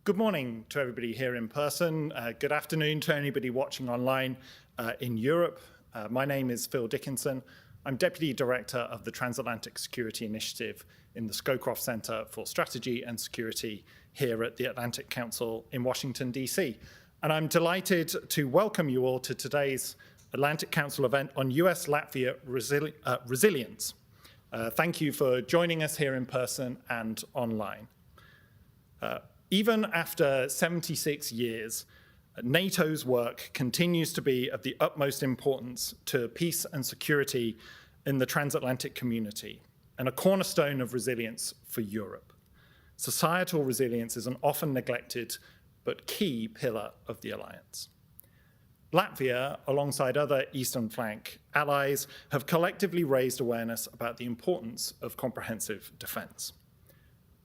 Good morning to everybody here in person. Good afternoon to anybody watching online in Europe. My name is Phil Dickinson. I'm Deputy Director of the Transatlantic Security Initiative in the Scowcroft Center for Strategy and Security here at the Atlantic Council in Washington, D.C. And I'm delighted to welcome you all to today's Atlantic Council event on US-Latvia resilience. Thank you for joining us here in person and online. Even after 76 years, NATO's work continues to be of the utmost importance to peace and security in the transatlantic community and a cornerstone of resilience for Europe. Societal resilience is an often neglected but key pillar of the alliance. Latvia, alongside other Eastern Flank allies, have collectively raised awareness about the importance of comprehensive defense.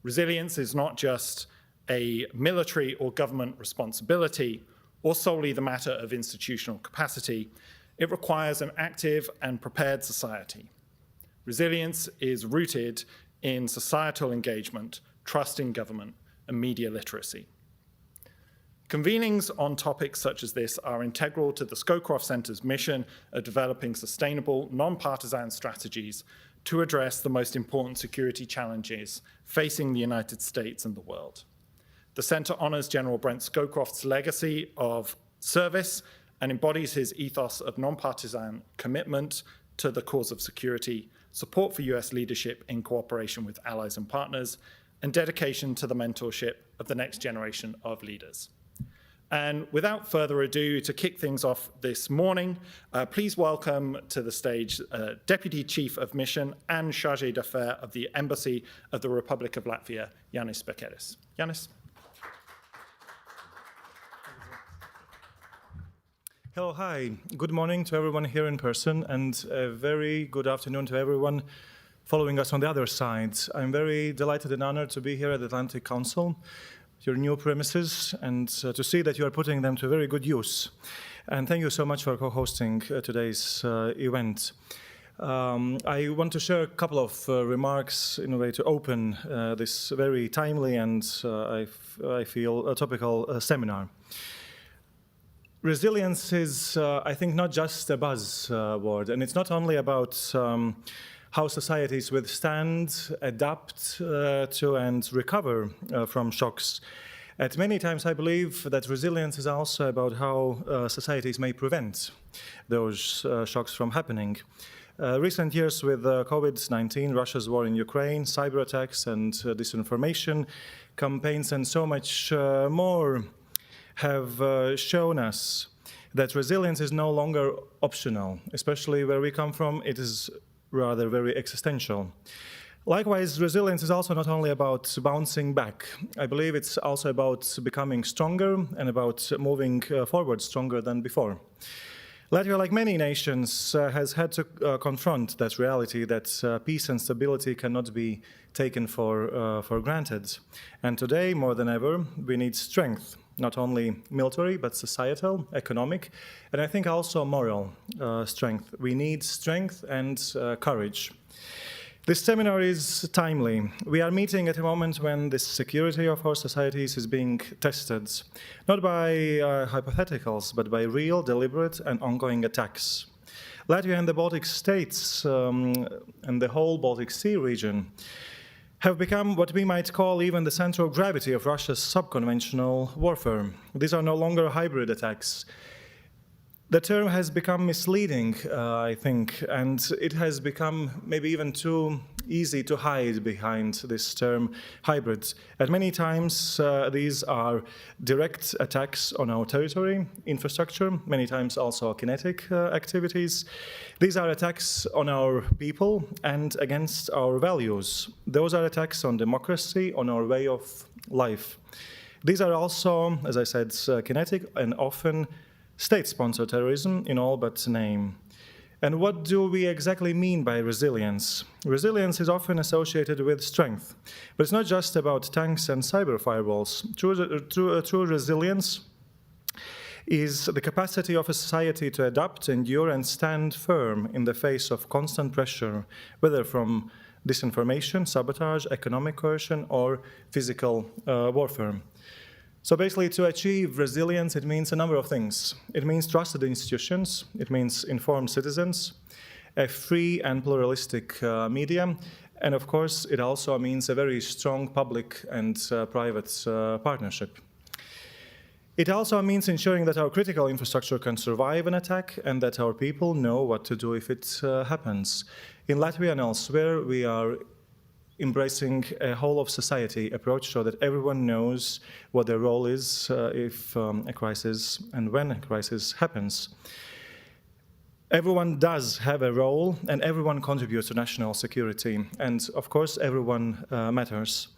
Resilience is not just a military or government responsibility, or solely the matter of institutional capacity. It requires an active and prepared society. Resilience is rooted in societal engagement, trust in government, and media literacy. Convenings on topics such as this are integral to the Scowcroft Center's mission of developing sustainable, nonpartisan strategies to address the most important security challenges facing the United States and the world. The Center honors General Brent Scowcroft's legacy of service and embodies his ethos of nonpartisan commitment to the cause of security, support for US leadership in cooperation with allies and partners, and dedication to the mentorship of the next generation of leaders. And without further ado, to kick things off this morning, please welcome to the stage Deputy Chief of Mission and Chargé d'Affaires of the Embassy of the Republic of Latvia, Jānis Bekeris. Jānis. Hello, hi. Good morning to everyone here in person, and a very good afternoon to everyone following us on the other side. I'm very delighted and honored to be here at the Atlantic Council, your new premises, and to see that you are putting them to very good use. And thank you so much for co-hosting today's event. I want to share a couple of remarks in a way to open this very timely and I feel a topical seminar. Resilience is, I think, not just a buzzword, and it's not only about how societies withstand, adapt to, and recover from shocks. At many times, I believe that resilience is also about how societies may prevent those shocks from happening. Recent years with COVID-19, Russia's war in Ukraine, cyber attacks and disinformation campaigns, and so much more have shown us that resilience is no longer optional, especially where we come from. It is rather very existential. Likewise, resilience is also not only about bouncing back. I believe it's also about becoming stronger and about moving forward stronger than before. Latvia, like many nations, has had to confront that reality that peace and stability cannot be taken for granted. And today, more than ever, we need strength. Not only military, but societal, economic, and I think also moral strength. We need strength and courage. This seminar is timely. We are meeting at a moment when the security of our societies is being tested, not by hypotheticals, but by real, deliberate, and ongoing attacks. Latvia and the Baltic states and the whole Baltic Sea region have become what we might call even the center of gravity of Russia's subconventional warfare. These are no longer hybrid attacks. The term has become misleading, I think, and it has become maybe even too easy to hide behind this term hybrids. And many times these are direct attacks on our territory, infrastructure, many times also kinetic activities. These are attacks on our people and against our values. Those are attacks on democracy, on our way of life. These are also, as I said, kinetic and often state-sponsored terrorism in all but name. And what do we exactly mean by resilience? Resilience is often associated with strength, but it's not just about tanks and cyber firewalls. True resilience is the capacity of a society to adapt, endure, and stand firm in the face of constant pressure, whether from disinformation, sabotage, economic coercion, or physical warfare. So basically, to achieve resilience, it means a number of things. It means trusted institutions, it means informed citizens, a free and pluralistic media, and of course, it also means a very strong public and private partnership. It also means ensuring that our critical infrastructure can survive an attack and that our people know what to do if it happens. In Latvia and elsewhere, we are embracing a whole-of-society approach so that everyone knows what their role is if a crisis and when a crisis happens. Everyone does have a role, and everyone contributes to national security. And of course, everyone matters.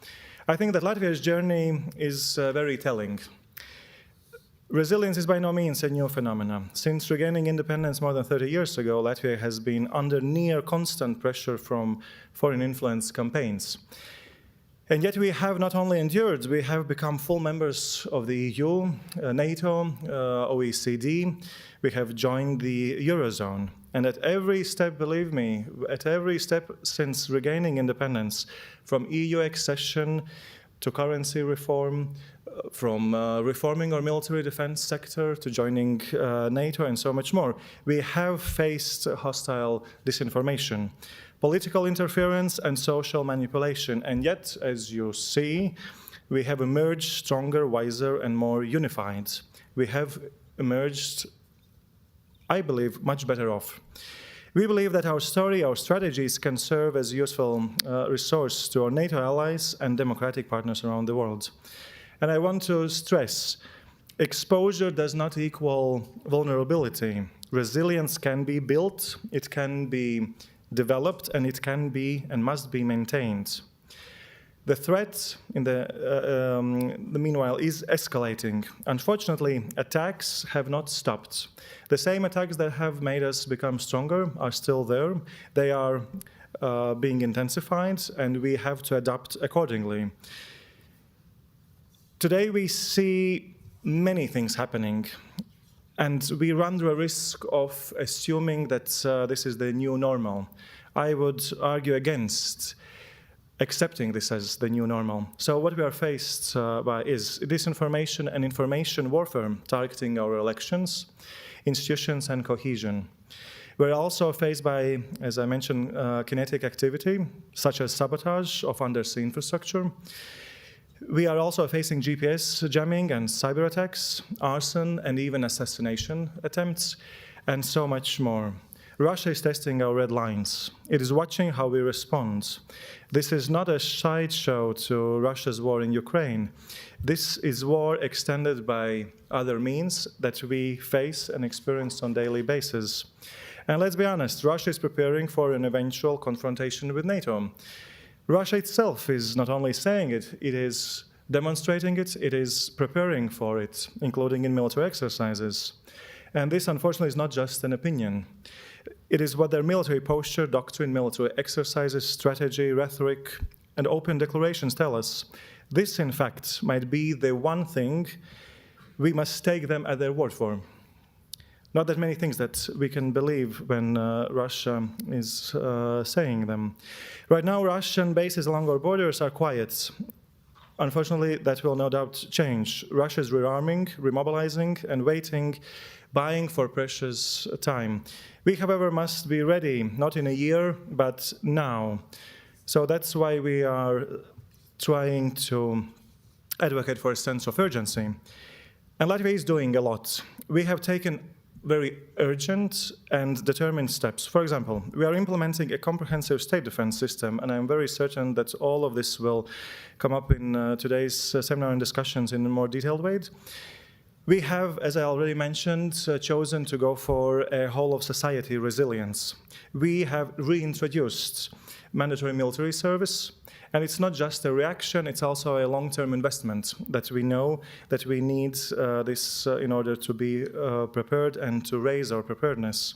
I think that Latvia's journey is very telling. Resilience is by no means a new phenomenon. Since regaining independence more than 30 years ago, Latvia has been under near constant pressure from foreign influence campaigns. And yet we have not only endured, we have become full members of the EU, NATO, OECD. We have joined the Eurozone. And at every step, believe me, at every step since regaining independence, from EU accession to currency reform, from reforming our military defense sector to joining NATO and so much more, we have faced hostile disinformation, political interference and social manipulation. And yet, as you see, we have emerged stronger, wiser and more unified. We have emerged, I believe, much better off. We believe that our story, our strategies can serve as a useful resource to our NATO allies and democratic partners around the world. And I want to stress, exposure does not equal vulnerability. Resilience can be built, it can be developed, and it can be and must be maintained. The threat, in the meanwhile, is escalating. Unfortunately, attacks have not stopped. The same attacks that have made us become stronger are still there. They are being intensified, and we have to adapt accordingly. Today, we see many things happening, and we run the risk of assuming that this is the new normal. I would argue against accepting this as the new normal. So what we are faced by is disinformation and information warfare targeting our elections, institutions, and cohesion. We're also faced by, as I mentioned, kinetic activity, such as sabotage of undersea infrastructure. We are also facing GPS jamming and cyber attacks, arson, and even assassination attempts, and so much more. Russia is testing our red lines. It is watching how we respond. This is not a sideshow to Russia's war in Ukraine. This is war extended by other means that we face and experience on a daily basis. And let's be honest, Russia is preparing for an eventual confrontation with NATO. Russia itself is not only saying it, it is demonstrating it, it is preparing for it, including in military exercises. And this, unfortunately, is not just an opinion. It is what their military posture, doctrine, military exercises, strategy, rhetoric, and open declarations tell us. This, in fact, might be the one thing we must take them at their word for. Not that many things that we can believe when Russia is saying them. Right now, Russian bases along our borders are quiet. Unfortunately, that will no doubt change. Russia is rearming, remobilizing, and waiting, buying for precious time. We, however, must be ready, not in a year, but now. So that's why we are trying to advocate for a sense of urgency. And Latvia is doing a lot. We have taken very urgent and determined steps. For example, we are implementing a comprehensive state defense system, and I'm very certain that all of this will come up in today's seminar and discussions in a more detailed way. We have, as I already mentioned, chosen to go for a whole-of-society resilience. We have reintroduced mandatory military service, and it's not just a reaction, it's also a long-term investment that we know that we need this in order to be prepared and to raise our preparedness.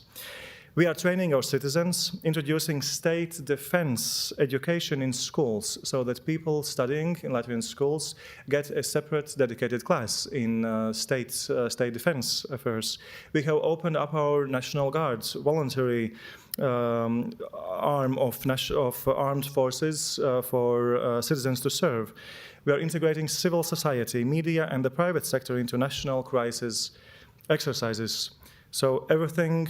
We are training our citizens, introducing state defense education in schools so that people studying in Latvian schools get a separate dedicated class in state defense affairs. We have opened up our National Guard's voluntary arm of armed forces for citizens to serve. We are integrating civil society, media, and the private sector into national crisis exercises. So everything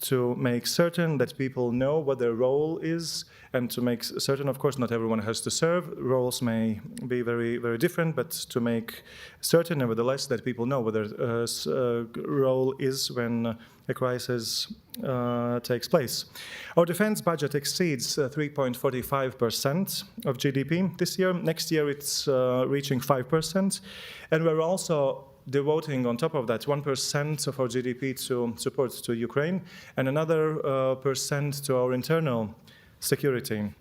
to make certain that people know what their role is, and to make certain, of course, not everyone has to serve. Roles may be very, very different, but to make certain, nevertheless, that people know what their role is when a crisis takes place. Our defense budget exceeds 3.45% of GDP this year. Next year, it's reaching 5%. And we're also devoting, on top of that, 1% of our GDP to support to Ukraine, and another percent to our internal security.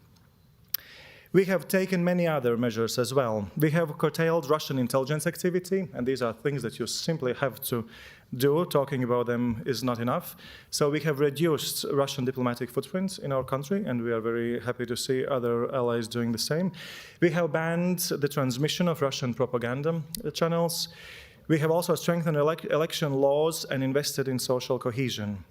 We have taken many other measures as well. We have curtailed Russian intelligence activity, and these are things that you simply have to do. Talking about them is not enough. So we have reduced Russian diplomatic footprint in our country, and we are very happy to see other allies doing the same. We have banned the transmission of Russian propaganda channels. We have also strengthened election laws and invested in social cohesion.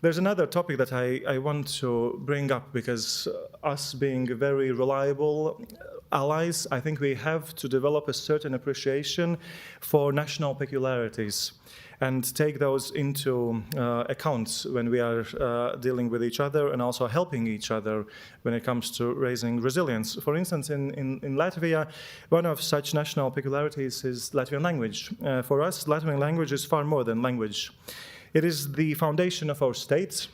There's another topic that I want to bring up, because us being very reliable allies, I think we have to develop a certain appreciation for national peculiarities and take those into account when we are dealing with each other and also helping each other when it comes to raising resilience. For instance, in Latvia, one of such national peculiarities is Latvian language. For us, Latvian language is far more than language. It is the foundation of our state,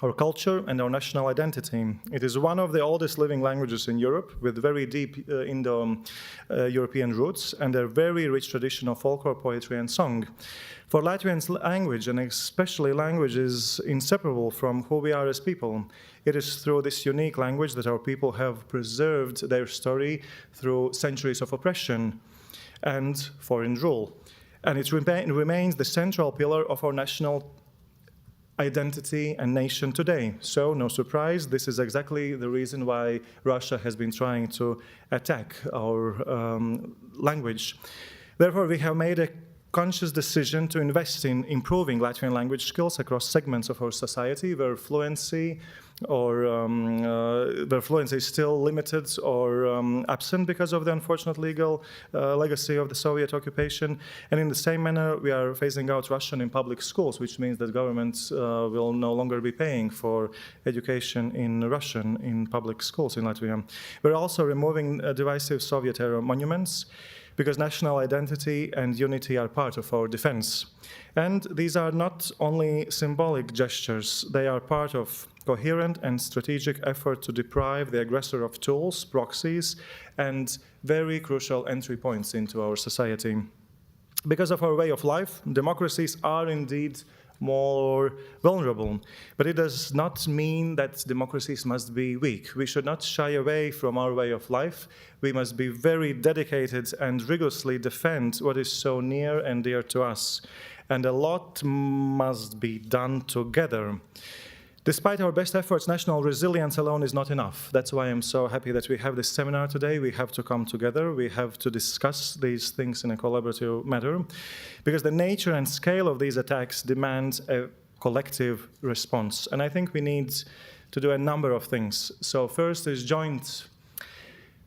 our culture, and our national identity. It is one of the oldest living languages in Europe, with very deep Indo-European roots and a very rich tradition of folklore, poetry, and song. For Latvians, language, and especially language, is inseparable from who we are as people. It is through this unique language that our people have preserved their story through centuries of oppression and foreign rule. And it remains the central pillar of our national identity and nation today. So, no surprise, this is exactly the reason why Russia has been trying to attack our language. Therefore, we have made a conscious decision to invest in improving Latvian language skills across segments of our society where fluency is still limited or absent because of the unfortunate legal legacy of the Soviet occupation. And in the same manner, we are phasing out Russian in public schools, which means that governments will no longer be paying for education in Russian in public schools in Latvia. We're also removing divisive Soviet-era monuments, because national identity and unity are part of our defense. And these are not only symbolic gestures, they are part of coherent and strategic effort to deprive the aggressor of tools, proxies, and very crucial entry points into our society. Because of our way of life, democracies are indeed more vulnerable. But it does not mean that democracies must be weak. We should not shy away from our way of life. We must be very dedicated and rigorously defend what is so near and dear to us. And a lot must be done together. Despite our best efforts, national resilience alone is not enough. That's why I'm so happy that we have this seminar today. We have to come together. We have to discuss these things in a collaborative manner, because the nature and scale of these attacks demands a collective response. And I think we need to do a number of things. So first is joint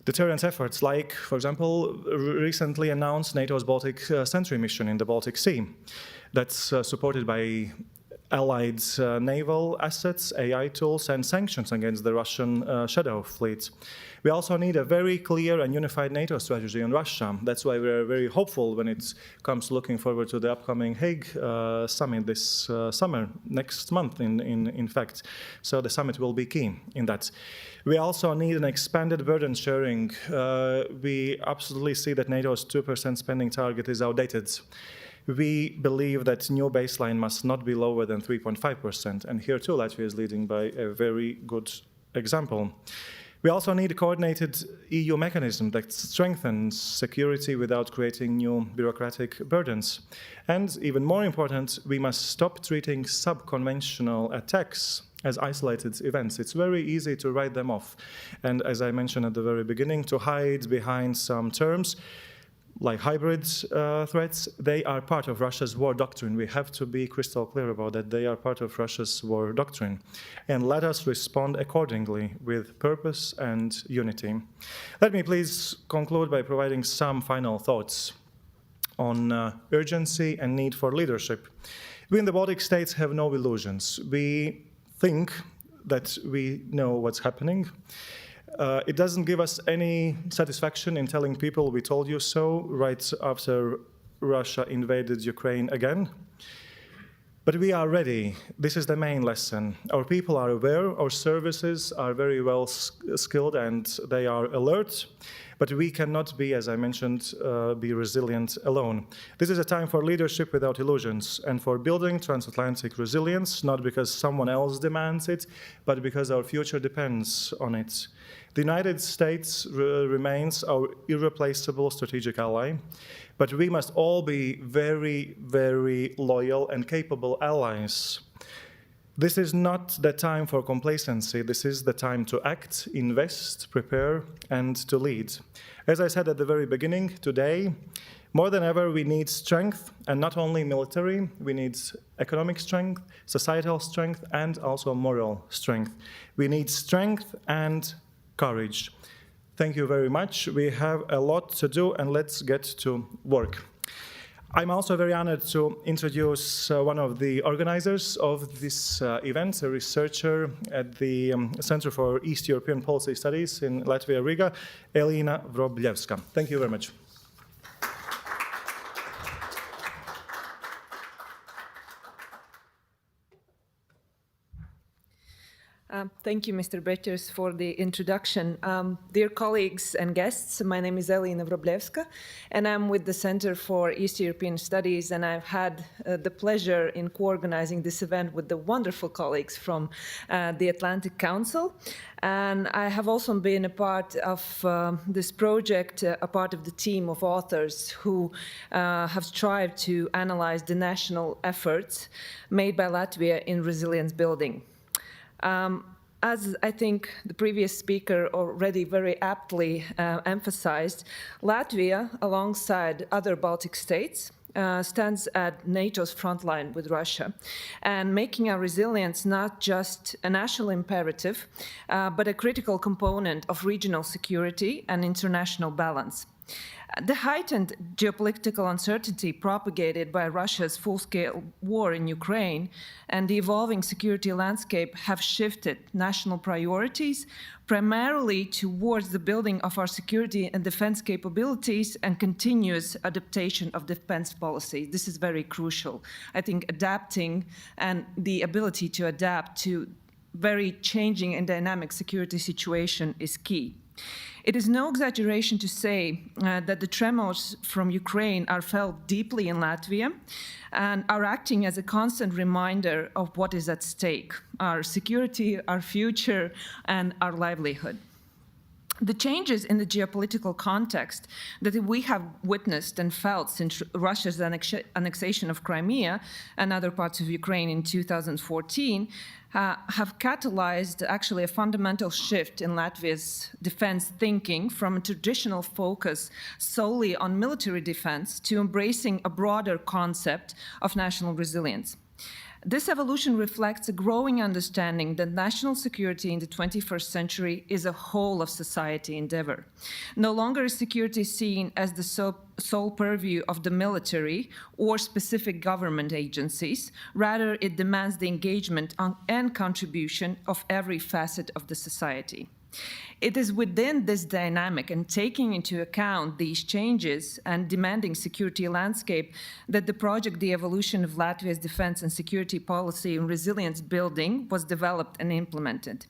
deterrence efforts, like, for example, recently announced NATO's Baltic Sentry mission in the Baltic Sea. That's supported by allied naval assets, AI tools, and sanctions against the Russian shadow fleet. We also need a very clear and unified NATO strategy on Russia. That's why we're very hopeful when it comes looking forward to the upcoming Hague summit this summer, next month, in fact. So the summit will be key in that. We also need an expanded burden sharing. We absolutely see that NATO's 2% spending target is outdated. We believe that new baseline must not be lower than 3.5%, and here too Latvia is leading by a very good example. We also need a coordinated EU mechanism that strengthens security without creating new bureaucratic burdens. And even more important, we must stop treating sub-conventional attacks as isolated events. It's very easy to write them off. And as I mentioned at the very beginning, to hide behind some terms like hybrid threats. They are part of Russia's war doctrine. We have to be crystal clear about that. They are part of Russia's war doctrine. And let us respond accordingly with purpose and unity. Let me please conclude by providing some final thoughts on urgency and need for leadership. We in the Baltic states have no illusions. We think that we know what's happening. It doesn't give us any satisfaction in telling people we told you so right after Russia invaded Ukraine again. But we are ready. This is the main lesson. Our people are aware, our services are very well skilled and they are alert. But we cannot be, as I mentioned, be resilient alone. This is a time for leadership without illusions and for building transatlantic resilience, not because someone else demands it, but because our future depends on it. The United States remains our irreplaceable strategic ally, but we must all be very, very loyal and capable allies. This is not the time for complacency. This is the time to act, invest, prepare, and to lead. As I said at the very beginning, today, more than ever, we need strength, and not only military. We need economic strength, societal strength, and also moral strength. We need strength and courage. Thank you very much. We have a lot to do, and let's get to work. I'm also very honored to introduce one of the organizers of this event, a researcher at the Center for East European Policy Studies in Latvia, Riga, Elina Vroblevska. Thank you very much. Thank you, Mr. Breters, for the introduction. Dear colleagues and guests, my name is Elina Vroblevska, and I'm with the Center for East European Studies, and I've had the pleasure in co-organizing this event with the wonderful colleagues from the Atlantic Council. And I have also been a part of this project, a part of the team of authors who have strived to analyze the national efforts made by Latvia in resilience building. As I think the previous speaker already very aptly emphasized, Latvia, alongside other Baltic states, stands at NATO's front line with Russia, and making our resilience not just a national imperative, but a critical component of regional security and international balance. The heightened geopolitical uncertainty propagated by Russia's full-scale war in Ukraine and the evolving security landscape have shifted national priorities primarily towards the building of our security and defense capabilities and continuous adaptation of defense policy. This is very crucial. I think adapting and the ability to adapt to very changing and dynamic security situation is key. It is no exaggeration to say that the tremors from Ukraine are felt deeply in Latvia and are acting as a constant reminder of what is at stake, our security, our future, and our livelihood. The changes in the geopolitical context that we have witnessed and felt since Russia's annexation of Crimea and other parts of Ukraine in 2014 have catalyzed actually a fundamental shift in Latvia's defense thinking from a traditional focus solely on military defense to embracing a broader concept of national resilience. This evolution reflects a growing understanding that national security in the 21st century is a whole of society endeavor. No longer is security seen as the sole purview of the military or specific government agencies. Rather, it demands the engagement and contribution of every facet of the society. It is within this dynamic and taking into account these changes and demanding security landscape that the project, The Evolution of Latvia's Defense and Security Policy and Resilience Building, was developed and implemented.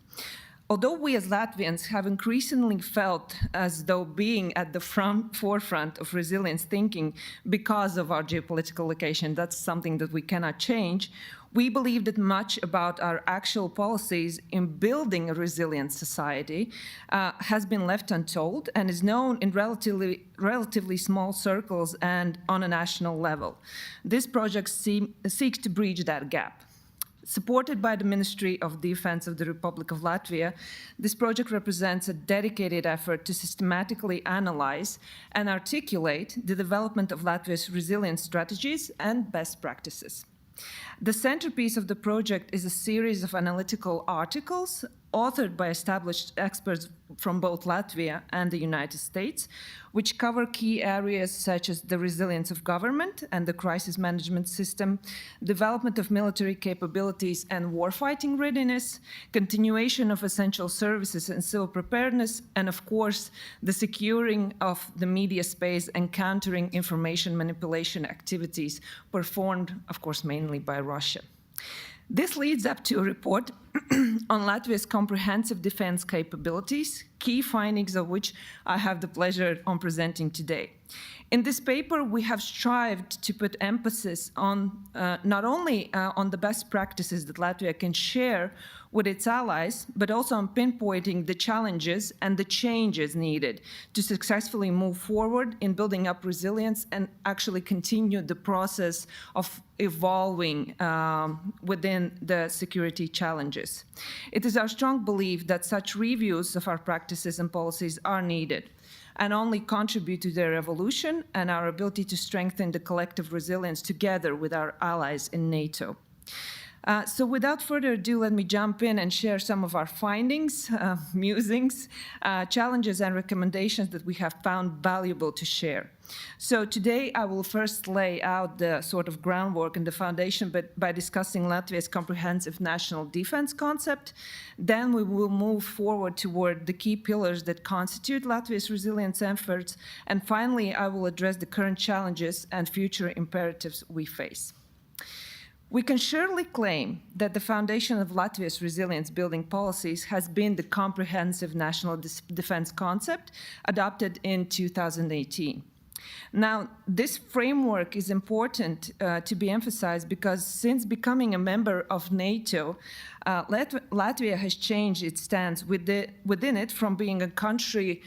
Although we as Latvians have increasingly felt as though being at the forefront of resilience thinking because of our geopolitical location, that's something that we cannot change, we believe that much about our actual policies in building a resilient society has been left untold and is known in relatively small circles and on a national level. This project seeks to bridge that gap. Supported by the Ministry of Defense of the Republic of Latvia, this project represents a dedicated effort to systematically analyze and articulate the development of Latvia's resilience strategies and best practices. The centerpiece of the project is a series of analytical articles authored by established experts from both Latvia and the United States, which cover key areas such as the resilience of government and the crisis management system, development of military capabilities and warfighting readiness, continuation of essential services and civil preparedness, and of course, the securing of the media space and countering information manipulation activities performed, of course, mainly by Russia. This leads up to a report on Latvia's comprehensive defense capabilities, key findings of which I have the pleasure of presenting today. In this paper, we have strived to put emphasis on not only on the best practices that Latvia can share with its allies, but also on pinpointing the challenges and the changes needed to successfully move forward in building up resilience and actually continue the process of evolving within the security challenges. It is our strong belief that such reviews of our practices and policies are needed and only contribute to their evolution and our ability to strengthen the collective resilience together with our allies in NATO. So without further ado, let me jump in and share some of our findings, musings, challenges, and recommendations that we have found valuable to share. So today I will first lay out the sort of groundwork and the foundation by discussing Latvia's comprehensive national defense concept. Then we will move forward toward the key pillars that constitute Latvia's resilience efforts. And finally, I will address the current challenges and future imperatives we face. We can surely claim that the foundation of Latvia's resilience building policies has been the comprehensive national defense concept adopted in 2018. Now, this framework is important to be emphasized because since becoming a member of NATO, Latvia has changed its stance within it from being a country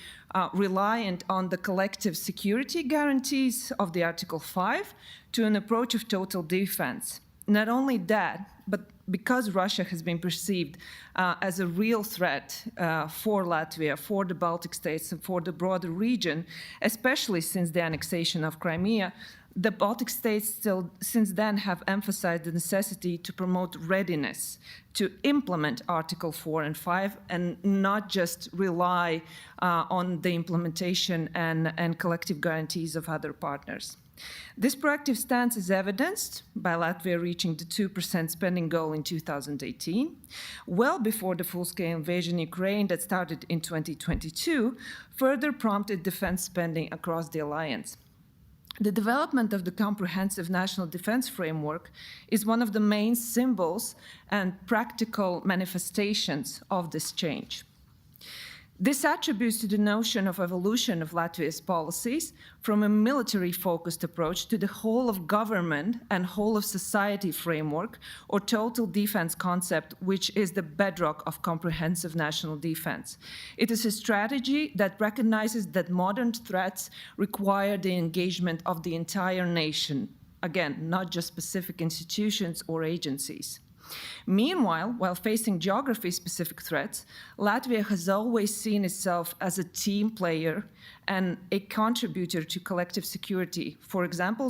reliant on the collective security guarantees of the Article 5 to an approach of total defense. Not only that, but because Russia has been perceived as a real threat for Latvia, for the Baltic states, and for the broader region, especially since the annexation of Crimea, the Baltic states since then have emphasized the necessity to promote readiness, to implement Article 4 and 5, and not just rely on the implementation and collective guarantees of other partners. This proactive stance is evidenced by Latvia reaching the 2% spending goal in 2018, well before the full-scale invasion in Ukraine that started in 2022 further prompted defense spending across the alliance. The development of the comprehensive national defense framework is one of the main symbols and practical manifestations of this change. This attributes to the notion of evolution of Latvia's policies from a military-focused approach to the whole of government and whole of society framework or total defense concept, which is the bedrock of comprehensive national defense. It is a strategy that recognizes that modern threats require the engagement of the entire nation, again, not just specific institutions or agencies. Meanwhile, while facing geography-specific threats, Latvia has always seen itself as a team player and a contributor to collective security, for example,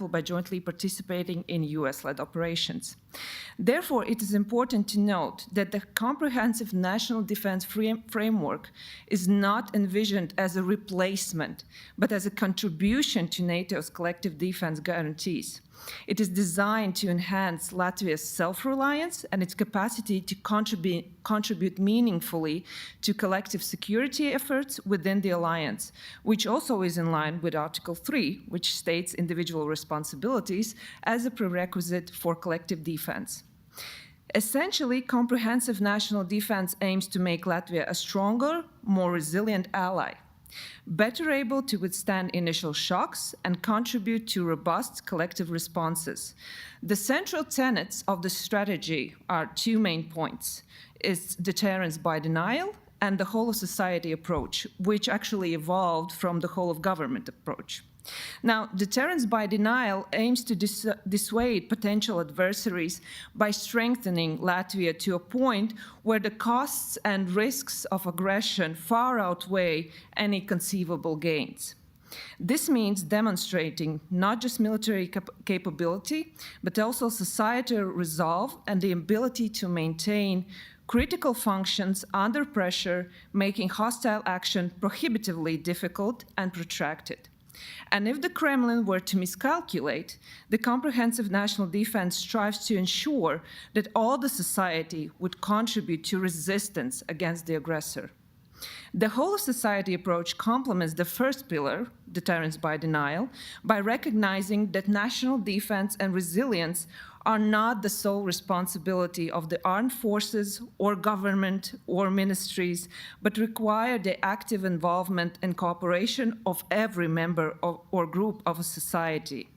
by jointly participating in US-led operations. Therefore, it is important to note that the comprehensive national defense framework is not envisioned as a replacement, but as a contribution to NATO's collective defense guarantees. It is designed to enhance Latvia's self-reliance and its capacity to contribute meaningfully to collective security efforts within the alliance, which also is in line with Article 3, which states individual responsibilities as a prerequisite for collective defense. Essentially, comprehensive national defense aims to make Latvia a stronger, more resilient ally, better able to withstand initial shocks and contribute to robust collective responses. The central tenets of the strategy are two main points. It's deterrence by denial and the whole of society approach, which actually evolved from the whole of government approach. Now, deterrence by denial aims to dissuade potential adversaries by strengthening Latvia to a point where the costs and risks of aggression far outweigh any conceivable gains. This means demonstrating not just military capability, but also societal resolve and the ability to maintain critical functions under pressure, making hostile action prohibitively difficult and protracted. And if the Kremlin were to miscalculate, the comprehensive national defense strives to ensure that all the society would contribute to resistance against the aggressor. The whole of society approach complements the first pillar, deterrence by denial, by recognizing that national defense and resilience are not the sole responsibility of the armed forces or government or ministries, but require the active involvement and cooperation of every member or group of a society.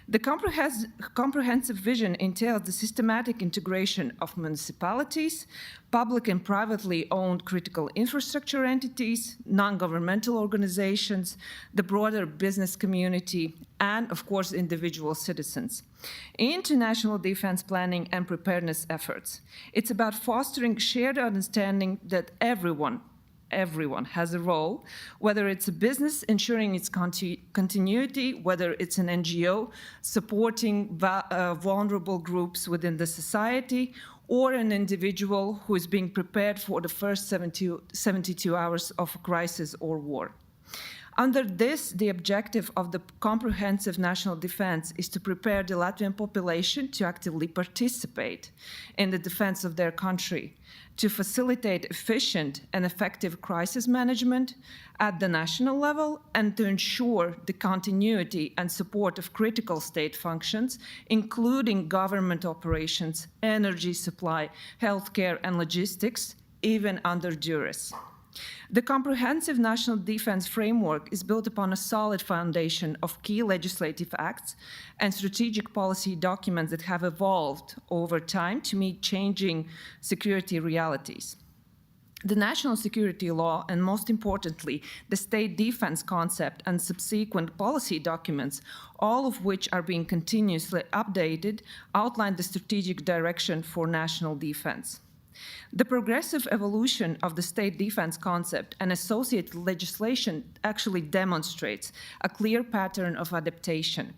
The comprehensive vision entails the systematic integration of municipalities, public and privately owned critical infrastructure entities, non-governmental organizations, the broader business community, and, of course, individual citizens into national defense planning and preparedness efforts. It's about fostering shared understanding that everyone has a role, whether it's a business ensuring its continuity, whether it's an NGO supporting vulnerable groups within the society, or an individual who is being prepared for the first 72 hours of a crisis or war. Under this, the objective of the comprehensive national defense is to prepare the Latvian population to actively participate in the defense of their country, to facilitate efficient and effective crisis management at the national level, and to ensure the continuity and support of critical state functions, including government operations, energy supply, healthcare, and logistics, even under duress. The comprehensive national defense framework is built upon a solid foundation of key legislative acts and strategic policy documents that have evolved over time to meet changing security realities. The national security law, and most importantly, the state defense concept and subsequent policy documents, all of which are being continuously updated, outline the strategic direction for national defense. The progressive evolution of the state defense concept and associated legislation actually demonstrates a clear pattern of adaptation,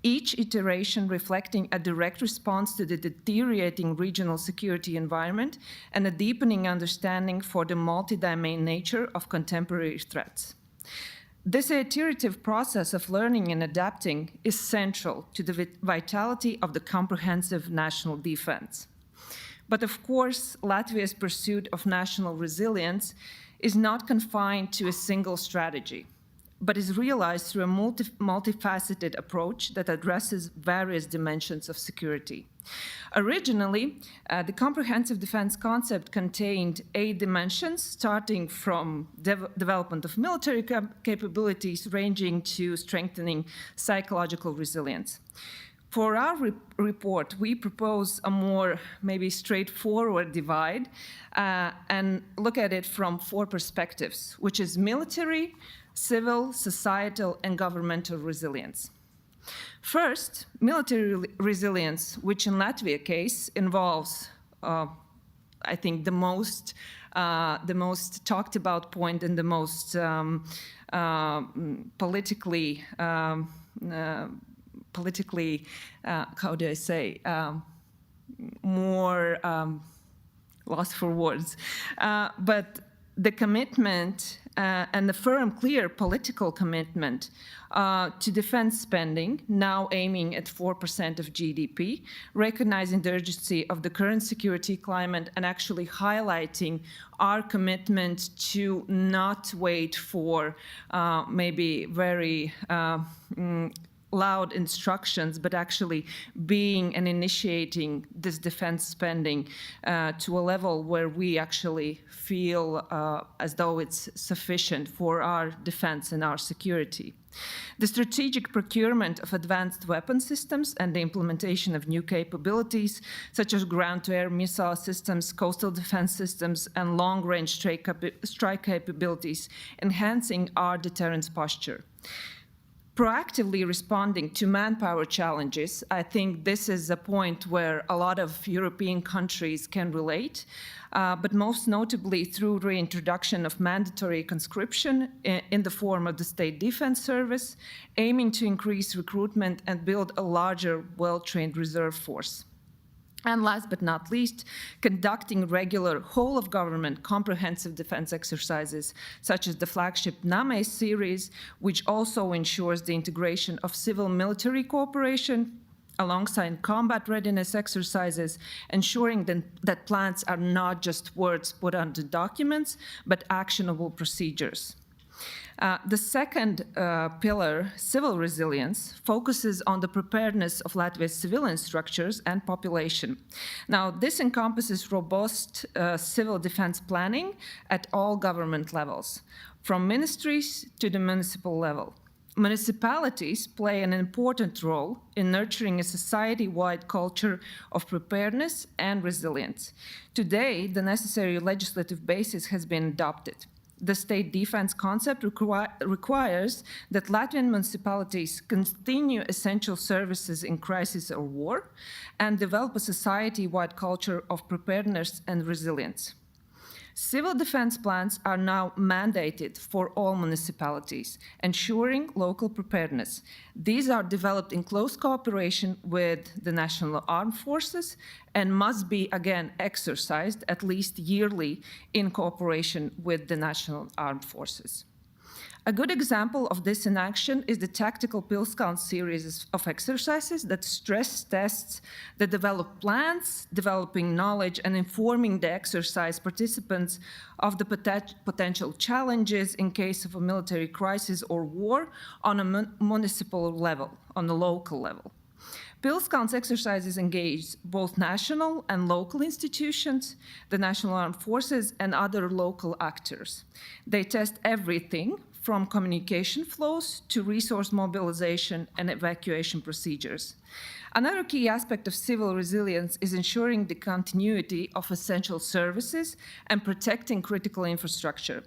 each iteration reflecting a direct response to the deteriorating regional security environment and a deepening understanding for the multi-domain nature of contemporary threats. This iterative process of learning and adapting is central to the vitality of the comprehensive national defense. But of course, Latvia's pursuit of national resilience is not confined to a single strategy, but is realized through a multifaceted approach that addresses various dimensions of security. Originally, the comprehensive defense concept contained 8 dimensions, starting from development of military capabilities, ranging to strengthening psychological resilience. For our report, we propose a more maybe straightforward divide and look at it from 4 perspectives, which is military, civil, societal, and governmental resilience. First, military resilience, which in Latvia case involves, I think, the most talked about point and the most politically, how do I say, more lost for words. But the commitment and the firm, clear political commitment to defense spending, now aiming at 4% of GDP, recognizing the urgency of the current security climate and actually highlighting our commitment to not wait for maybe very loud instructions, but actually being and initiating this defense spending to a level where we actually feel as though it's sufficient for our defense and our security. The strategic procurement of advanced weapon systems and the implementation of new capabilities, such as ground-to-air missile systems, coastal defense systems, and long-range strike capabilities, enhancing our deterrence posture. Proactively responding to manpower challenges, I think this is a point where a lot of European countries can relate, but most notably through reintroduction of mandatory conscription in the form of the State Defense Service, aiming to increase recruitment and build a larger, well-trained reserve force. And last but not least, conducting regular whole-of-government comprehensive defense exercises, such as the flagship NAME series, which also ensures the integration of civil-military cooperation alongside combat readiness exercises, ensuring that plans are not just words put onto documents, but actionable procedures. The second pillar, civil resilience, focuses on the preparedness of Latvia's civilian structures and population. Now, this encompasses robust civil defense planning at all government levels, from ministries to the municipal level. Municipalities play an important role in nurturing a society-wide culture of preparedness and resilience. Today, the necessary legislative basis has been adopted. The state defense concept requires that Latvian municipalities continue essential services in crisis or war and develop a society-wide culture of preparedness and resilience. Civil defense plans are now mandated for all municipalities, ensuring local preparedness. These are developed in close cooperation with the National Armed Forces and must be, again, exercised at least yearly in cooperation with the National Armed Forces. A good example of this in action is the tactical Pilskalns series of exercises that stress tests that develop plans, developing knowledge, and informing the exercise participants of the potential challenges in case of a military crisis or war on a municipal level, on a local level. Pilskalns exercises engage both national and local institutions, the National Armed Forces, and other local actors. They test everything from communication flows to resource mobilization and evacuation procedures. Another key aspect of civil resilience is ensuring the continuity of essential services and protecting critical infrastructure.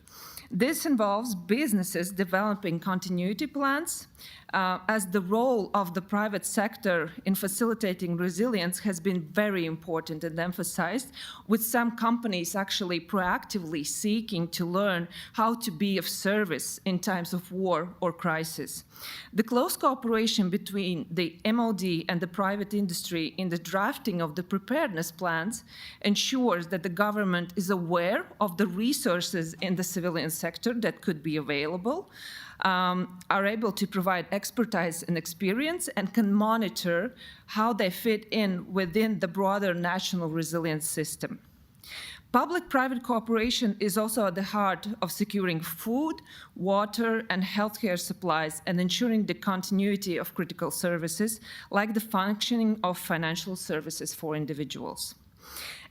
This involves businesses developing continuity plans, as the role of the private sector in facilitating resilience has been very important and emphasized, with some companies actually proactively seeking to learn how to be of service in times of war or crisis. The close cooperation between the MOD and the private industry in the drafting of the preparedness plans ensures that the government is aware of the resources in the civilian sector that could be available, are able to provide expertise and experience, and can monitor how they fit in within the broader national resilience system. Public-private cooperation is also at the heart of securing food, water, and healthcare supplies and ensuring the continuity of critical services, like the functioning of financial services for individuals.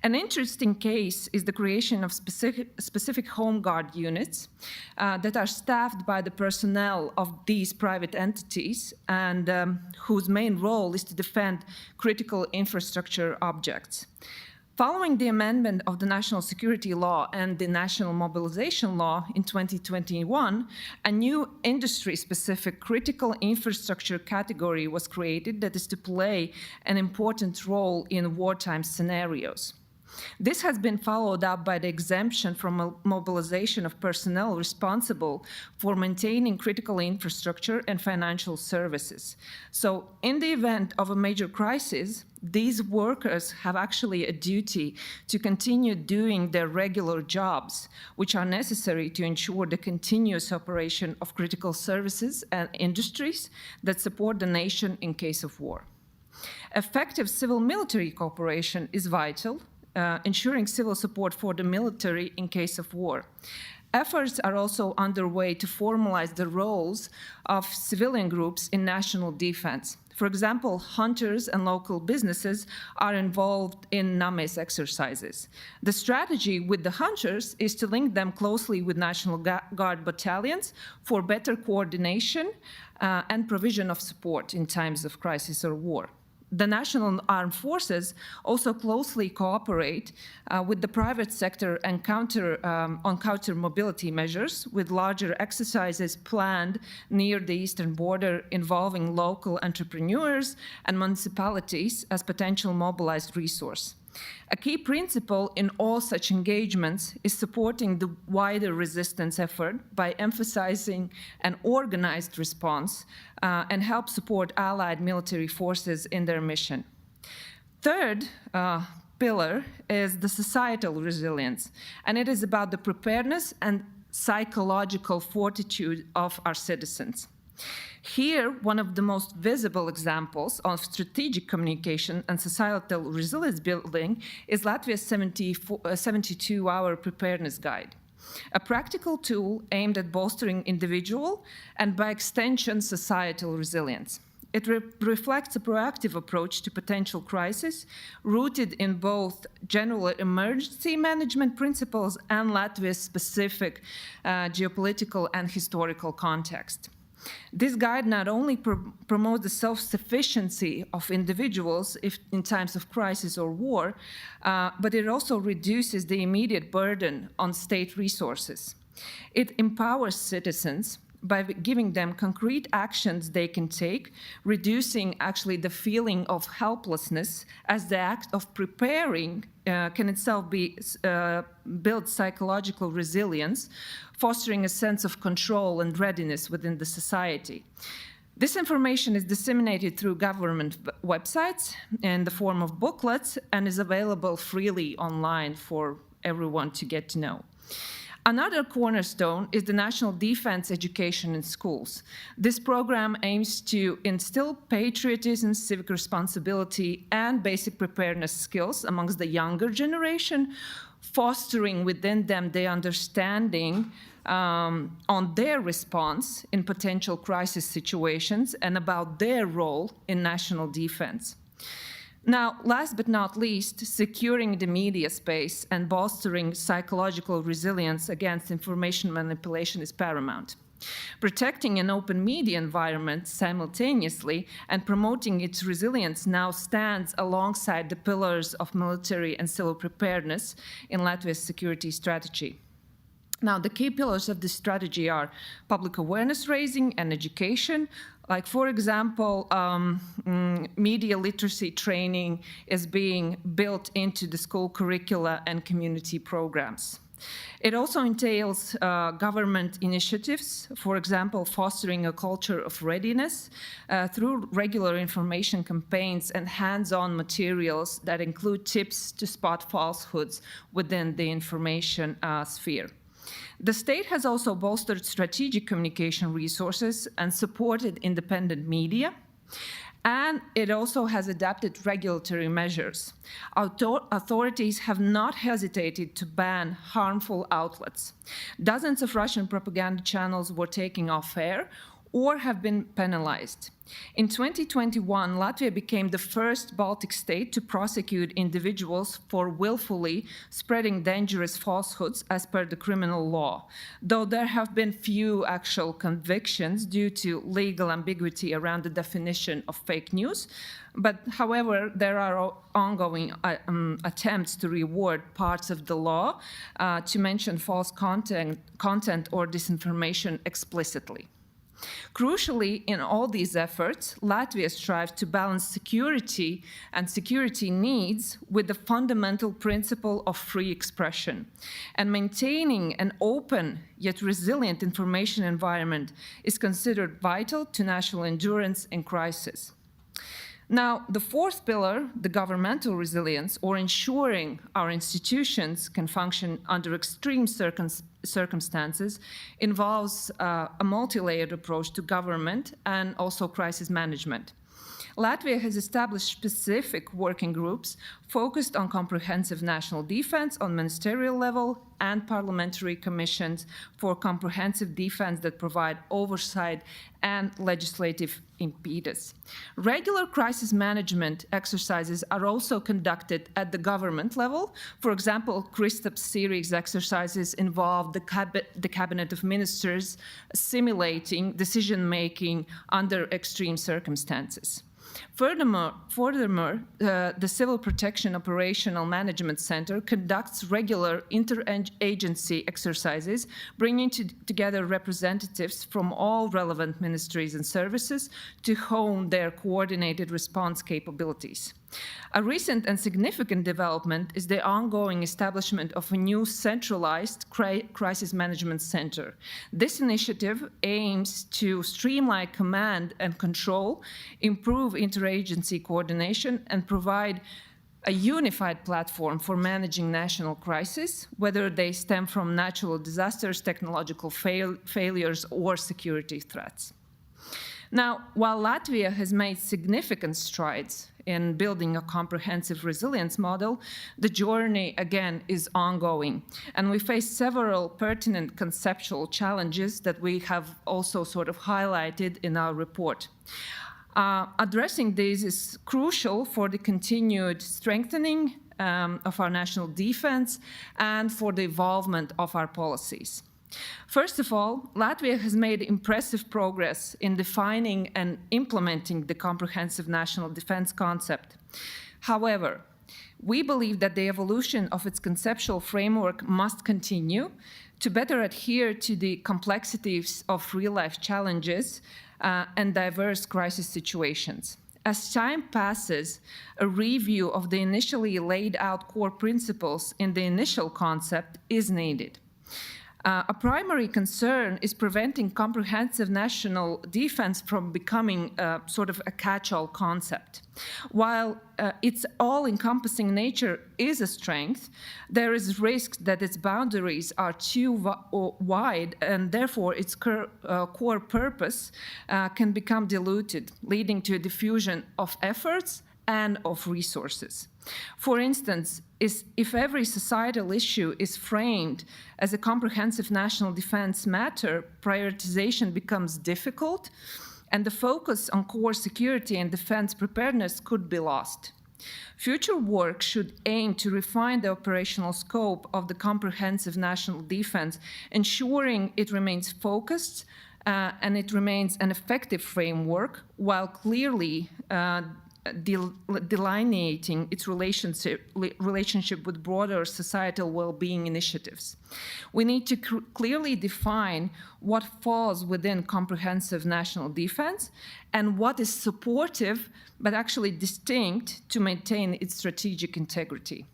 An interesting case is the creation of specific home guard units that are staffed by the personnel of these private entities and whose main role is to defend critical infrastructure objects. Following the amendment of the National Security Law and the National Mobilization Law in 2021, a new industry-specific critical infrastructure category was created that is to play an important role in wartime scenarios. This has been followed up by the exemption from mobilization of personnel responsible for maintaining critical infrastructure and financial services. So in the event of a major crisis, these workers have actually a duty to continue doing their regular jobs, which are necessary to ensure the continuous operation of critical services and industries that support the nation in case of war. Effective civil-military cooperation is vital, ensuring civil support for the military in case of war. Efforts are also underway to formalize the roles of civilian groups in national defense. For example, hunters and local businesses are involved in NAMES exercises. The strategy with the hunters is to link them closely with National Guard battalions for better coordination and provision of support in times of crisis or war. The national armed forces also closely cooperate with the private sector and on counter mobility measures, with larger exercises planned near the eastern border involving local entrepreneurs and municipalities as potential mobilized resource. A key principle in all such engagements is supporting the wider resistance effort by emphasizing an organized response and help support allied military forces in their mission. Third pillar is the societal resilience, and it is about the preparedness and psychological fortitude of our citizens. Here, one of the most visible examples of strategic communication and societal resilience building is Latvia's 72-hour preparedness guide, a practical tool aimed at bolstering individual and, by extension, societal resilience. It reflects a proactive approach to potential crisis, rooted in both general emergency management principles and Latvia's specific geopolitical and historical context. This guide not only promotes the self-sufficiency of individuals in times of crisis or war, but it also reduces the immediate burden on state resources. It empowers citizens by giving them concrete actions they can take, reducing actually the feeling of helplessness, as the act of preparing can itself build psychological resilience, fostering a sense of control and readiness within the society. This information is disseminated through government websites in the form of booklets and is available freely online for everyone to get to know. Another cornerstone is the national defense education in schools. This program aims to instill patriotism, civic responsibility, and basic preparedness skills amongst the younger generation, fostering within them the understanding on their response in potential crisis situations and about their role in national defense. Now, last but not least, securing the media space and bolstering psychological resilience against information manipulation is paramount. Protecting an open media environment simultaneously and promoting its resilience now stands alongside the pillars of military and civil preparedness in Latvia's security strategy. Now, the key pillars of this strategy are public awareness raising and education. Like, for example, media literacy training is being built into the school curricula and community programs. It also entails government initiatives, for example, fostering a culture of readiness through regular information campaigns and hands-on materials that include tips to spot falsehoods within the information sphere. The state has also bolstered strategic communication resources and supported independent media, and it also has adapted regulatory measures. Authorities have not hesitated to ban harmful outlets. Dozens of Russian propaganda channels were taken off air or have been penalized. In 2021, Latvia became the first Baltic state to prosecute individuals for willfully spreading dangerous falsehoods as per the criminal law, though there have been few actual convictions due to legal ambiguity around the definition of fake news. But however, there are ongoing attempts to reward parts of the law to mention false content or disinformation explicitly. Crucially, in all these efforts, Latvia strives to balance security and security needs with the fundamental principle of free expression. And maintaining an open yet resilient information environment is considered vital to national endurance in crisis. Now, the fourth pillar, the governmental resilience, or ensuring our institutions can function under extreme circumstances, involves a multi-layered approach to government and also crisis management. Latvia has established specific working groups focused on comprehensive national defense on ministerial level, and parliamentary commissions for comprehensive defense that provide oversight and legislative impetus. Regular crisis management exercises are also conducted at the government level. For example, Kristaps series exercises involve the Cabinet of Ministers simulating decision-making under extreme circumstances. Furthermore, the Civil Protection Operational Management Center conducts regular interagency exercises, bringing together representatives from all relevant ministries and services to hone their coordinated response capabilities. A recent and significant development is the ongoing establishment of a new centralized crisis management center. This initiative aims to streamline command and control, improve interagency coordination, and provide a unified platform for managing national crises, whether they stem from natural disasters, technological failures, or security threats. Now, while Latvia has made significant strides in building a comprehensive resilience model, the journey, again, is ongoing. And we face several pertinent conceptual challenges that we have also sort of highlighted in our report. Addressing these is crucial for the continued strengthening of our national defense and for the evolvement of our policies. First of all, Latvia has made impressive progress in defining and implementing the comprehensive national defense concept. However, we believe that the evolution of its conceptual framework must continue to better adhere to the complexities of real-life challenges and diverse crisis situations. As time passes, a review of the initially laid out core principles in the initial concept is needed. A primary concern is preventing comprehensive national defense from becoming sort of a catch-all concept. While its all-encompassing nature is a strength, there is risk that its boundaries are too wide and therefore its core purpose can become diluted, leading to a diffusion of efforts and of resources. For instance, if every societal issue is framed as a comprehensive national defense matter, prioritization becomes difficult, and the focus on core security and defense preparedness could be lost. Future work should aim to refine the operational scope of the comprehensive national defense, ensuring it remains focused and it remains an effective framework while clearly delineating its relationship with broader societal well-being initiatives. We need to clearly define what falls within comprehensive national defense and what is supportive but actually distinct to maintain its strategic integrity.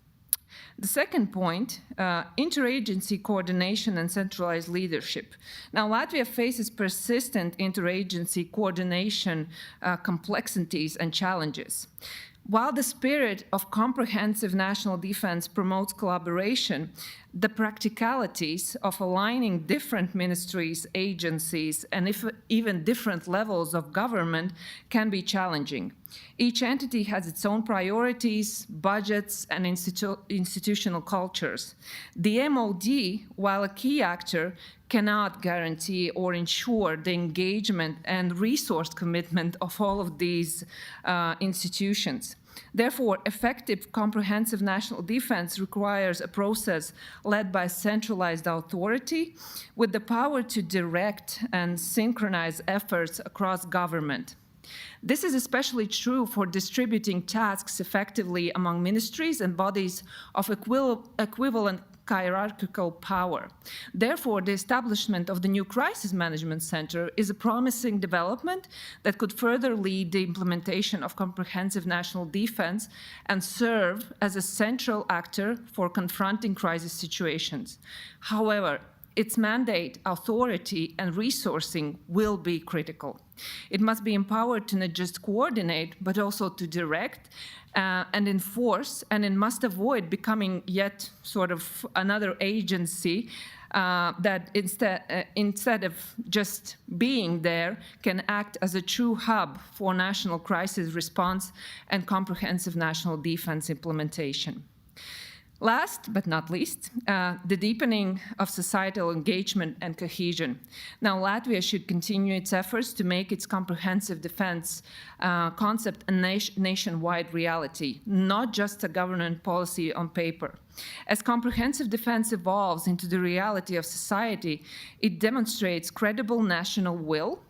The second point, interagency coordination and centralized leadership. Now, Latvia faces persistent interagency coordination complexities and challenges. While the spirit of comprehensive national defense promotes collaboration, the practicalities of aligning different ministries, agencies, and even different levels of government can be challenging. Each entity has its own priorities, budgets, and institutional cultures. The MOD, while a key actor, cannot guarantee or ensure the engagement and resource commitment of all of these institutions. Therefore, effective comprehensive national defense requires a process led by centralized authority with the power to direct and synchronize efforts across government. This is especially true for distributing tasks effectively among ministries and bodies of equivalent hierarchical power. Therefore, the establishment of the new Crisis Management Center is a promising development that could further lead the implementation of comprehensive national defense and serve as a central actor for confronting crisis situations. However, its mandate, authority, and resourcing will be critical. It must be empowered to not just coordinate, but also to direct and enforce, and it must avoid becoming yet sort of another agency that instead of just being there, can act as a true hub for national crisis response and comprehensive national defense implementation. Last but not least, the deepening of societal engagement and cohesion. Now, Latvia should continue its efforts to make its comprehensive defense concept a nationwide reality, not just a government policy on paper. As comprehensive defense evolves into the reality of society, it demonstrates credible national will,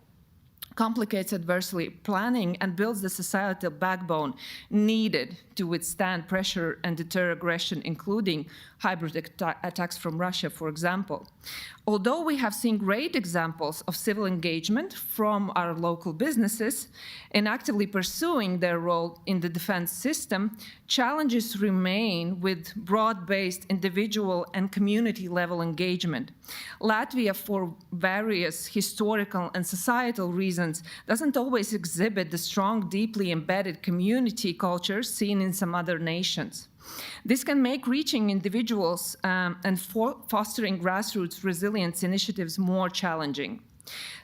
complicates adversely planning, and builds the societal backbone needed to withstand pressure and deter aggression, including hybrid attacks from Russia, for example. Although we have seen great examples of civil engagement from our local businesses in actively pursuing their role in the defense system, challenges remain with broad-based individual and community-level engagement. Latvia, for various historical and societal reasons, doesn't always exhibit the strong, deeply embedded community culture seen in some other nations. This can make reaching individuals and fostering grassroots resilience initiatives more challenging.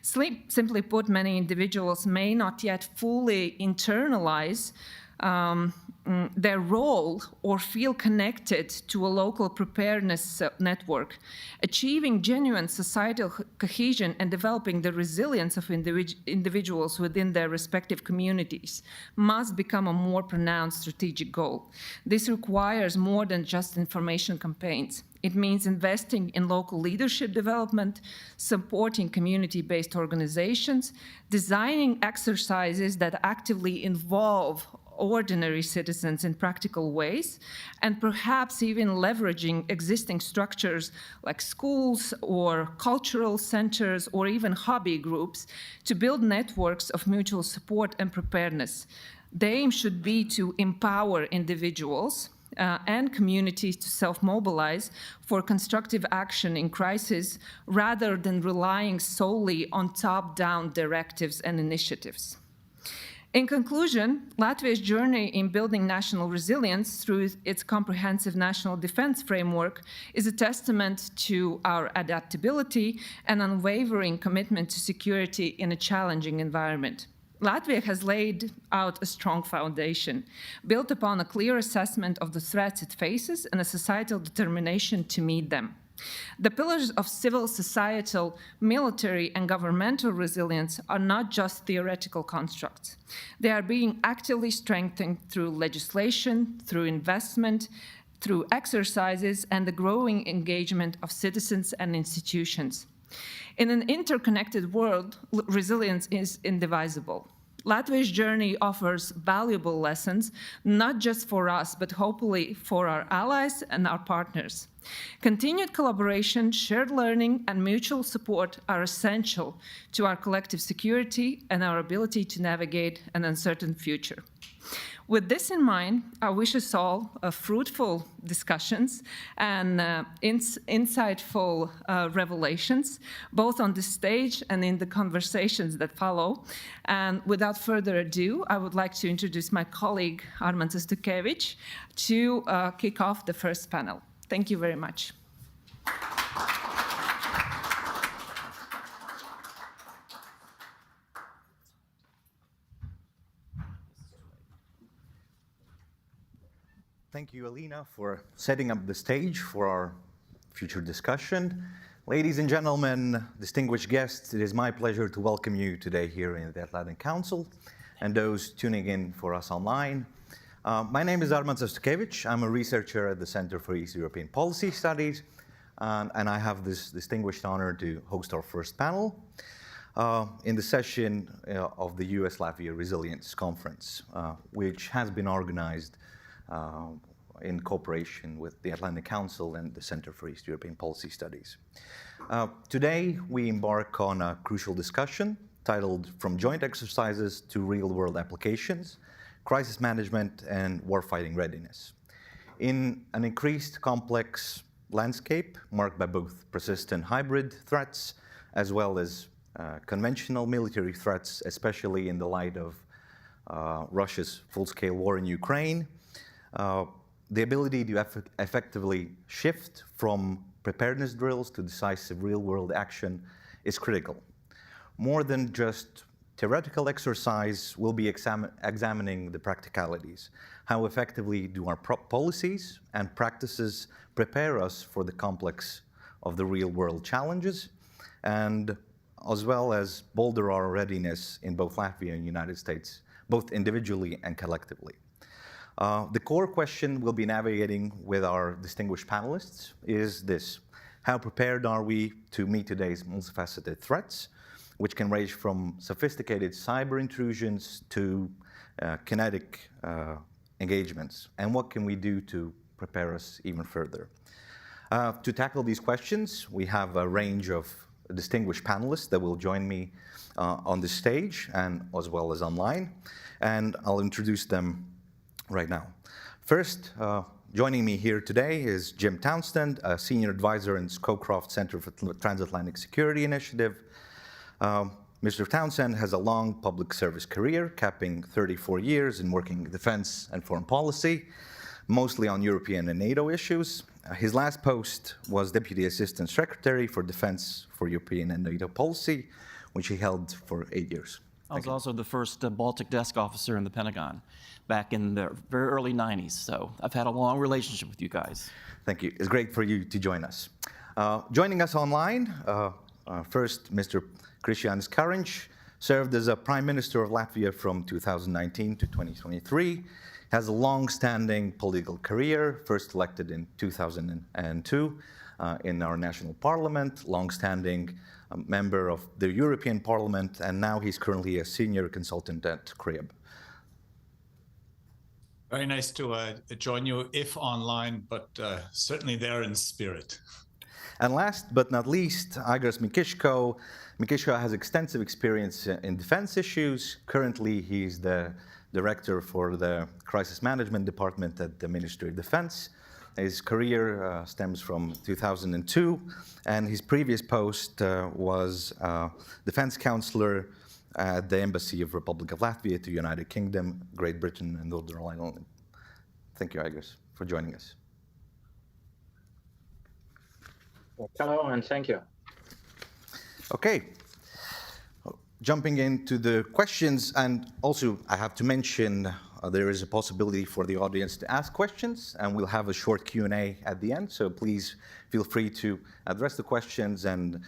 Simply put, many individuals may not yet fully internalize their role or feel connected to a local preparedness network. Achieving genuine societal cohesion and developing the resilience of individuals within their respective communities must become a more pronounced strategic goal. This requires more than just information campaigns. It means investing in local leadership development, supporting community-based organizations, designing exercises that actively involve ordinary citizens in practical ways, and perhaps even leveraging existing structures like schools or cultural centers or even hobby groups to build networks of mutual support and preparedness. The aim should be to empower individuals and communities to self-mobilize for constructive action in crisis rather than relying solely on top-down directives and initiatives. In conclusion, Latvia's journey in building national resilience through its comprehensive national defense framework is a testament to our adaptability and unwavering commitment to security in a challenging environment. Latvia has laid out a strong foundation, built upon a clear assessment of the threats it faces and a societal determination to meet them. The pillars of civil, societal, military, and governmental resilience are not just theoretical constructs. They are being actively strengthened through legislation, through investment, through exercises, and the growing engagement of citizens and institutions. In an interconnected world, resilience is indivisible. Latvia's journey offers valuable lessons, not just for us, but hopefully for our allies and our partners. Continued collaboration, shared learning, and mutual support are essential to our collective security and our ability to navigate an uncertain future. With this in mind, I wish us all fruitful discussions and insightful revelations, both on the stage and in the conversations that follow. And without further ado, I would like to introduce my colleague, Armāns Ostukevičs, to kick off the first panel. Thank you very much. Thank you, Alina, for setting up the stage for our future discussion. Ladies and gentlemen, distinguished guests, it is my pleasure to welcome you today here in the Atlantic Council and those tuning in for us online. My name is Armāns Ostukevičs. I'm a researcher at the Center for East European Policy Studies, and I have this distinguished honor to host our first panel in the session of the US-Latvia Resilience Conference, which has been organized in cooperation with the Atlantic Council and the Center for East European Policy Studies. Today, we embark on a crucial discussion titled From Joint Exercises to Real-World Applications, Crisis Management and Warfighting Readiness. In an increased complex landscape marked by both persistent hybrid threats as well as conventional military threats, especially in the light of Russia's full-scale war in Ukraine, the ability to effectively shift from preparedness drills to decisive real-world action is critical. More than just theoretical exercise, we'll be examining the practicalities. How effectively do our policies and practices prepare us for the complex of the real-world challenges, and as well as bolster our readiness in both Latvia and the United States, both individually and collectively. The core question we'll be navigating with our distinguished panelists is this: how prepared are we to meet today's multifaceted threats, which can range from sophisticated cyber intrusions to kinetic engagements? And what can we do to prepare us even further? To tackle these questions, we have a range of distinguished panelists that will join me on the stage and as well as online, and I'll introduce them right now. First, joining me here today is Jim Townsend, a senior advisor in Scowcroft Center for Transatlantic Security Initiative. Mr. Townsend has a long public service career, capping 34 years in working defense and foreign policy, mostly on European and NATO issues. His last post was Deputy Assistant Secretary for Defense for European and NATO Policy, which he held for 8 years. I was also the first Baltic desk officer in the Pentagon back in the very early 90s, so I've had a long relationship with you guys. Thank you. It's great for you to join us. Joining us online, first, Mr. Krišjānis Kariņš served as a Prime Minister of Latvia from 2019 to 2023, has a long-standing political career, first elected in 2002 in our national parliament, long-standing member of the European Parliament, and now he's currently a senior consultant at CREAB. Very nice to join you, if online, but certainly there in spirit. And last but not least, Aigars Mikiško. Mikiško has extensive experience in defense issues. Currently, he's the director for the Crisis Management Department at the Ministry of Defense. His career stems from 2002, and his previous post was defense counselor at the Embassy of Republic of Latvia to United Kingdom, Great Britain, and Northern Ireland. Thank you, Aigars, for joining us. Hello, and thank you. Okay. Jumping into the questions, and also I have to mention there is a possibility for the audience to ask questions, and we'll have a short Q&A at the end, so please feel free to address the questions and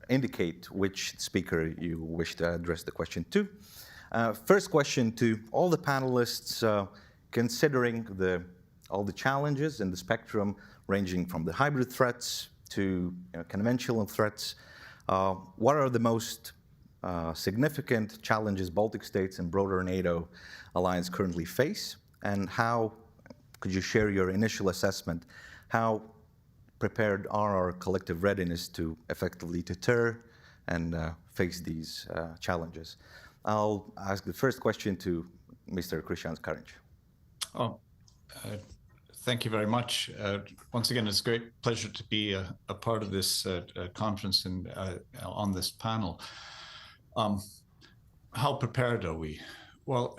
indicate which speaker you wish to address the question to. First question to all the panelists, considering all the challenges in the spectrum ranging from the hybrid threats to conventional threats, what are the most significant challenges Baltic states and broader NATO alliance currently face, and how could you share your initial assessment? How prepared are our collective readiness to effectively deter and face these challenges? I'll ask the first question to Mr. Krišjānis Kariņš. Thank you very much. Once again, it's a great pleasure to be a part of this conference and on this panel. How prepared are we? Well,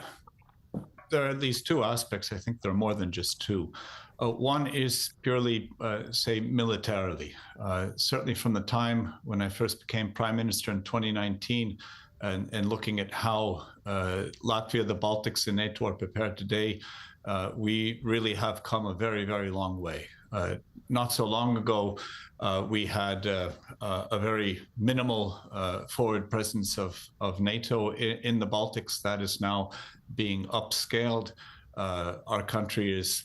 there are at least two aspects. I think there are more than just two. One is purely, say, militarily. Certainly from the time when I first became Prime Minister in 2019 and looking at how Latvia, the Baltics, and NATO are prepared today, we really have come a very, very long way. Not so long ago, we had a very minimal forward presence of NATO in the Baltics. That is now being upscaled. Our country has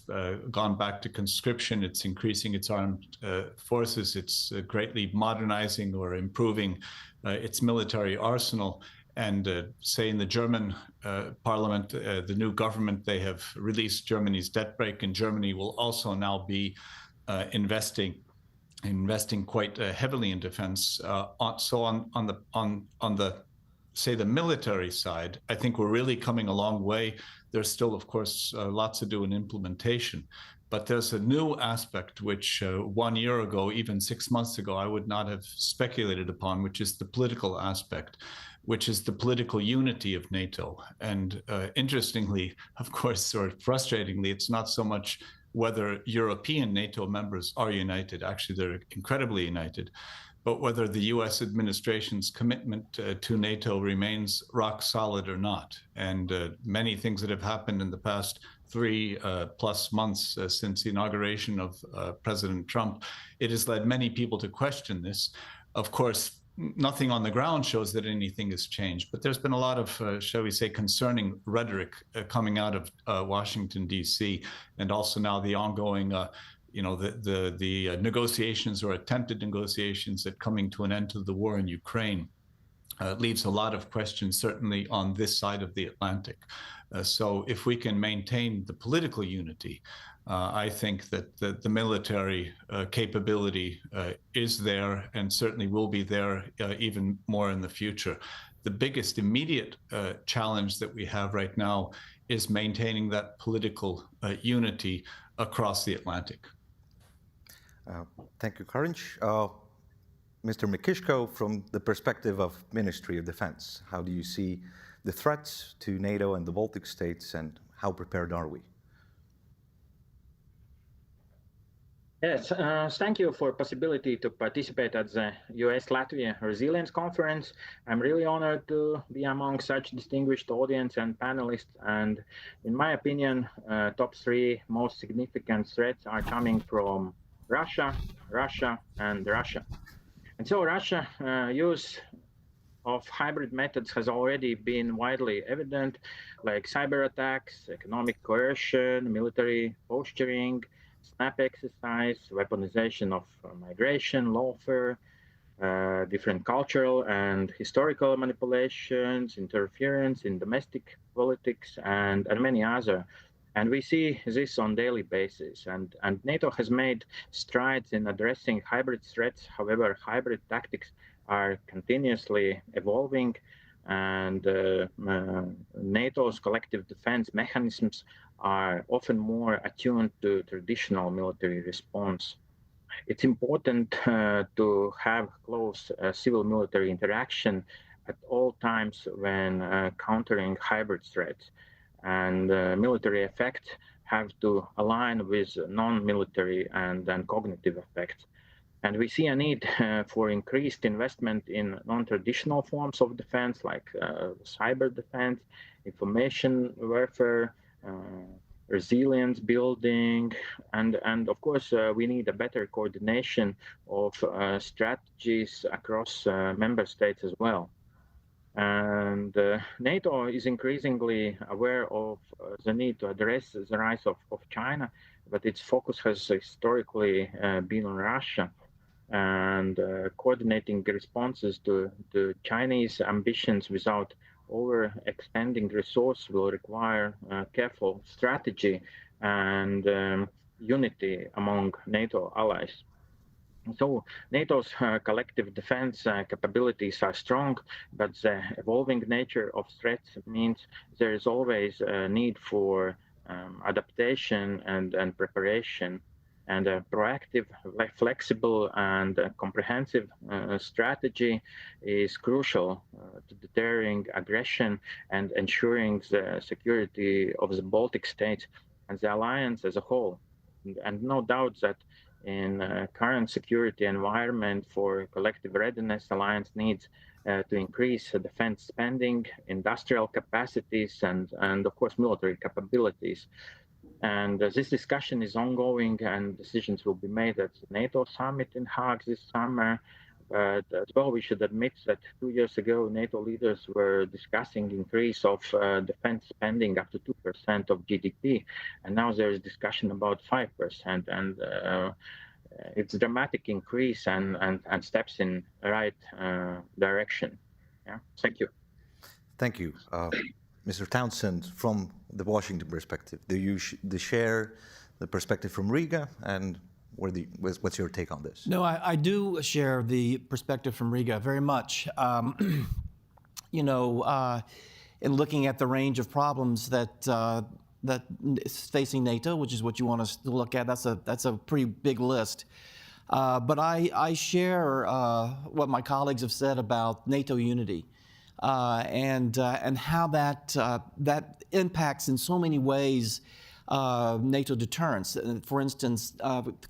gone back to conscription. It's increasing its armed forces. It's greatly modernizing or improving its military arsenal. And say in the German parliament, the new government, they have released Germany's debt brake, and Germany will also now be investing quite heavily in defense. So on the say the military side, I think we're really coming a long way. There's still, of course, lots to do in implementation. But there's a new aspect which 1 year ago, even 6 months ago, I would not have speculated upon, which is the political aspect, which is the political unity of NATO. And interestingly, of course, or frustratingly, it's not so much whether European NATO members are united. Actually, they're incredibly united. but whether the US administration's commitment to NATO remains rock solid or not. And many things that have happened in the past 3+ months since the inauguration of President Trump, it has led many people to question this. Of course, nothing on the ground shows that anything has changed, but there's been a lot of, shall we say, concerning rhetoric coming out of Washington, D.C., and also now the ongoing the negotiations or attempted negotiations that coming to an end to the war in Ukraine leaves a lot of questions, certainly on this side of the Atlantic. So if we can maintain the political unity, I think that the military capability is there and certainly will be there even more in the future. The biggest immediate challenge that we have right now is maintaining that political unity across the Atlantic. Thank you, Karinch. Mr. Mikishko, from the perspective of Ministry of Defense, how do you see the threats to NATO and the Baltic states, and how prepared are we? Yes, thank you for possibility to participate at the US-Latvia Resilience Conference. I'm really honored to be among such distinguished audience and panelists. And in my opinion, top 3 most significant threats are coming from Russia, and Russia. And so Russia use of hybrid methods has already been widely evident, like cyber attacks, economic coercion, military posturing, snap exercise, weaponization of migration, lawfare, different cultural and historical manipulations, interference in domestic politics, and many other. And we see this on a daily basis. And NATO has made strides in addressing hybrid threats. However, hybrid tactics are continuously evolving, and NATO's collective defense mechanisms are often more attuned to traditional military response. It's important to have close civil-military interaction at all times when countering hybrid threats. And military effects have to align with non-military and cognitive effects. And we see a need for increased investment in non-traditional forms of defense, like cyber defense, information warfare, resilience building, and of course we need a better coordination of strategies across member states as well. And NATO is increasingly aware of the need to address the rise of China, but its focus has historically been on Russia. And coordinating responses to Chinese ambitions without overextending resource will require careful strategy and unity among NATO allies. So NATO's collective defense capabilities are strong, but the evolving nature of threats means there is always a need for adaptation and preparation. And a proactive, flexible, and comprehensive strategy is crucial to deterring aggression and ensuring the security of the Baltic states and the alliance as a whole. And no doubt that in current security environment for collective readiness, alliance needs to increase defense spending, industrial capacities, and of course military capabilities. And this discussion is ongoing, and decisions will be made at the NATO summit in Hague this summer. But as well, we should admit that 2 years ago, NATO leaders were discussing increase of defense spending up to 2% of GDP, and now there is discussion about 5%, and it's a dramatic increase and steps in the right direction. Yeah, thank you. Thank you. Mr. Townsend, from the Washington perspective, do you share the perspective from Riga, and what's your take on this? No, I do share the perspective from Riga very much. In looking at the range of problems that is facing NATO, which is what you want us to look at, that's a pretty big list. But I share what my colleagues have said about NATO unity. And how that impacts in so many ways NATO deterrence. For instance,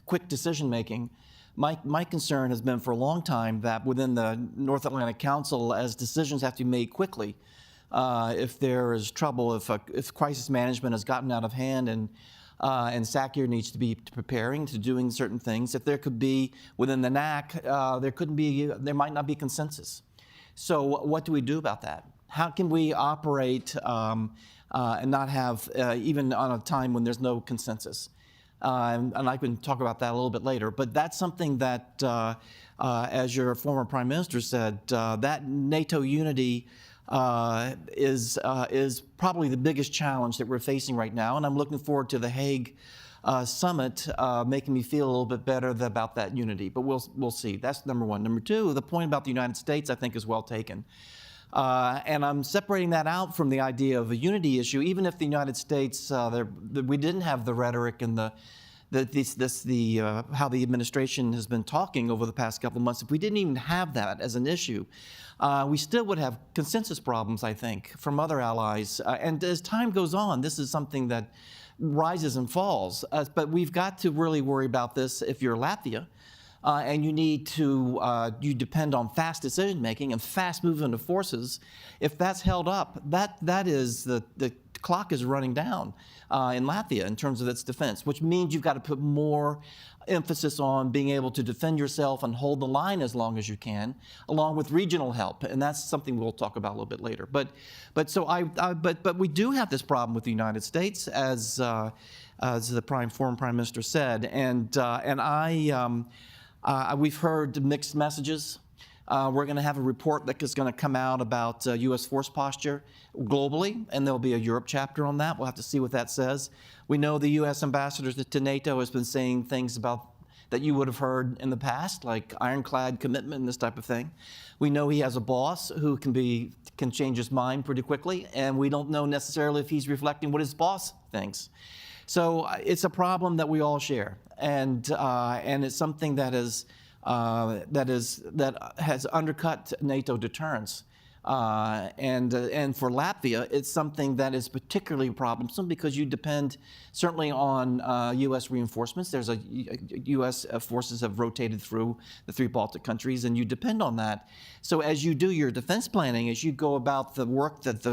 quick decision making, My concern has been for a long time that within the North Atlantic Council, as decisions have to be made quickly, if there is trouble, if crisis management has gotten out of hand and SACIR needs to be preparing to doing certain things, if there could be within the NAC, there might not be consensus. So what do we do about that? How can we operate and not have, even on a time when there's no consensus? And I can talk about that a little bit later, but that's something that, as your former Prime Minister said, that NATO unity is probably the biggest challenge that we're facing right now, and I'm looking forward to the Hague summit making me feel a little bit better about that unity, but we'll see. That's number one. Number two, the point about the United States I think is well taken. And I'm separating that out from the idea of a unity issue. Even if the United States, we didn't have the rhetoric and how the administration has been talking over the past couple of months, if we didn't even have that as an issue, we still would have consensus problems, I think, from other allies. And as time goes on, this is something that rises and falls. But we've got to really worry about this if you're Latvia. And you depend on fast decision making and fast movement of forces. If that's held up, that is the clock is running down in Latvia in terms of its defense, which means you've got to put more emphasis on being able to defend yourself and hold the line as long as you can, along with regional help, and that's something we'll talk about a little bit later. But we do have this problem with the United States, as the former Prime Minister said, and we've heard mixed messages. We're going to have a report that is going to come out about U.S. force posture globally, and there'll be a Europe chapter on that. We'll have to see what that says. We know the U.S. ambassador to NATO has been saying things about that you would have heard in the past, like ironclad commitment and this type of thing. We know he has a boss who can change his mind pretty quickly, and we don't know necessarily if he's reflecting what his boss thinks. So it's a problem that we all share, and it's something that has undercut NATO deterrence. And for Latvia, it's something that is particularly problemsome because you depend certainly on U.S. reinforcements. There's U.S. forces have rotated through the 3 Baltic countries, and you depend on that. So as you do your defense planning, as you go about the work that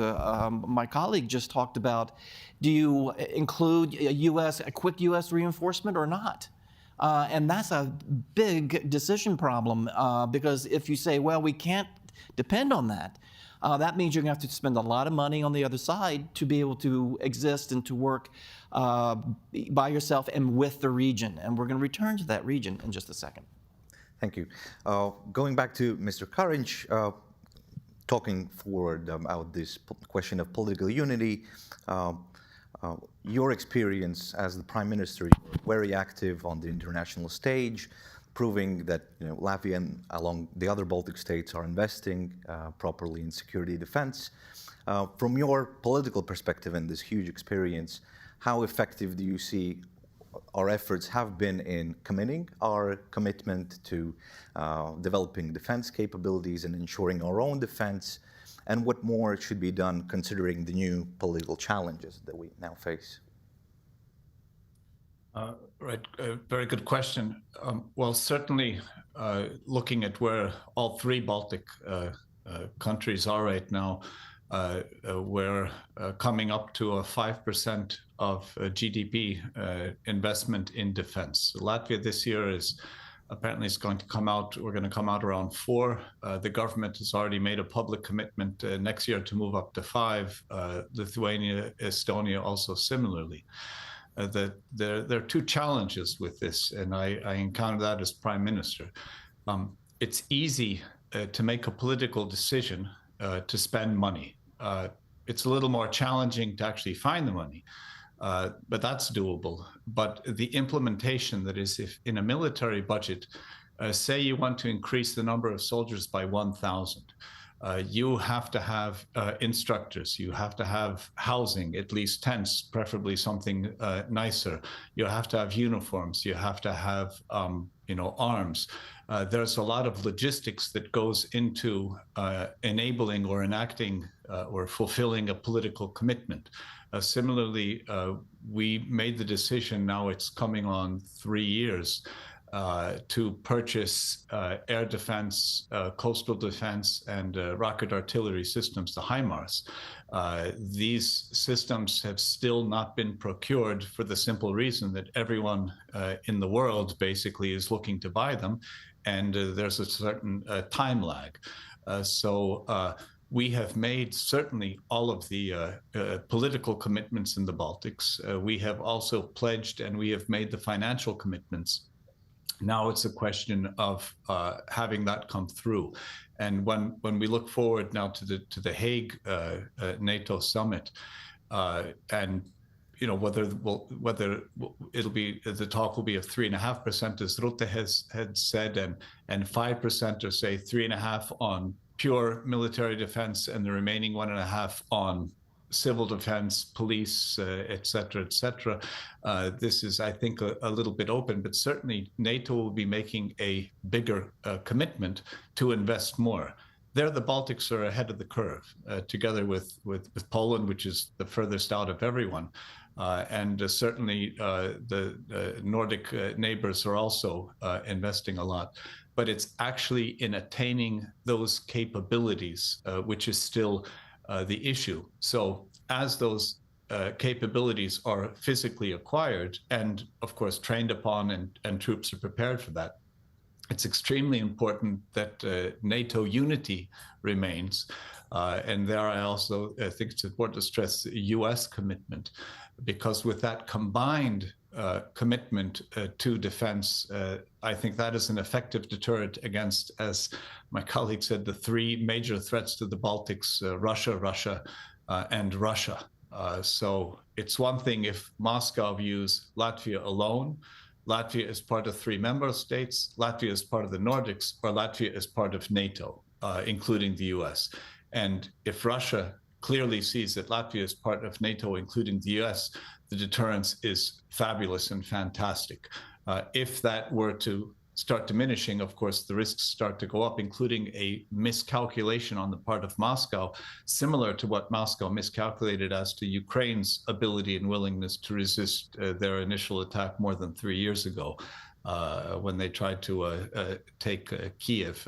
my colleague just talked about, do you include a quick U.S. reinforcement or not? And that's a big decision problem because if you say, well, we can't depend on that, that means you're going to have to spend a lot of money on the other side to be able to exist and to work by yourself and with the region. And we're going to return to that region in just a second. Thank you. Going back to Mr. Karinch, talking forward about this question of political unity, your experience as the Prime Minister, you were very active on the international stage, proving that Latvia and along the other Baltic states are investing properly in security defense. From your political perspective and this huge experience, how effective do you see our efforts have been in committing our commitment to developing defense capabilities and ensuring our own defense? And what more should be done considering the new political challenges that we now face? Right, very good question. Well, certainly looking at where all 3 Baltic countries are right now, we're coming up to a 5% of GDP investment in defense. Latvia this year is apparently going to come out, we're going to come out around 4. The government has already made a public commitment next year to move up to 5. Lithuania, Estonia also similarly. There are 2 challenges with this, and I encountered that as Prime Minister. It's easy to make a political decision to spend money. It's a little more challenging to actually find the money, but that's doable. But the implementation, that is, if in a military budget, say you want to increase the number of soldiers by 1,000, you have to have instructors, you have to have housing, at least tents, preferably something nicer. You have to have uniforms, you have to have arms. There's a lot of logistics that goes into enabling or enacting or fulfilling a political commitment. Similarly, we made the decision, now it's coming on 3 years, to purchase air defense, coastal defense, and rocket artillery systems, the HIMARS. These systems have still not been procured for the simple reason that everyone in the world basically is looking to buy them, and there's a certain time lag. We have made certainly all of the political commitments in the Baltics. We have also pledged and we have made the financial commitments. Now it's a question of having that come through. And when we look forward now to the Hague NATO summit, and whether it'll be, the talk will be of 3.5%, as Rutte had said, and 5%, or say 3.5% on pure military defense, and the remaining 1.5% on civil defense, police, et cetera, et cetera. This is, I think, a little bit open, but certainly NATO will be making a bigger commitment to invest more. There, the Baltics are ahead of the curve, together with Poland, which is the furthest out of everyone. And certainly the Nordic neighbors are also investing a lot. But it's actually in attaining those capabilities, which is still the issue. So as those capabilities are physically acquired and, of course, trained upon, and troops are prepared for that, it's extremely important that NATO unity remains. And there I also think it's important to stress the US commitment, because with that combined commitment to defense, I think that is an effective deterrent against, as my colleague said, the three major threats to the Baltics: Russia, and Russia. So it's one thing if Moscow views Latvia alone, Latvia is part of 3 member states, Latvia is part of the Nordics, or Latvia is part of NATO, including the US. And if Russia clearly sees that Latvia is part of NATO, including the US, the deterrence is fabulous and fantastic. If that were to start diminishing, of course, the risks start to go up, including a miscalculation on the part of Moscow, similar to what Moscow miscalculated as to Ukraine's ability and willingness to resist their initial attack more than 3 years ago, when they tried to take Kiev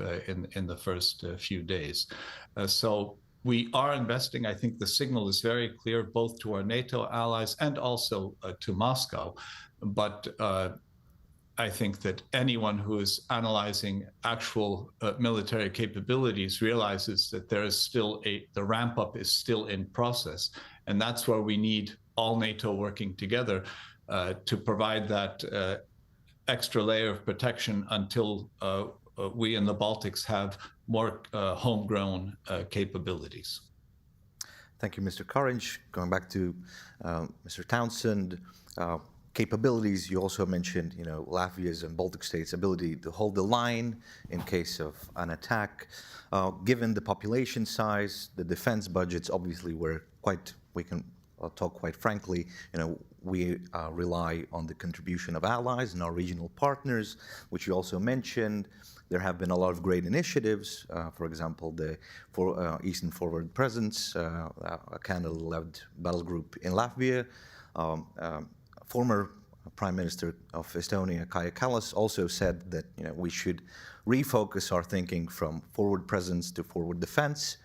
in the first few days. So we are investing. I think the signal is very clear, both to our NATO allies and also to Moscow. But I think that anyone who is analyzing actual military capabilities realizes that there is still the ramp up is still in process. And that's where we need all NATO working together to provide that extra layer of protection until we in the Baltics have more homegrown capabilities. Thank you, Mr. Courage. Going back to Mr. Townsend, capabilities, you also mentioned, Latvia's and Baltic states' ability to hold the line in case of an attack. Given the population size, the defense budgets, obviously, we can talk quite frankly, we rely on the contribution of allies and our regional partners, which you also mentioned. There have been a lot of great initiatives, for example, the Eastern Forward Presence, a Canada-led battle group in Latvia. Former Prime Minister of Estonia, Kaja Kallas, also said that we should refocus our thinking from forward presence to forward defense.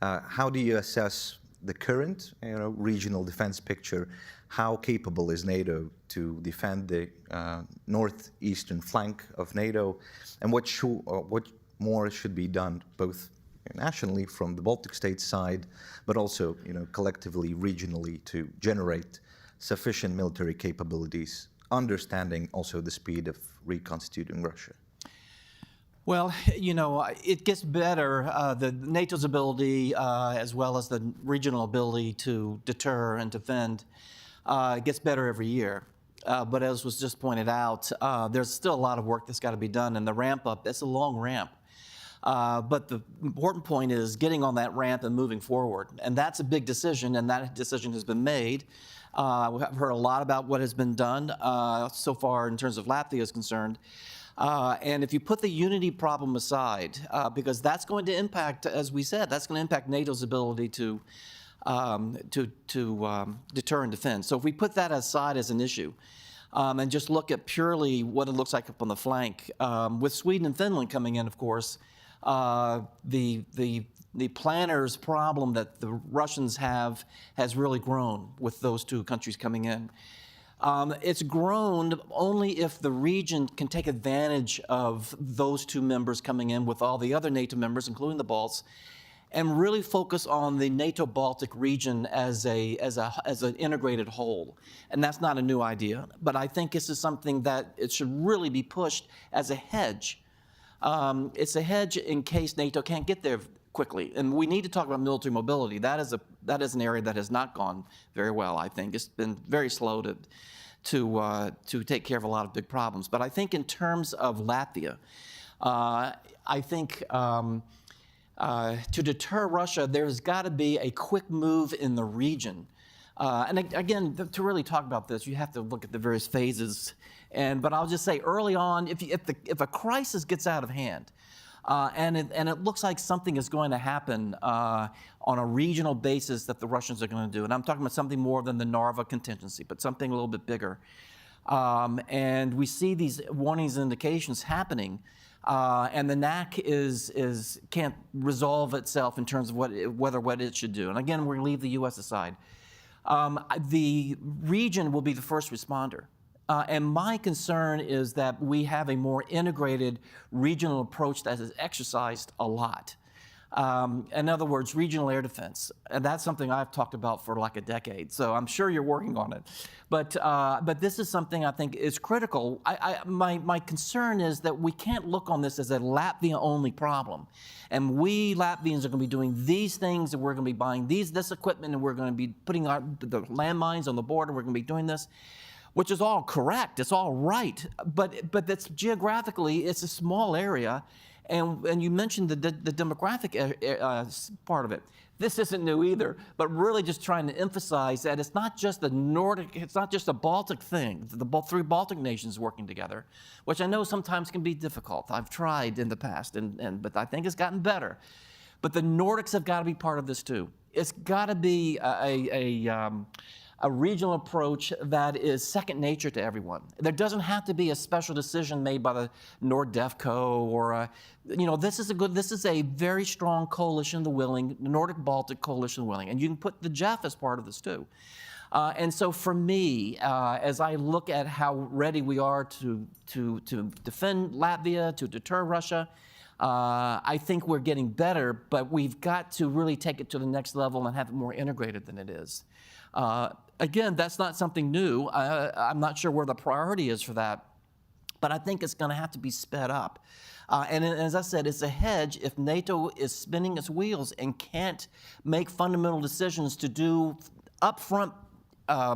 How do you assess the current regional defense picture? How capable is NATO to defend the northeastern flank of NATO, and what more should be done both nationally from the Baltic states side, but also collectively, regionally, to generate sufficient military capabilities, understanding also the speed of reconstituting Russia? Well, it gets better. The NATO's ability, as well as the regional ability to deter and defend, gets better every year. But as was just pointed out, there's still a lot of work that's got to be done, and the ramp up, it's a long ramp. But the important point is getting on that ramp and moving forward. And that's a big decision, and that decision has been made. We've heard a lot about what has been done so far in terms of Latvia is concerned. And if you put the unity problem aside, because that's going to impact, as we said, that's going to impact NATO's ability to deter and defend. So if we put that aside as an issue, and just look at purely what it looks like up on the flank. With Sweden and Finland coming in, of course, the planners' problem that the Russians have has really grown with those two countries coming in. It's grown only if the region can take advantage of those two members coming in with all the other NATO members, including the Balts, and really focus on the NATO-Baltic region as an integrated whole. And that's not a new idea, but I think this is something that it should really be pushed as a hedge. It's a hedge in case NATO can't get there quickly. And we need to talk about military mobility. That is an area that has not gone very well, I think. It's been very slow to take care of a lot of big problems. But I think in terms of Latvia, I think to deter Russia, there's got to be a quick move in the region. And again, to really talk about this, you have to look at the various phases. But I'll just say early on, if a crisis gets out of hand, and it looks like something is going to happen on a regional basis that the Russians are going to do, and I'm talking about something more than the Narva contingency, but something a little bit bigger. And we see these warnings and indications happening, and the NAC can't resolve itself in terms of what it should do. And again, we're going to leave the U.S. aside. The region will be the first responder. And my concern is that we have a more integrated regional approach that is exercised a lot. In other words, regional air defense. And that's something I've talked about for like a decade. So I'm sure you're working on it. But this is something I think is critical. My concern is that we can't look on this as a Latvia-only problem. And we Latvians are going to be doing these things, and we're going to be buying this equipment, and we're going to be putting the landmines on the border. We're going to be doing this, which is all correct. It's all right. But that's geographically, it's a small area. And you mentioned the demographic part of it. This isn't new either, but really just trying to emphasize that it's not just the Nordic, it's not just a Baltic thing, the three Baltic nations working together, which I know sometimes can be difficult. I've tried in the past, but I think it's gotten better. But the Nordics have got to be part of this too. It's got to be a regional approach that is second nature to everyone. There doesn't have to be a special decision made by the NORDEFCO or this is a very strong coalition of the willing, the Nordic-Baltic coalition of the willing, and you can put the JEF as part of this too. And so for me, as I look at how ready we are to defend Latvia, to deter Russia, I think we're getting better, but we've got to really take it to the next level and have it more integrated than it is. Again, that's not something new. I'm not sure where the priority is for that, but I think it's going to have to be sped up. And as I said, it's a hedge if NATO is spinning its wheels and can't make fundamental decisions to do upfront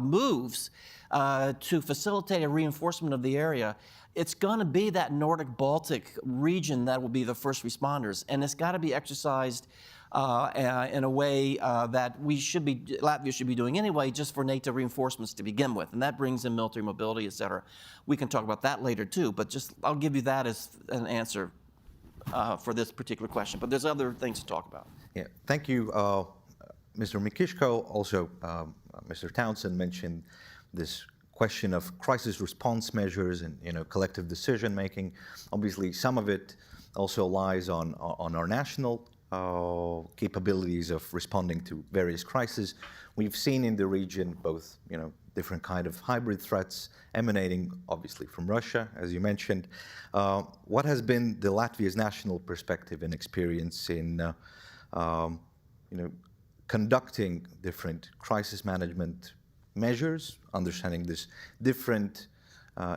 moves to facilitate a reinforcement of the area. It's going to be that Nordic-Baltic region that will be the first responders, and it's got to be exercised in a way that Latvia should be doing anyway, just for NATO reinforcements to begin with, and that brings in military mobility, et cetera. We can talk about that later too, but I'll give you that as an answer for this particular question. But there's other things to talk about. Yeah, thank you, Mr. Mikishko. Also, Mr. Townsend mentioned this question of crisis response measures and collective decision making. Obviously, some of it also lies on our national capabilities of responding to various crises. We've seen in the region both, different kind of hybrid threats emanating, obviously, from Russia, as you mentioned. What has been the Latvia's national perspective and experience in, conducting different crisis management measures, understanding this different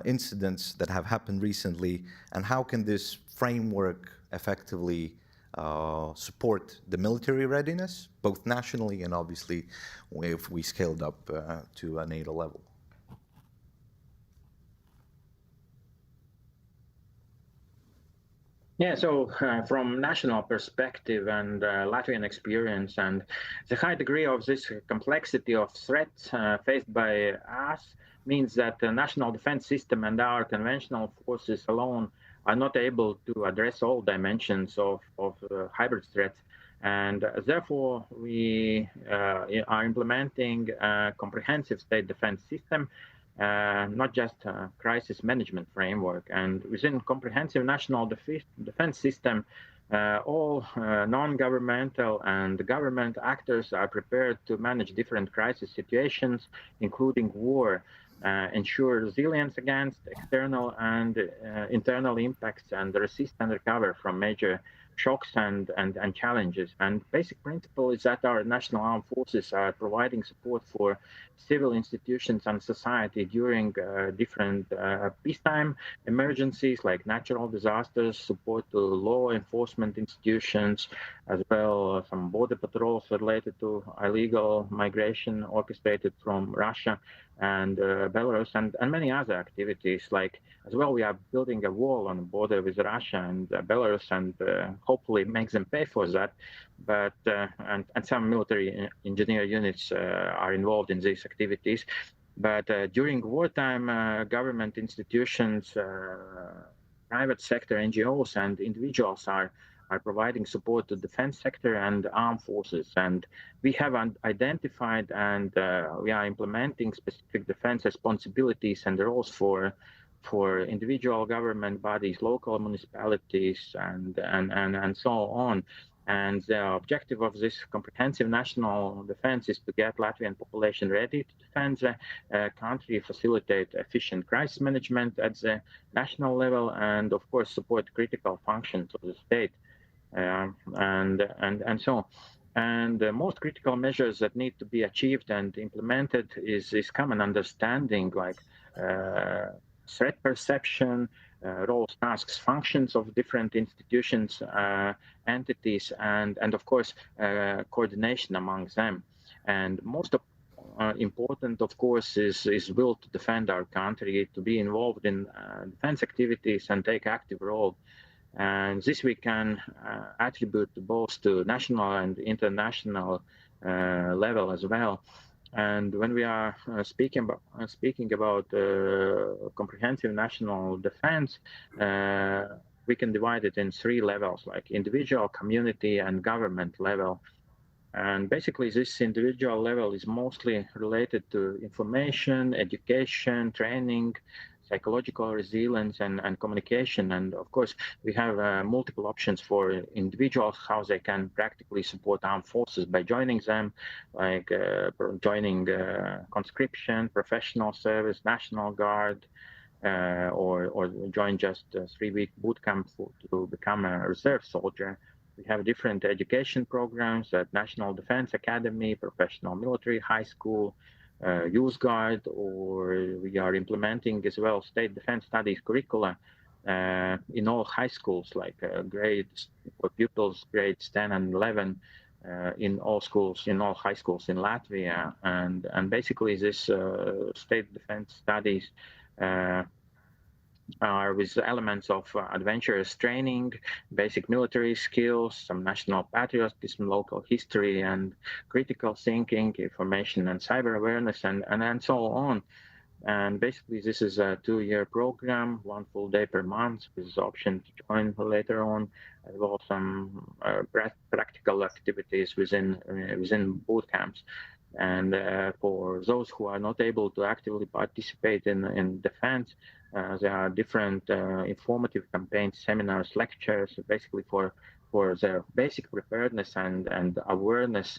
incidents that have happened recently, and how can this framework effectively support the military readiness, both nationally and obviously if we scaled up to a NATO level? Yeah, so from national perspective and Latvian experience and the high degree of this complexity of threats faced by us means that the national defense system and our conventional forces alone are not able to address all dimensions of hybrid threats. And therefore, we are implementing a comprehensive state defense system not just a crisis management framework. And within comprehensive national defense system, all non-governmental and government actors are prepared to manage different crisis situations, including war, ensure resilience against external and internal impacts, and resist and recover from major shocks and challenges. And basic principle is that our national armed forces are providing support for civil institutions and society during different peacetime emergencies like natural disasters, support to law enforcement institutions, as well as some border patrols related to illegal migration orchestrated from Russia and Belarus, and many other activities. Like as well, we are building a wall on the border with Russia and Belarus, and hopefully make them pay for that. But and some military engineer units are involved in these activities. But during wartime, government institutions, private sector NGOs, and individuals are providing support to defense sector and armed forces. And we have identified and we are implementing specific defense responsibilities and roles for individual government bodies, local municipalities, and so on. And the objective of this comprehensive national defense is to get Latvian population ready to defend the country, facilitate efficient crisis management at the national level, and of course support critical functions of the state. And so on. And the most critical measures that need to be achieved and implemented is common understanding, like threat perception, roles, tasks, functions of different institutions, entities, and of course coordination among them. And most important, of course, is will to defend our country, to be involved in defense activities and take active role. And this we can attribute both to national and international level as well. And when we are speaking about comprehensive national defense, we can divide it in three levels, like individual, community, and government level. And basically, this individual level is mostly related to information, education, training, psychological resilience, and communication. And of course, we have multiple options for individuals, how they can practically support armed forces by joining them, like joining conscription, professional service, National Guard, or join just a 3-week boot camp to become a reserve soldier. We have different education programs at National Defense Academy, Professional Military High School, Youth Guard, or we are implementing as well state defense studies curricula in all high schools, like grades for pupils grades 10 and 11 in all schools, in all high schools in Latvia. And basically this state defense studies are with elements of adventurous training, basic military skills, some national patriotism, local history, and critical thinking, information and cyber awareness, and so on. And basically, this is a 2-year program, 1 full day per month, with the option to join later on, as well as some practical activities within boot camps. And for those who are not able to actively participate in defense, there are different informative campaigns, seminars, lectures, basically for their basic preparedness and awareness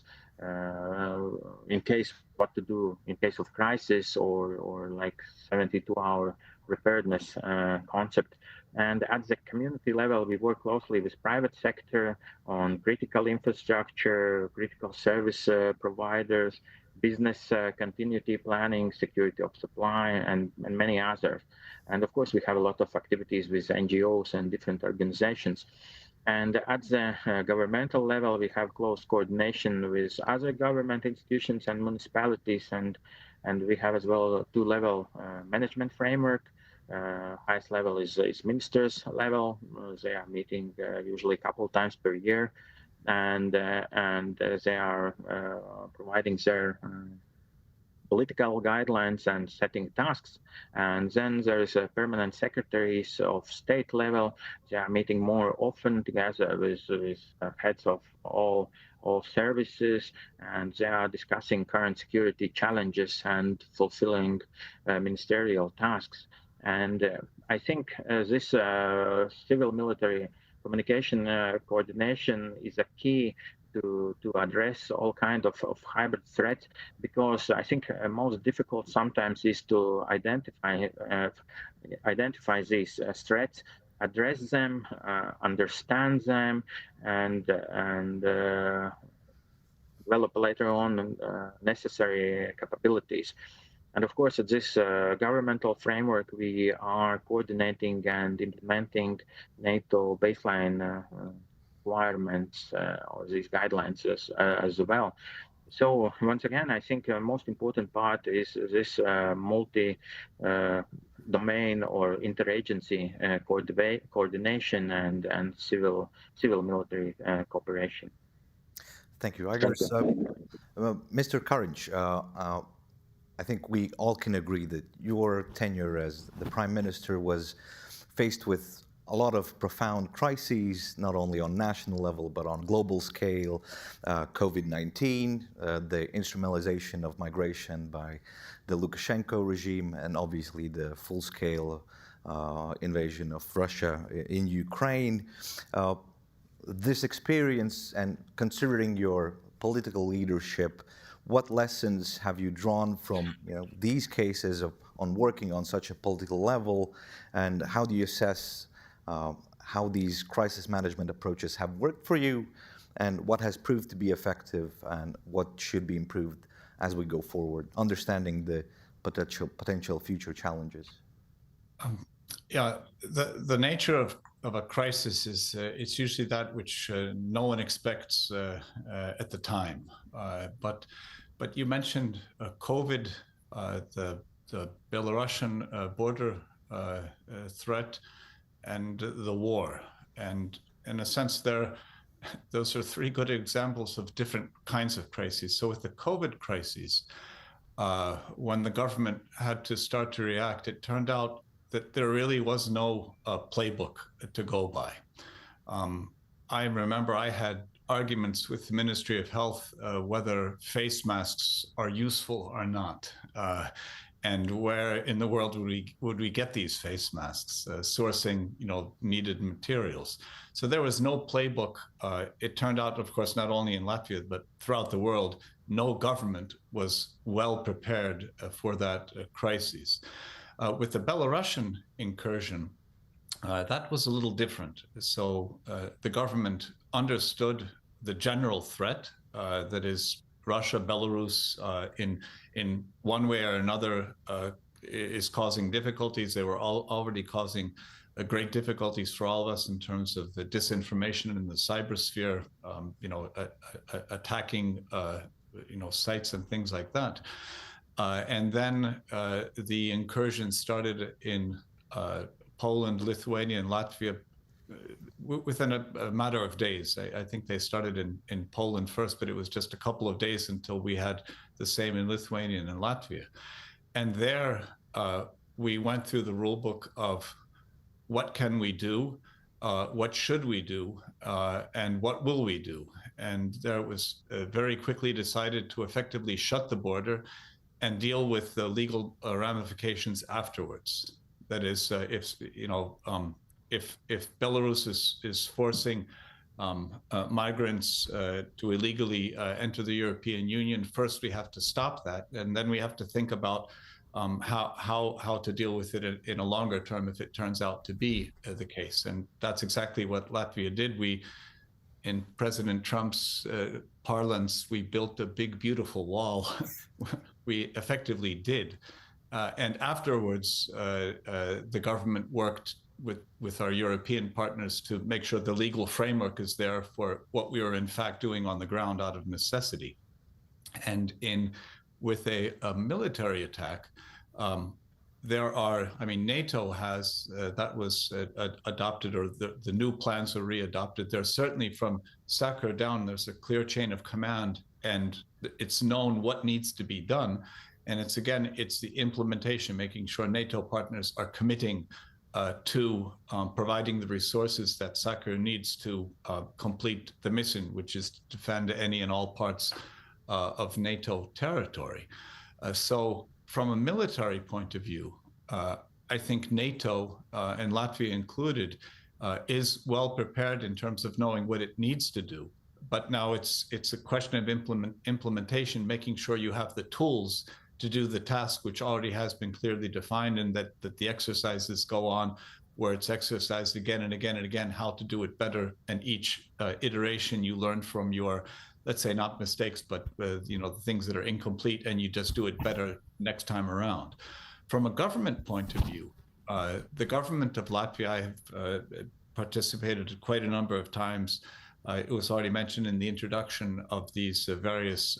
in case what to do in case of crisis, or like 72-hour preparedness concept. And at the community level, we work closely with private sector on critical infrastructure, critical service providers, business continuity planning, security of supply, and many others. And of course, we have a lot of activities with NGOs and different organizations. And at the governmental level, we have close coordination with other government institutions and municipalities, and we have as well a 2-level management framework. Highest level is ministers level. They are meeting usually a couple of times per year, and they are providing their political guidelines and setting tasks. And then there is a permanent secretaries of state level. They are meeting more often together with heads of all of services, and they are discussing current security challenges and fulfilling ministerial tasks. And I think this civil-military communication coordination is a key to address all kinds of hybrid threats, because I think most difficult sometimes is to identify these threats, address them, understand them, and develop later on necessary capabilities. And of course, at this governmental framework, we are coordinating and implementing NATO baseline requirements or these guidelines as well. So once again, I think most important part is this multi-domain or interagency coordination and civil-military cooperation. Thank you, Igors. Mr. Courage, I think we all can agree that your tenure as the Prime Minister was faced with a lot of profound crises, not only on national level, but on global scale. COVID-19, the instrumentalization of migration by the Lukashenko regime, and obviously the full-scale invasion of Russia in Ukraine. This experience, and considering your political leadership, what lessons have you drawn from these cases on working on such a political level, and how do you assess how these crisis management approaches have worked for you, and what has proved to be effective, and what should be improved as we go forward, understanding the potential future challenges? The nature of a crisis is it's usually that which no one expects at the time. But you mentioned COVID, the Belarusian border threat, and the war. And in a sense, those are three good examples of different kinds of crises. So with the COVID crisis, when the government had to start to react, it turned out that there really was no playbook to go by. I remember I had arguments with the Ministry of Health whether face masks are useful or not, and where in the world would we get these face masks, sourcing needed materials. So there was no playbook. It turned out, of course, not only in Latvia, but throughout the world, no government was well prepared for that crisis. With the Belarusian incursion, that was a little different. So the government understood the general threat, that is Russia, Belarus, in one way or another is causing difficulties. They were already causing great difficulties for all of us in terms of the disinformation in the cybersphere, attacking sites and things like that. And then the incursion started in Poland, Lithuania, and Latvia within a matter of days. I think they started in Poland first, but it was just a couple of days until we had the same in Lithuania and in Latvia. And there we went through the rule book of what can we do, what should we do, and what will we do. And there was very quickly decided to effectively shut the border and deal with the legal ramifications afterwards. That is, if Belarus is forcing migrants to illegally enter the European Union, first we have to stop that, and then we have to think about how to deal with it in a longer term if it turns out to be the case. And that's exactly what Latvia did. We, in President Trump's parlance, we built a big, beautiful wall. We effectively did. And afterwards, the government worked with our European partners to make sure the legal framework is there for what we were in fact doing on the ground out of necessity. And with a military attack, NATO has, that was adopted, or the new plans are readopted. There's certainly from SACEUR down, there's a clear chain of command, and it's known what needs to be done. And it's the implementation, making sure NATO partners are committing to providing the resources that SACEUR needs to complete the mission, which is to defend any and all parts of NATO territory. So from a military point of view, I think NATO, and Latvia included, is well prepared in terms of knowing what it needs to do. But now it's a question of implementation, making sure you have the tools to do the task, which already has been clearly defined, and that the exercises go on where it's exercised again and again and again, how to do it better. And each iteration you learn from your, let's say, not mistakes, but the things that are incomplete, and you just do it better next time around. From a government point of view, the government of Latvia, I have participated quite a number of times. It was already mentioned in the introduction of these various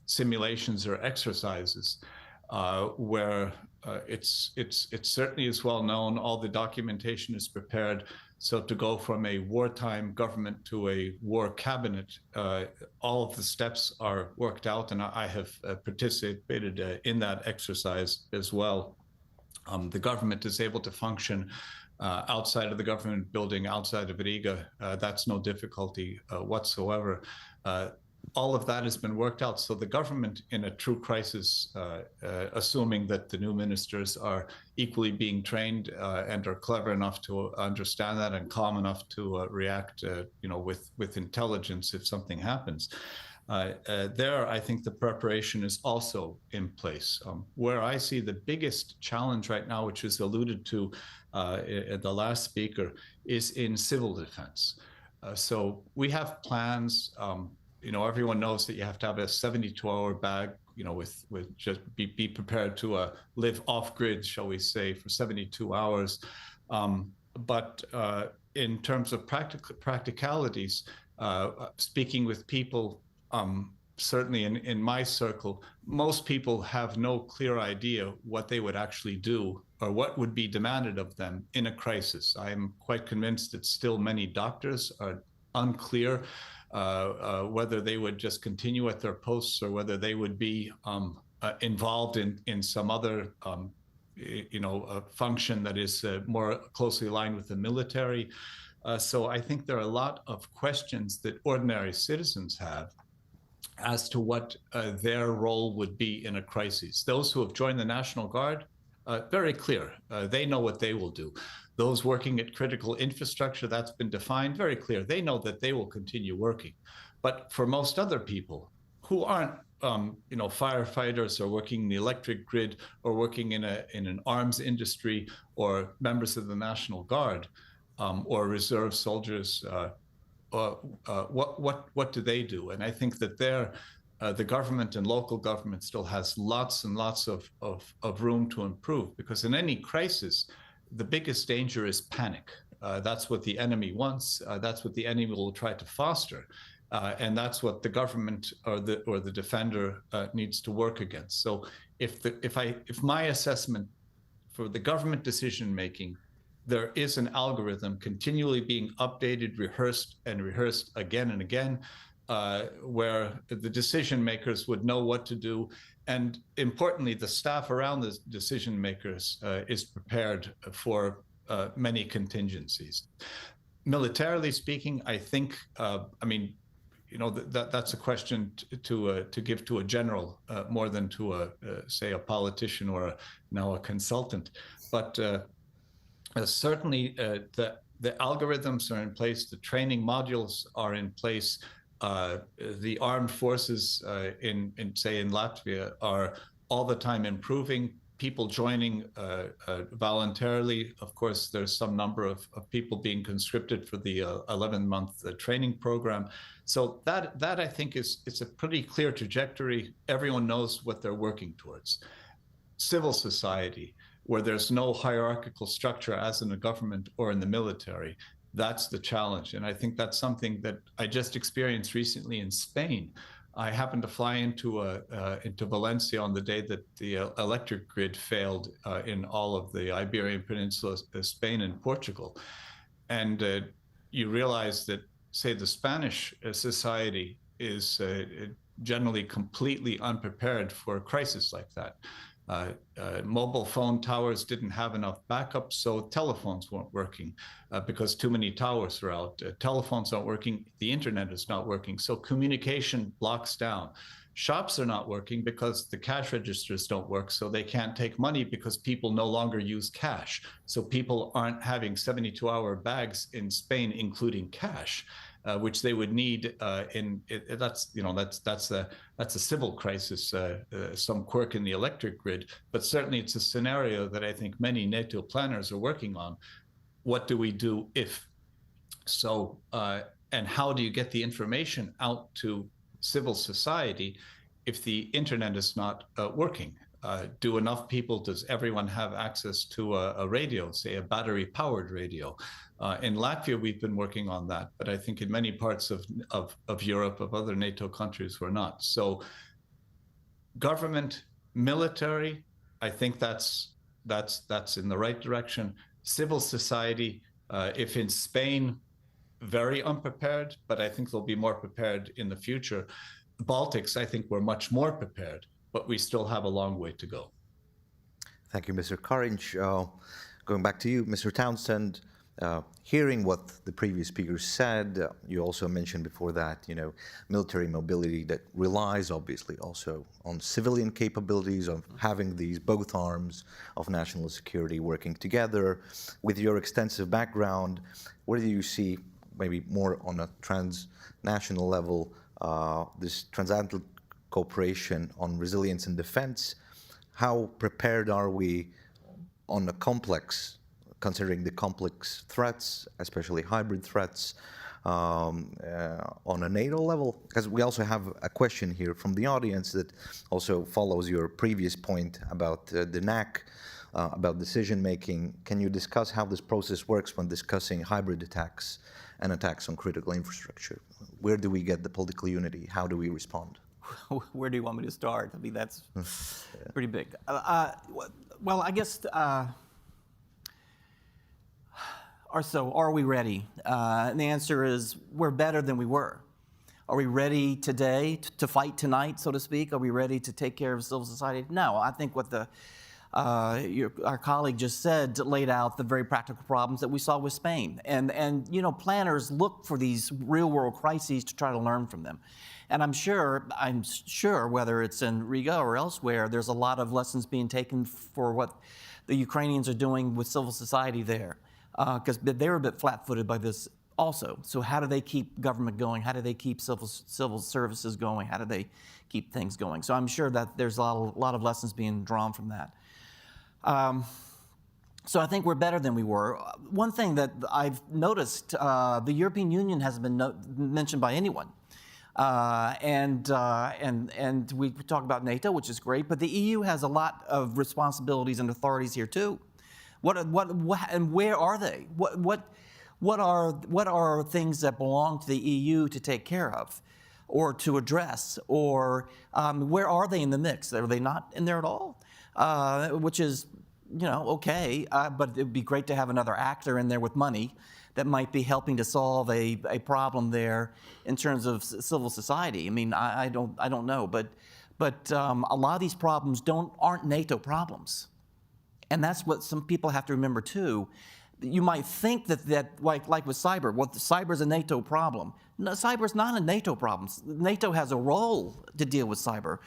simulations or exercises, where it's certainly is well known. All the documentation is prepared. So to go from a wartime government to a war cabinet, all of the steps are worked out, and I have participated in that exercise as well. The government is able to function outside of the government building, outside of Riga. That's no difficulty whatsoever. All of that has been worked out. So the government, in a true crisis, assuming that the new ministers are equally being trained and are clever enough to understand that and calm enough to react, with intelligence if something happens. There, I think the preparation is also in place. Where I see the biggest challenge right now, which is alluded to the last speaker, is in civil defense. So we have plans. Everyone knows that you have to have a 72-hour bag, with just be prepared to live off grid, shall we say, for 72 hours. But in terms of practicalities, speaking with people, certainly in my circle, most people have no clear idea what they would actually do or what would be demanded of them in a crisis. I'm quite convinced that still many doctors are unclear whether they would just continue at their posts or whether they would be involved in some other function that is more closely aligned with the military. So I think there are a lot of questions that ordinary citizens have as to what their role would be in a crisis. Those who have joined the National Guard, very clear. They know what they will do. Those working at critical infrastructure, that's been defined, very clear. They know that they will continue working. But for most other people who aren't firefighters or working in the electric grid or working in an arms industry or members of the National Guard, or reserve soldiers, what do they do? And I think that the government and local government still has lots and lots of room to improve, because in any crisis, the biggest danger is panic. That's what the enemy wants. That's what the enemy will try to foster. And that's what the government or the defender needs to work against. So if my assessment for the government decision making, there is an algorithm continually being updated, rehearsed again and again, where the decision makers would know what to do. And importantly, the staff around the decision makers is prepared for many contingencies. Militarily speaking, I think, that's a question to give to a general more than to say a politician or now a consultant. But certainly the algorithms are in place, the training modules are in place. The armed forces in Latvia are all the time improving. People joining voluntarily. Of course, there's some number of people being conscripted for the 11-month training program. So that I think it's a pretty clear trajectory. Everyone knows what they're working towards. Civil society, where there's no hierarchical structure as in a government or in the military, that's the challenge. And I think that's something that I just experienced recently in Spain. I happened to fly into Valencia on the day that the electric grid failed in all of the Iberian Peninsula, Spain and Portugal. And you realize that, say, the Spanish society is generally completely unprepared for a crisis like that. Mobile phone towers didn't have enough backup, so telephones weren't working because too many towers were out. Telephones aren't working, the internet is not working, so communication blocks down. Shops are not working because the cash registers don't work, so they can't take money because people no longer use cash. So people aren't having 72-hour bags in Spain, including cash. Which they would need that's a civil crisis, some quirk in the electric grid, but certainly it's a scenario that I think many NATO planners are working on. What do we do if? So, and how do you get the information out to civil society if the internet is not working? Do enough people, does everyone have access to a radio, say a battery-powered radio? In Latvia, we've been working on that, but I think in many parts of Europe, of other NATO countries, we're not. So government, military, I think that's in the right direction. Civil society, if in Spain, very unprepared, but I think they'll be more prepared in the future. The Baltics, I think we're much more prepared, but we still have a long way to go. Thank you, Mr. Karinch. Going back to you, Mr. Townsend, hearing what the previous speakers said, you also mentioned before that, military mobility that relies obviously also on civilian capabilities of having these both arms of national security working together. With your extensive background, where do you see, maybe more on a transnational level, this transatlantic cooperation on resilience and defense? How prepared are we on a considering the complex threats, especially hybrid threats, on a NATO level? Because we also have a question here from the audience that also follows your previous point about the NAC, about decision-making. Can you discuss how this process works when discussing hybrid attacks and attacks on critical infrastructure? Where do we get the political unity? How do we respond? Where do you want me to start? I mean, that's pretty big. Well, I guess, are we ready? And the answer is, we're better than we were. Are we ready today to fight tonight, so to speak? Are we ready to take care of civil society? No, I think what our colleague just said laid out the very practical problems that we saw with Spain. And planners look for these real-world crises to try to learn from them. And I'm sure, whether it's in Riga or elsewhere, there's a lot of lessons being taken for what the Ukrainians are doing with civil society there, because they were a bit flat-footed by this also. So how do they keep government going? How do they keep civil services going? How do they keep things going? So I'm sure that there's a lot of lessons being drawn from that. So I think we're better than we were. One thing that I've noticed, the European Union hasn't been mentioned by anyone. And we talk about NATO, which is great, but the EU has a lot of responsibilities and authorities here too. And where are they? What are things that belong to the EU to take care of, or to address, or where are they in the mix? Are they not in there at all? Which is, okay, but it would be great to have another actor in there with money that might be helping to solve a problem there in terms of civil society. I mean, I don't know, but a lot of these problems aren't NATO problems, and that's what some people have to remember too. You might think that like with cyber, cyber is a NATO problem. No, cyber is not a NATO problem. NATO has a role to deal with cyber.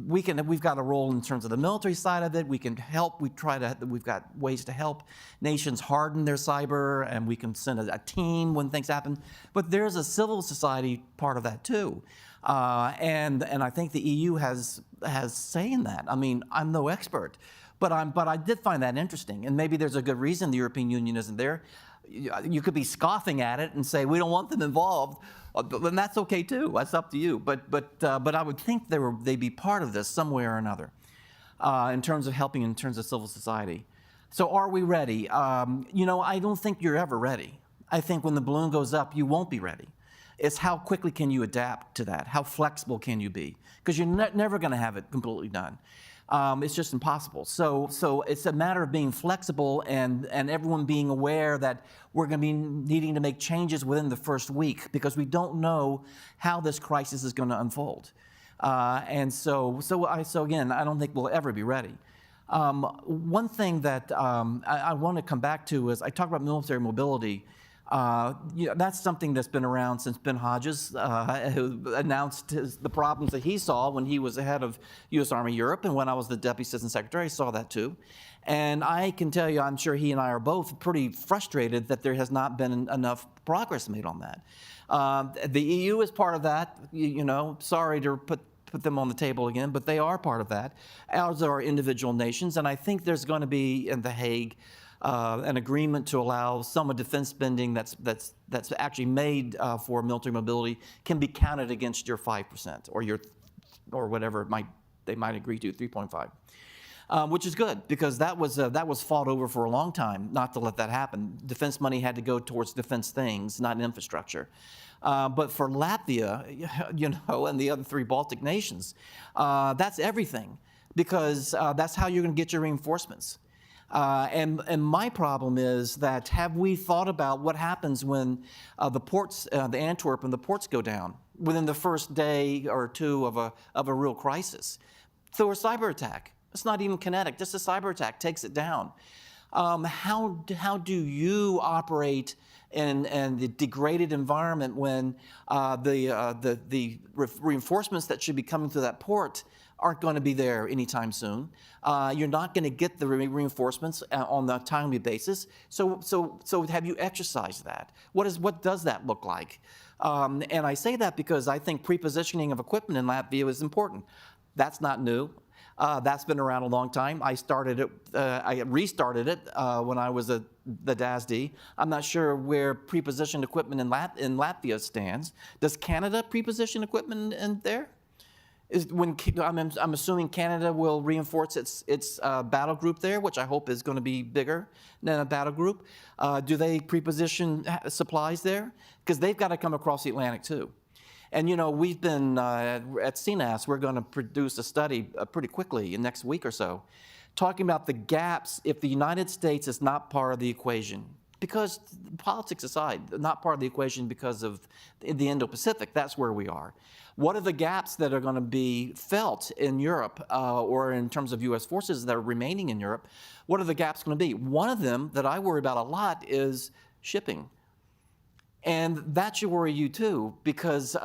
We've got a role in terms of the military side of it. We can help. We've got ways to help nations harden their cyber, and we can send a team when things happen. But there's a civil society part of that too, and I think the EU has say in that. I mean, I'm no expert, but I did find that interesting, and maybe there's a good reason the European Union isn't there. You could be scoffing at it and say we don't want them involved, and that's okay too. That's up to you. But I would think they'd be part of this some way or another, in terms of helping in terms of civil society. So are we ready? I don't think you're ever ready. I think when the balloon goes up, you won't be ready. It's how quickly can you adapt to that? How flexible can you be? Because you're never going to have it completely done. It's just impossible. So it's a matter of being flexible and everyone being aware that we're going to be needing to make changes within the first week, because we don't know how this crisis is going to unfold. So again, I don't think we'll ever be ready. One thing that I want to come back to is I talk about military mobility. That's something that's been around since Ben Hodges, who announced the problems that he saw when he was the head of U.S. Army Europe, and when I was the Deputy Assistant Secretary, I saw that too. And I can tell you, I'm sure he and I are both pretty frustrated that there has not been enough progress made on that. The EU is part of that. Sorry to put them on the table again, but they are part of that, as are individual nations. And I think there's going to be in The Hague an agreement to allow some of defense spending that's actually made for military mobility can be counted against your 5% or whatever they might agree to, 3.5. Which is good, because that was fought over for a long time, not to let that happen. Defense money had to go towards defense things, not infrastructure. But for Latvia, and the other 3 Baltic nations, that's everything, because that's how you're going to get your reinforcements. And my problem is that, have we thought about what happens when the ports, the Antwerp and the ports go down within the first day or 2 of a real crisis? Through a cyber attack. It's not even kinetic, just a cyber attack takes it down. How do you operate in the degraded environment when the reinforcements that should be coming through that port aren't going to be there anytime soon? You're not going to get the reinforcements on a timely basis. So have you exercised that? What does that look like? And I say that because I think pre-positioning of equipment in Latvia is important. That's not new. That's been around a long time. I restarted it when I was the DASD. I'm not sure where pre-positioned equipment in Latvia stands. Does Canada pre-position equipment in there? I'm assuming Canada will reinforce its battle group there, which I hope is going to be bigger than a battle group. Do they pre-position supplies there? Because they've got to come across the Atlantic too. And we've been, at CNAS, we're going to produce a study pretty quickly, in next week or so, talking about the gaps if the United States is not part of the equation. Because, politics aside, not part of the equation because of the Indo-Pacific, that's where we are. What are the gaps that are going to be felt in Europe, or in terms of U.S. forces that are remaining in Europe? What are the gaps going to be? One of them that I worry about a lot is shipping. And that should worry you too, because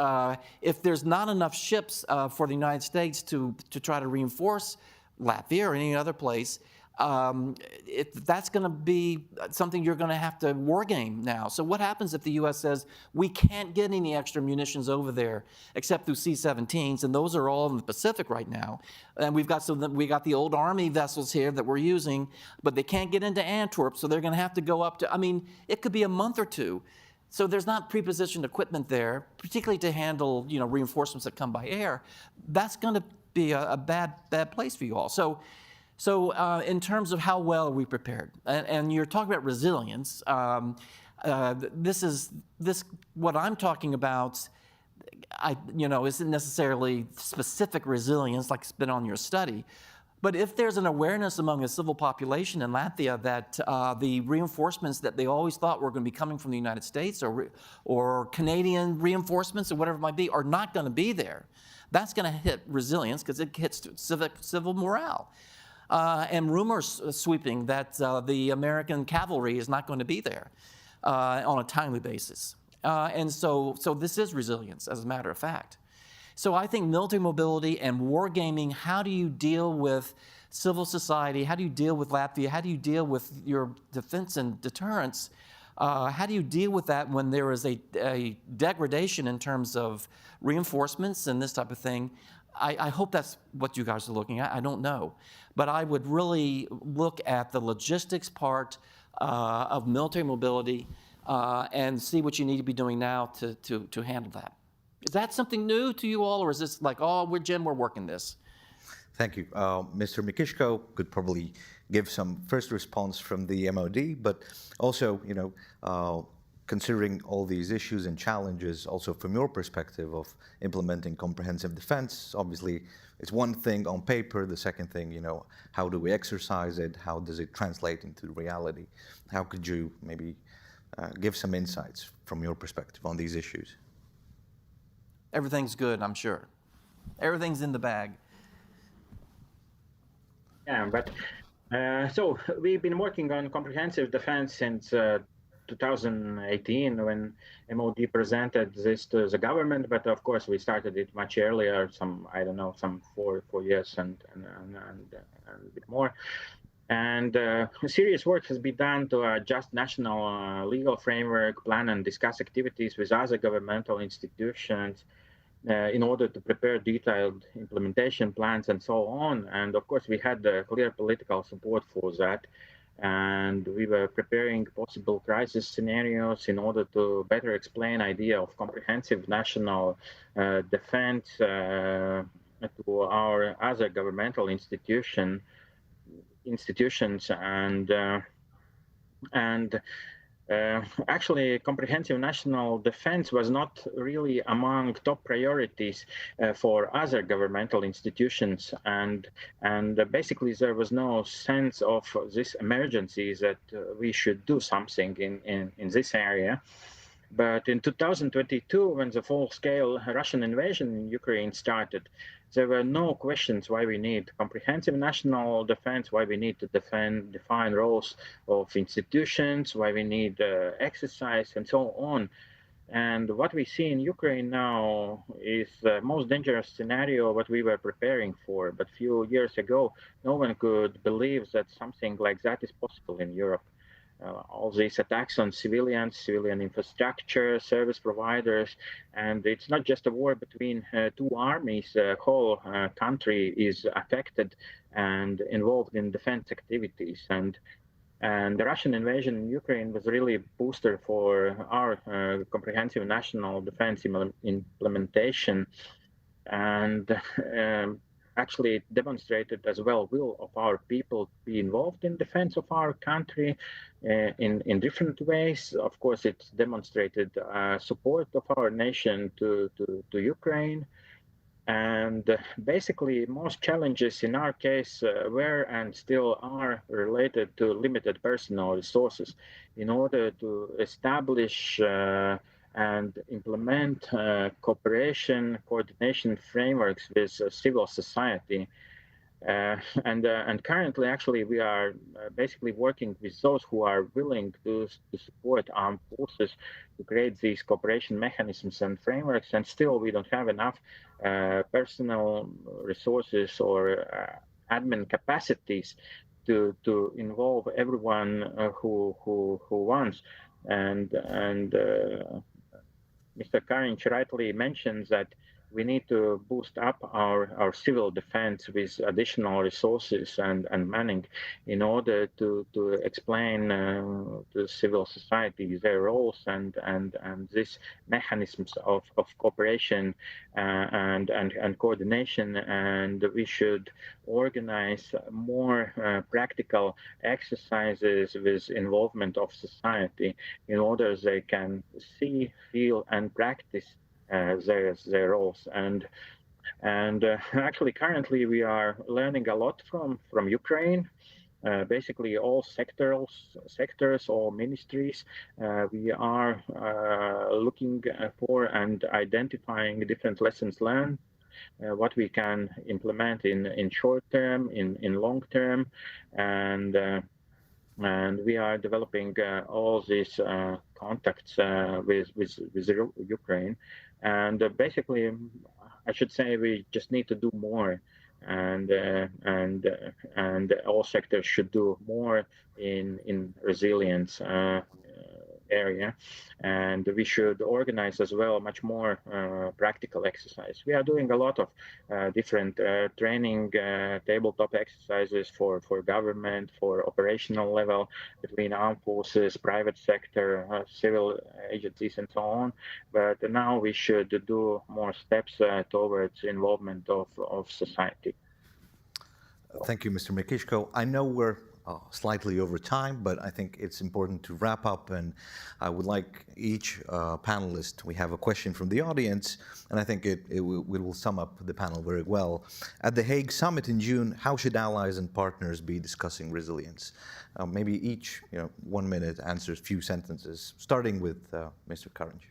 if there's not enough ships for the United States to try to reinforce Latvia or any other place, that's going to be something you're going to have to war game now. So what happens if the U.S. says, we can't get any extra munitions over there except through C-17s, and those are all in the Pacific right now. And we got the old Army vessels here that we're using, but they can't get into Antwerp, so they're going to have to go up to, it could be a month or 2. So there's not pre-positioned equipment there, particularly to handle reinforcements that come by air. That's going to be a bad place for you all. So in terms of how well are we prepared, and you're talking about resilience, what I'm talking about, isn't necessarily specific resilience like it's been on your study. But if there's an awareness among the civil population in Latvia that the reinforcements that they always thought were going to be coming from the United States or Canadian reinforcements or whatever it might be are not going to be there, that's going to hit resilience because it hits civil morale. And rumors sweeping that the American cavalry is not going to be there on a timely basis. And so this is resilience, as a matter of fact. So I think military mobility and wargaming, how do you deal with civil society? How do you deal with Latvia? How do you deal with your defense and deterrence? How do you deal with that when there is a degradation in terms of reinforcements and this type of thing? I hope that's what you guys are looking at. I don't know. But I would really look at the logistics part of military mobility and see what you need to be doing now to handle that. Is that something new to you all, or is this like, Jim, we're working this? Thank you. Mr. Mikishko could probably give some first response from the MOD, but also, considering all these issues and challenges, also from your perspective of implementing comprehensive defense, obviously it's one thing on paper. The second thing, how do we exercise it? How does it translate into reality? How could you maybe give some insights from your perspective on these issues? Everything's good, I'm sure. Everything's in the bag. Yeah, but so we've been working on comprehensive defense since 2018 when MOD presented this to the government, but of course we started it much earlier, I don't know, some four years and a bit more. And serious work has been done to adjust national legal framework, plan and discuss activities with other governmental institutions in order to prepare detailed implementation plans and so on. And of course, we had clear political support for that. And we were preparing possible crisis scenarios in order to better explain idea of comprehensive national defense to our other governmental institutions and actually, comprehensive national defense was not really among top priorities for other governmental institutions, and basically there was no sense of this emergency that we should do something in this area. But in 2022, when the full-scale Russian invasion in Ukraine started, there were no questions why we need comprehensive national defense, why we need to define roles of institutions, why we need exercise, and so on. And what we see in Ukraine now is the most dangerous scenario what we were preparing for. But a few years ago, no one could believe that something like that is possible in Europe. All these attacks on civilians, civilian infrastructure, service providers, and it's not just a war between two armies. The whole country is affected and involved in defense activities. And the Russian invasion in Ukraine was really a booster for our comprehensive national defense implementation. And actually it demonstrated as well will of our people to be involved in defense of our country in different ways. Of course, it demonstrated support of our nation to Ukraine. And basically, most challenges in our case were and still are related to limited personal resources. In order to establish and implement cooperation, coordination frameworks with civil society. And currently, actually, we are basically working with those who are willing to support armed forces to create these cooperation mechanisms and frameworks. And still, we don't have enough personal resources or admin capacities to involve everyone who wants. And Mr. Karinch rightly mentions that we need to boost up our civil defense with additional resources and manning in order to explain to civil society their roles and these mechanisms of cooperation and coordination. And we should organize more practical exercises with involvement of society in order they can see, feel, and practice their roles. And actually, currently, we are learning a lot from Ukraine. Basically, all sectors, all ministries, we are looking for and identifying different lessons learned. What we can implement in short term, in long term, and we are developing all these contacts with Ukraine. And basically, I should say we just need to do more, and all sectors should do more in resilience area, and we should organize as well much more practical exercise. We are doing a lot of different training tabletop exercises for government, for operational level between armed forces, private sector, civil agencies, and so on. But now we should do more steps towards involvement of society. Thank you, Mr. Mikishko. I know we're slightly over time, but I think it's important to wrap up, and I would like each panelist, we have a question from the audience, and I think it will sum up the panel very well. At the Hague Summit in June, how should allies and partners be discussing resilience? Maybe each, 1 minute, answers few sentences, starting with Mr. Karinch.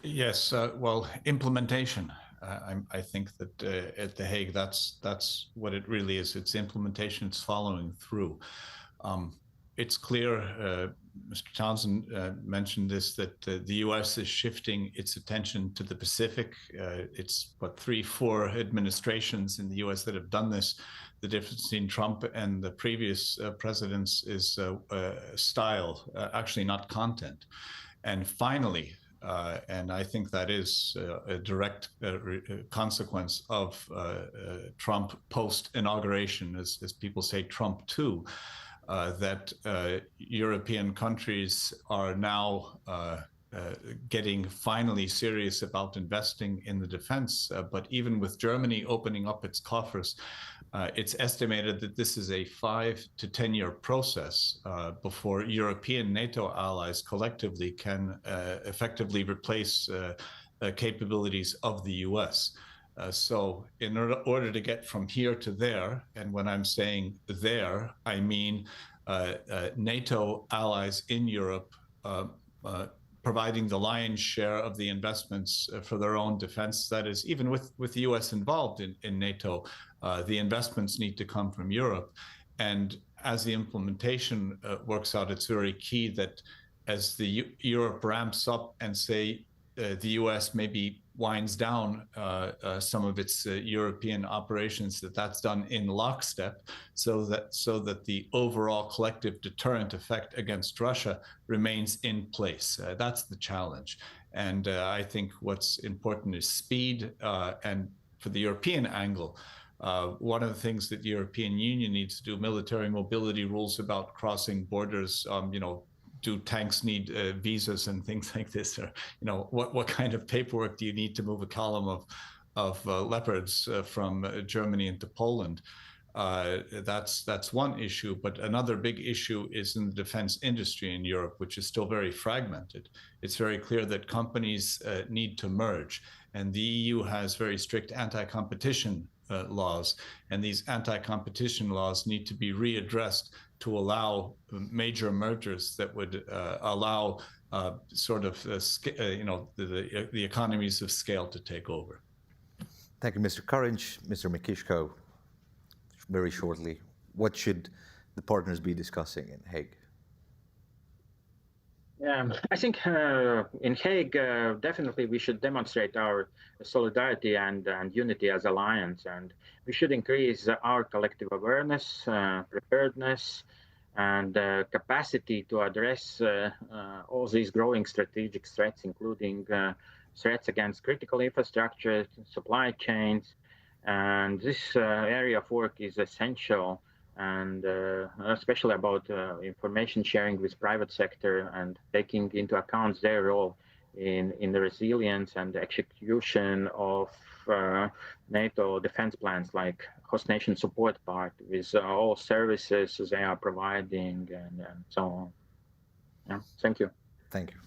Yes, well, implementation. I think that at The Hague, that's what it really is. It's implementation. It's following through. It's clear, Mr. Townsend mentioned this, that the U.S. is shifting its attention to the Pacific. It's, 3-4 administrations in the U.S. that have done this. The difference between Trump and the previous presidents is style, actually not content. And finally, and I think that is a direct consequence of Trump post-inauguration, as people say, Trump 2, that European countries are now getting finally serious about investing in the defense. But even with Germany opening up its coffers, it's estimated that this is a 5 to 10 year process before European NATO allies collectively can effectively replace capabilities of the US. So in order to get from here to there, and when I'm saying there, I mean NATO allies in Europe providing the lion's share of the investments for their own defense. That is, even with the US involved in NATO, the investments need to come from Europe. And as the implementation works out, it's very key that as Europe ramps up and say the US maybe winds down some of its European operations, that's done in lockstep, so that the overall collective deterrent effect against Russia remains in place. That's the challenge. And I think what's important is speed. And for the European angle, one of the things that the European Union needs to do, military mobility rules about crossing borders, do tanks need visas and things like this? Or, what kind of paperwork do you need to move a column of Leopards from Germany into Poland? That's one issue. But another big issue is in the defense industry in Europe, which is still very fragmented. It's very clear that companies need to merge. And the EU has very strict anti-competition laws. And these anti-competition laws need to be readdressed to allow major mergers that would allow the economies of scale to take over. Thank you, Mr. Courage. Mr. Mikishko, very shortly, what should the partners be discussing in Hague? I think in Hague, definitely we should demonstrate our solidarity and unity as alliance, and we should increase our collective awareness, preparedness, and capacity to address all these growing strategic threats, including threats against critical infrastructure, supply chains, and this area of work is essential, and especially about information sharing with private sector and taking into account their role in the resilience and the execution of NATO defense plans, like host nation support part, with all services they are providing and so on. Yeah, thank you. Thank you.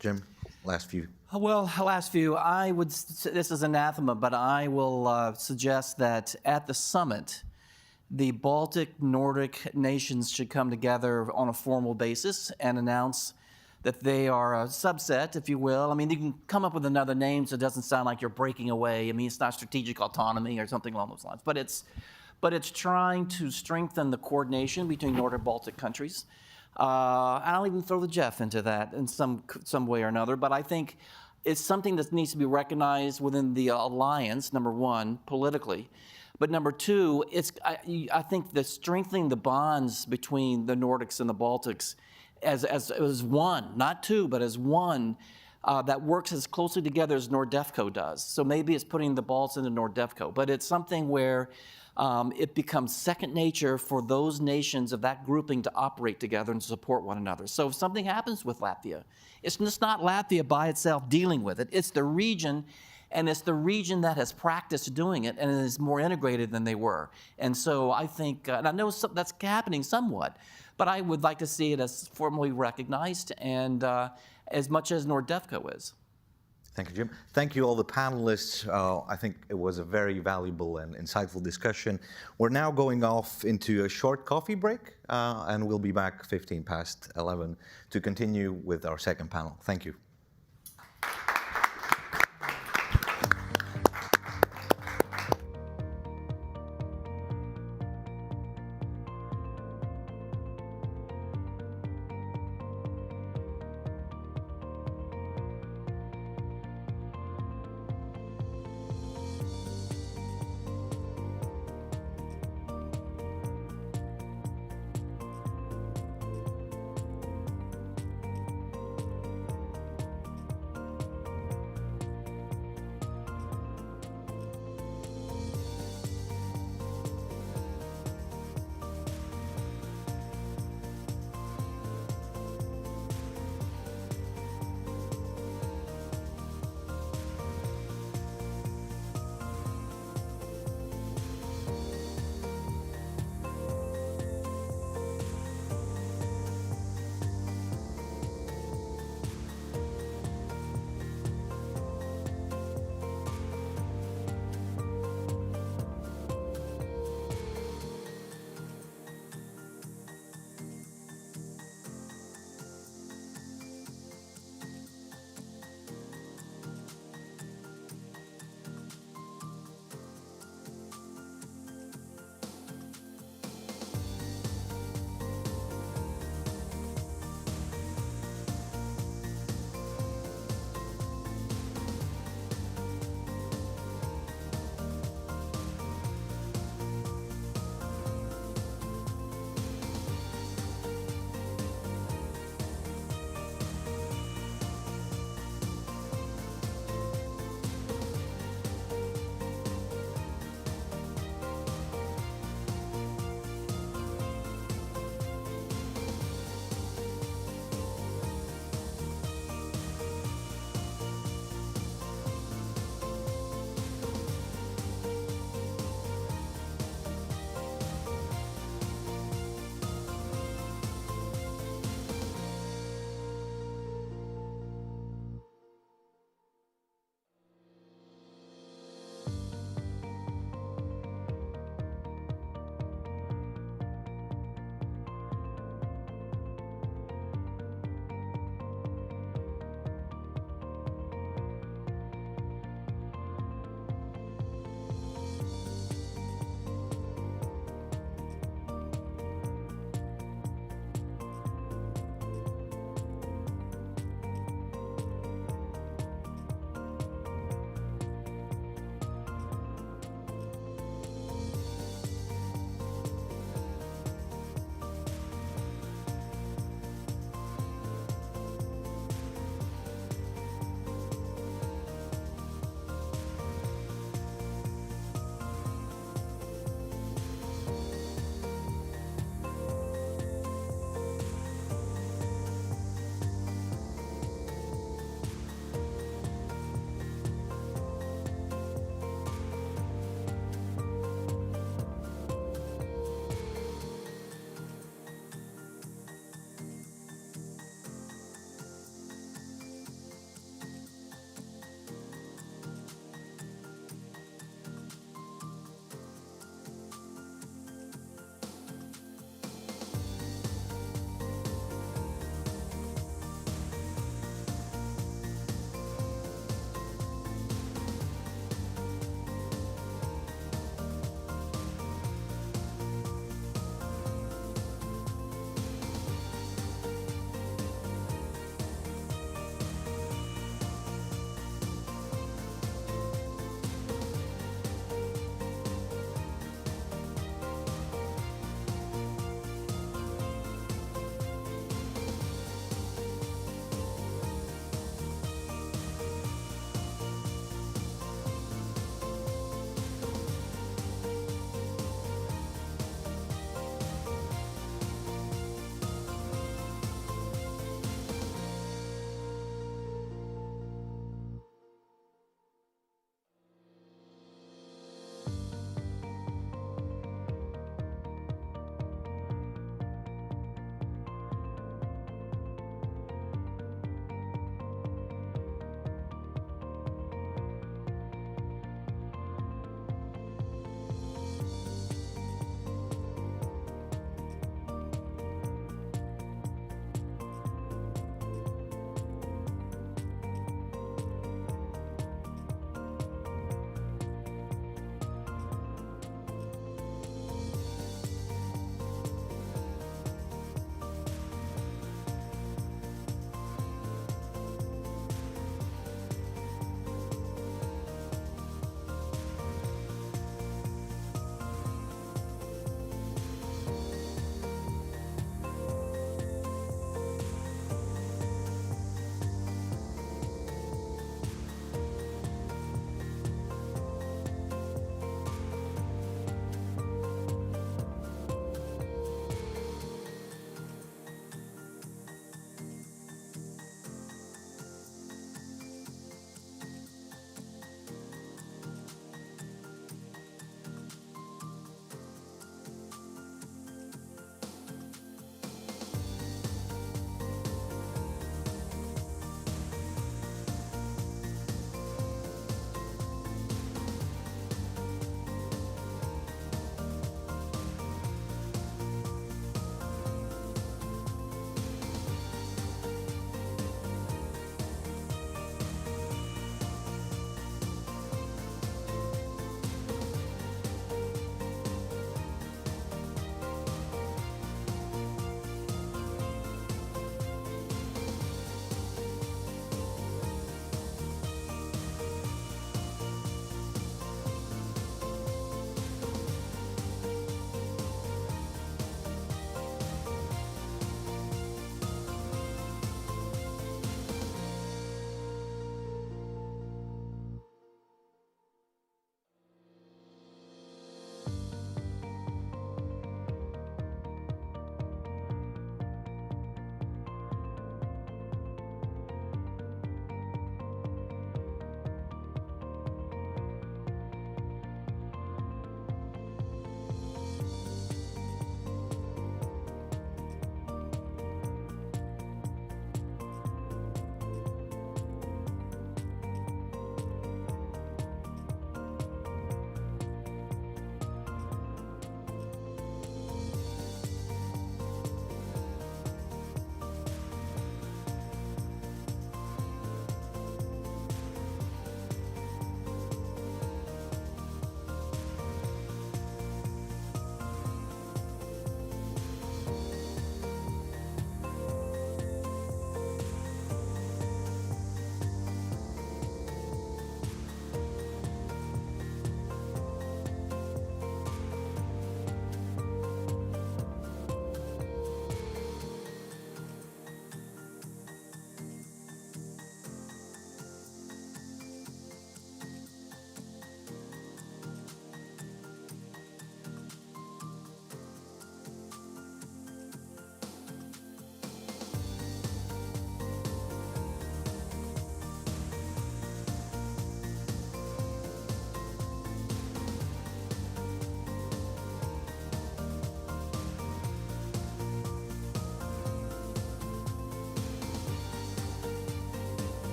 Jim, last few. Well, last few, this is anathema, but I will suggest that at the summit, the Baltic, Nordic nations should come together on a formal basis and announce that they are a subset, if you will. I mean, you can come up with another name so it doesn't sound like you're breaking away. I mean, it's not strategic autonomy or something along those lines, but it's trying to strengthen the coordination between Nordic Baltic countries. I'll even throw the Jeff into that in some way or another, but I think it's something that needs to be recognized within the alliance, number one, politically. But number two, I think that strengthening the bonds between the Nordics and the Baltics as one, not two, but as one, that works as closely together as NORDEFCO does. So maybe it's putting the Balts into NORDEFCO, but it's something where it becomes second nature for those nations of that grouping to operate together and support one another. So if something happens with Latvia, it's just not Latvia by itself dealing with it. It's the region, and it's the region that has practiced doing it and is more integrated than they were. And so I think, and I know that's happening somewhat, but I would like to see it as formally recognized and as much as NORDEFCO is. Thank you, Jim. Thank you all the panelists. I think it was a very valuable and insightful discussion. We're now going off into a short coffee break, and we'll be back 11:15 to continue with our second panel. Thank you.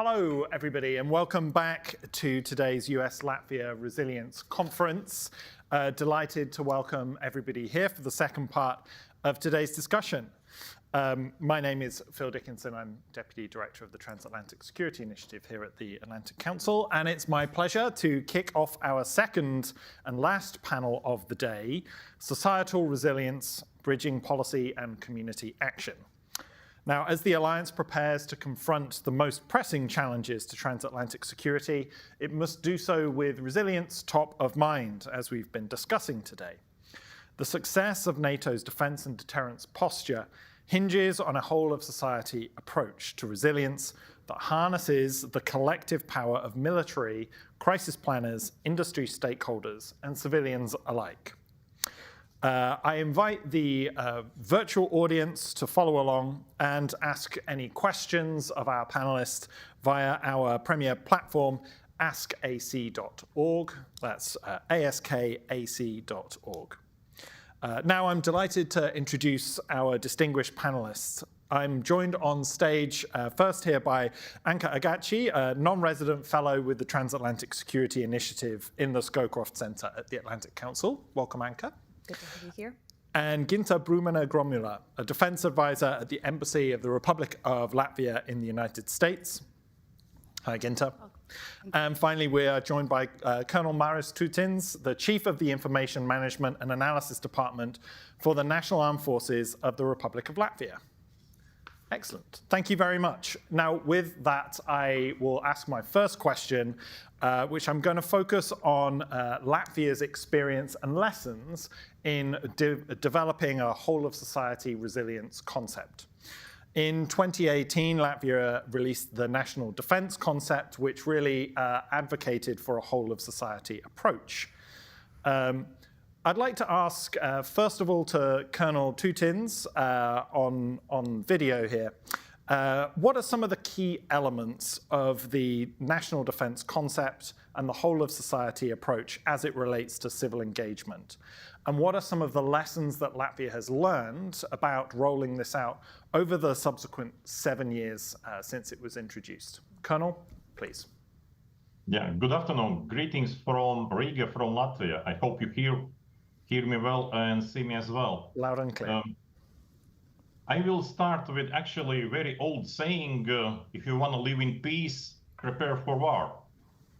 Hello, everybody, and welcome back to today's US-Latvia Resilience Conference. Delighted to welcome everybody here for the second part of today's discussion. My name is Phil Dickinson. I'm Deputy Director of the Transatlantic Security Initiative here at the Atlantic Council, and it's my pleasure to kick off our second and last panel of the day, Societal Resilience, Bridging Policy and Community Action. Now, as the Alliance prepares to confront the most pressing challenges to transatlantic security, it must do so with resilience top of mind, as we've been discussing today. The success of NATO's defense and deterrence posture hinges on a whole-of-society approach to resilience that harnesses the collective power of military, crisis planners, industry stakeholders, and civilians alike. I invite the virtual audience to follow along and ask any questions of our panelists via our premier platform, askac.org. That's askac.org. Now I'm delighted to introduce our distinguished panelists. I'm joined on stage first here by Anka Agachi, a non-resident fellow with the Transatlantic Security Initiative in the Scowcroft Center at the Atlantic Council. Welcome, Anka. Good to be here. And Ginta Brumana-Gromula, a defense advisor at the Embassy of the Republic of Latvia in the United States. Hi, Ginta. And finally, we are joined by Colonel Maris Tutins, the Chief of the Information Management and Analysis Department for the National Armed Forces of the Republic of Latvia. Excellent. Thank you very much. Now, with that, I will ask my first question, which I'm going to focus on Latvia's experience and lessons in developing a whole-of-society resilience concept. In 2018, Latvia released the National Defense Concept, which really advocated for a whole-of-society approach. I'd like to ask, first of all, to Colonel Tutins on video here. What are some of the key elements of the national defense concept and the whole-of-society approach as it relates to civil engagement? And what are some of the lessons that Latvia has learned about rolling this out over the subsequent 7 years since it was introduced? Colonel, please. Yeah, good afternoon. Greetings from Riga, from Latvia. I hope you hear me well and see me as well. Loud and clear. I will start with actually a very old saying, if you want to live in peace, prepare for war.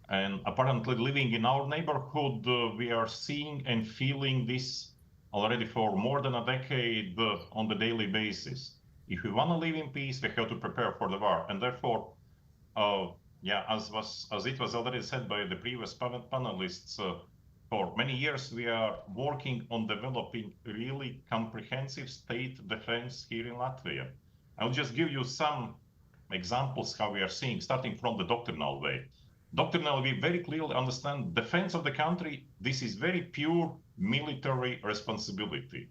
And apparently living in our neighborhood, we are seeing and feeling this already for more than a decade on the daily basis. If we want to live in peace, we have to prepare for the war. And therefore, as it was already said by the previous panelists, for many years, we are working on developing really comprehensive state defense here in Latvia. I'll just give you some examples how we are seeing, starting from the doctrinal way. Doctrinal, we very clearly understand defense of the country. This is very pure military responsibility.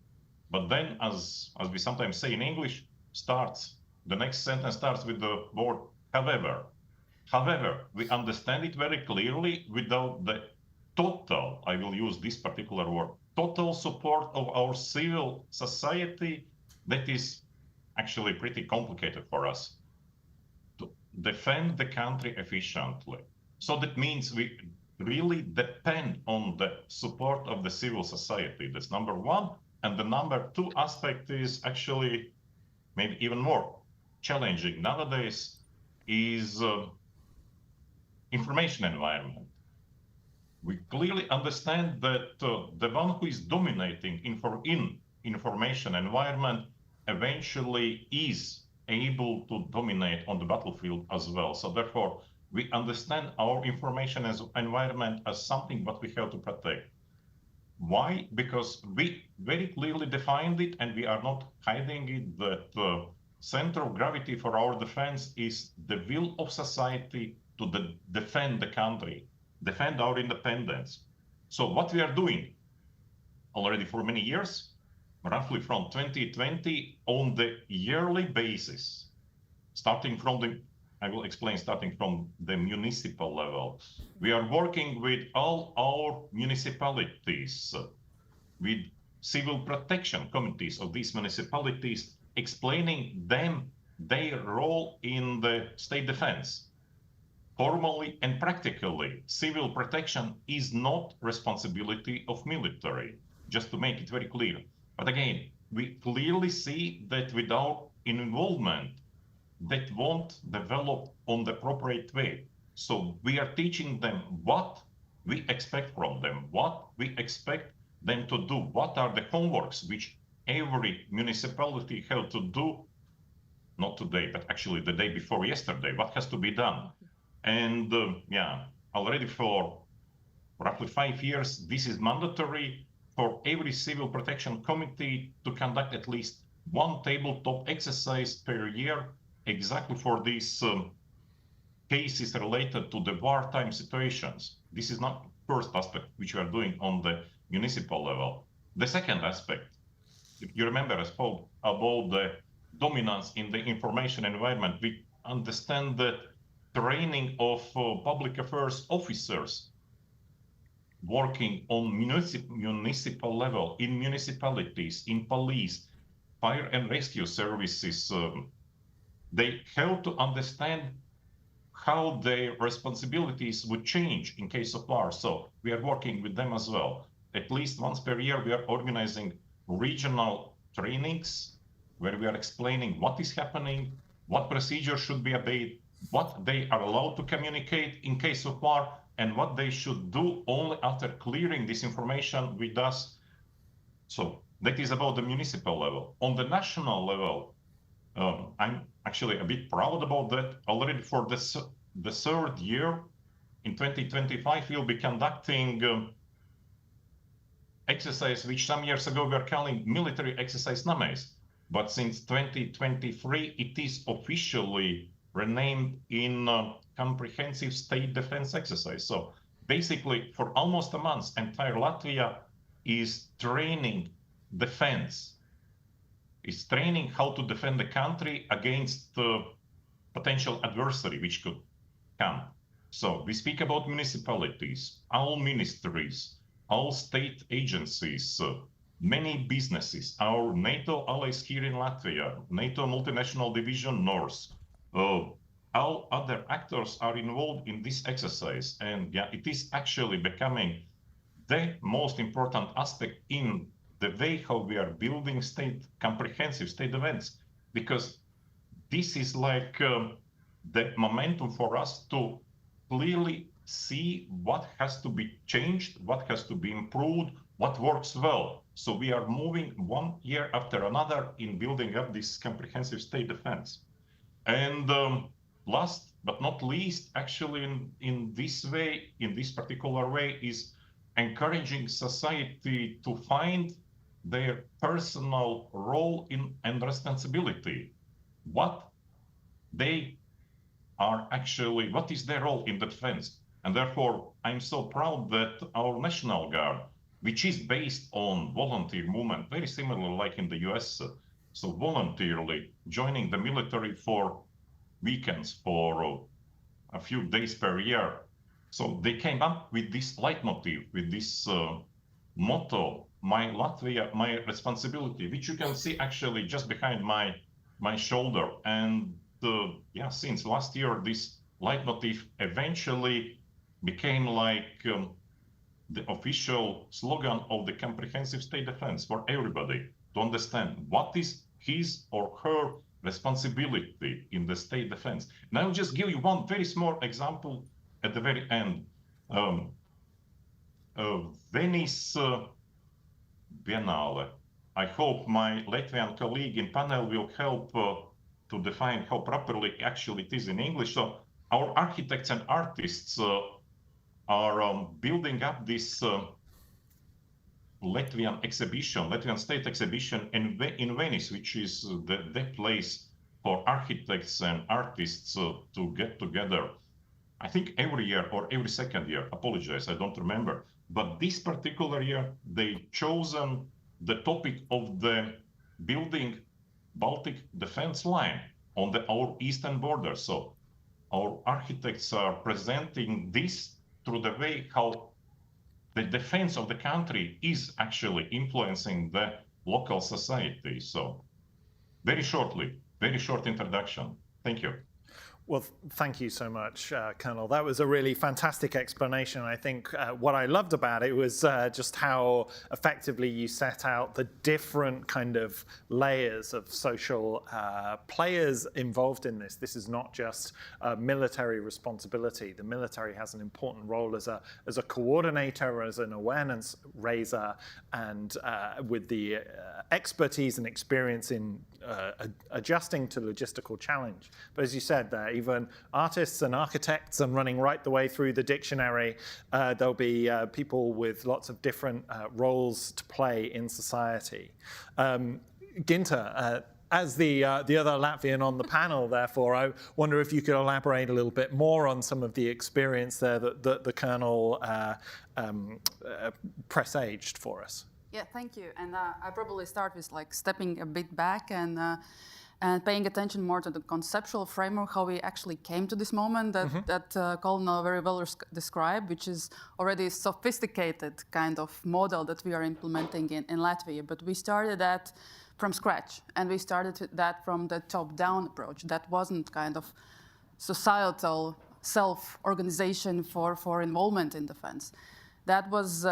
But then, as we sometimes say in English, the next sentence starts with the word however. However, we understand it very clearly without the total, I will use this particular word, total support of our civil society. That is actually pretty complicated for us to defend the country efficiently. So that means we really depend on the support of the civil society. That's number one. And the number two aspect is actually maybe even more challenging nowadays is information environment. We clearly understand that the one who is dominating in information environment eventually is able to dominate on the battlefield as well. So therefore, we understand our information as environment as something that we have to protect. Why? Because we very clearly defined it, and we are not hiding it, that the center of gravity for our defense is the will of society to defend the country, defend our independence. So what we are doing already for many years, roughly from 2020, on the yearly basis, starting from the municipal level, we are working with all our municipalities, with civil protection committees of these municipalities, explaining them their role in the state defense. formally and practically, civil protection is not responsibility of military, just to make it very clear. But again, we clearly see that without involvement, that won't develop on the appropriate way. So we are teaching them what we expect from them, what we expect them to do, what are the homeworks which every municipality have to do, not today, but actually the day before yesterday, what has to be done. And yeah, already for roughly 5 years, this is mandatory for every civil protection committee to conduct at least one tabletop exercise per year, exactly for these cases related to the wartime situations. This is not the first aspect which we are doing on the municipal level. The second aspect, if you remember, I spoke about the dominance in the information environment. We understand that training of public affairs officers working on municipal level, in municipalities, in police, fire and rescue services, they have to understand how their responsibilities would change in case of war. So we are working with them as well. At least once per year, we are organizing regional trainings where we are explaining what is happening, what procedures should be obeyed, what they are allowed to communicate in case of war, and what they should do only after clearing this information with us. So that is about the municipal level. On the national level, I'm actually a bit proud about that. Already for the third year, in 2025, we'll be conducting exercise which some years ago we were calling military exercise NAMES. But since 2023, it is officially renamed in comprehensive state defense exercise. So basically, for almost a month, entire Latvia is training defense, is training how to defend the country against potential adversary which could come. So we speak about municipalities, all ministries, all state agencies, many businesses, our NATO allies here in Latvia, NATO Multinational Division North, all other actors are involved in this exercise. And yeah, it is actually becoming the most important aspect in the way how we are building comprehensive state events, because this is like the momentum for us to clearly see what has to be changed, what has to be improved, what works well. So we are moving one year after another in building up this comprehensive state defense. And last but not least, actually in this way, in this particular way, is encouraging society to find their personal role and responsibility. What they are actually, what is their role in defense? And therefore, I'm so proud that our National Guard, which is based on volunteer movement, very similar like in the US, so voluntarily joining the military for weekends, for a few days per year. So they came up with this leitmotif, with this motto, my Latvia, my responsibility, which you can see actually just behind my shoulder. And yeah, since last year, this leitmotif eventually became like the official slogan of the comprehensive state defense for everybody to understand what is his or her responsibility in the state defense. And I'll just give you one very small example at the very end. Venice Biennale. I hope my Latvian colleague in panel will help to define how properly actually it is in English. So our architects and artists are building up this Latvian exhibition, Latvian state exhibition in Venice, which is the place for architects and artists to get together. I think every year or every second year, apologize, I don't remember. But this particular year, they chosen the topic of the building Baltic defense line on our eastern border. So our architects are presenting this through the way how the defense of the country is actually influencing the local society. So very shortly, very short introduction. Thank you. Well, thank you so much, Colonel. That was a really fantastic explanation. I think what I loved about it was just how effectively you set out the different kind of layers of social players involved in this. This is not just military responsibility. The military has an important role as a coordinator, as an awareness raiser, and with the expertise and experience in adjusting to logistical challenge. But as you said, even artists and architects, and running right the way through the dictionary, there'll be people with lots of different roles to play in society. Ginter, as the other Latvian on the panel, therefore, I wonder if you could elaborate a little bit more on some of the experience there that the Colonel presaged for us. Yeah, thank you. And I probably start with like stepping a bit back and paying attention more to the conceptual framework, how we actually came to this moment that Colonel very well described, which is already a sophisticated kind of model that we are implementing in Latvia. But we started that from scratch, and we started that from the top-down approach. That wasn't kind of societal self-organization for involvement in defense. That was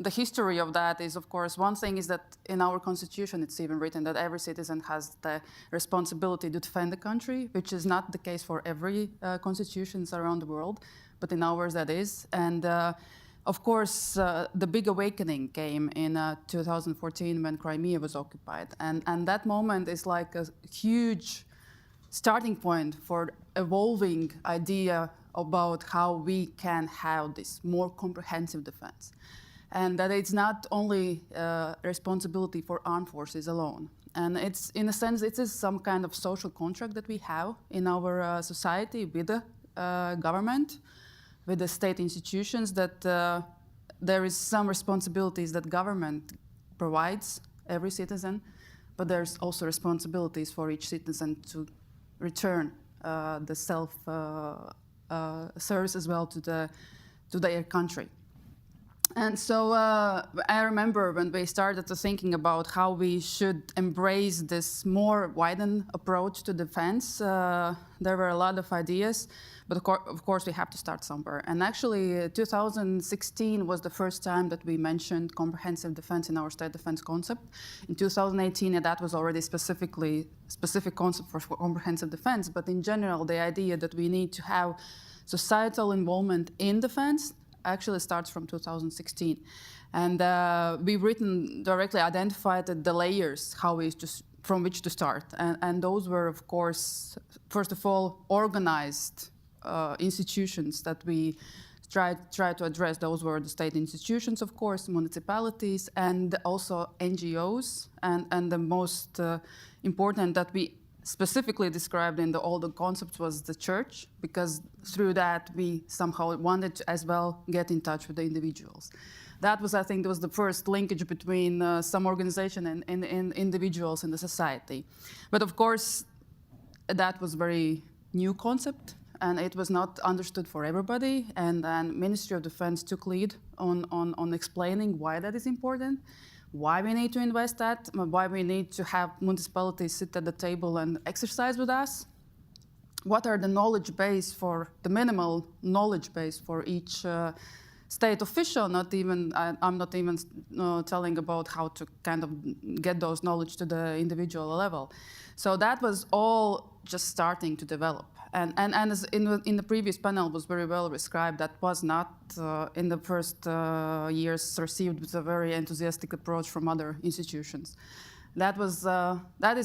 the history of that is, of course, one thing is that in our constitution it's even written that every citizen has the responsibility to defend the country, which is not the case for every constitutions around the world, but in ours that is. And of course, the big awakening came in 2014 when Crimea was occupied. And that moment is like a huge starting point for evolving idea about how we can have this more comprehensive defense. And that it's not only responsibility for armed forces alone. And it's, in a sense, it is some kind of social contract that we have in our society with the government, with the state institutions, that there is some responsibilities that government provides every citizen, but there's also responsibilities for each citizen to return the self-service as well to their country. And so I remember when we started thinking about how we should embrace this more widened approach to defense, there were a lot of ideas, but of course we have to start somewhere. And actually 2016 was the first time that we mentioned comprehensive defense in our state defense concept. In 2018, that was already specific concept for comprehensive defense, but in general, the idea that we need to have societal involvement in defense actually starts from 2016. And we've directly identified the layers, from which to start. And those were, of course, first of all, organized institutions that we tried to address. Those were the state institutions, of course, municipalities, and also NGOs. And the most important that we specifically described in all the concepts was the church, because through that we somehow wanted to as well get in touch with the individuals. That was, I think, was the first linkage between some organization and individuals in the society. But of course, that was very new concept, and it was not understood for everybody. And then Ministry of Defense took lead on explaining why that is important, why we need to invest that, why we need to have municipalities sit at the table and exercise with us. What are the knowledge base for, the minimal knowledge base for each state official? I'm not even telling about how to kind of get those knowledge to the individual level. So that was all just starting to develop. And as in the previous panel was very well described, that was not in the first years received with a very enthusiastic approach from other institutions. That was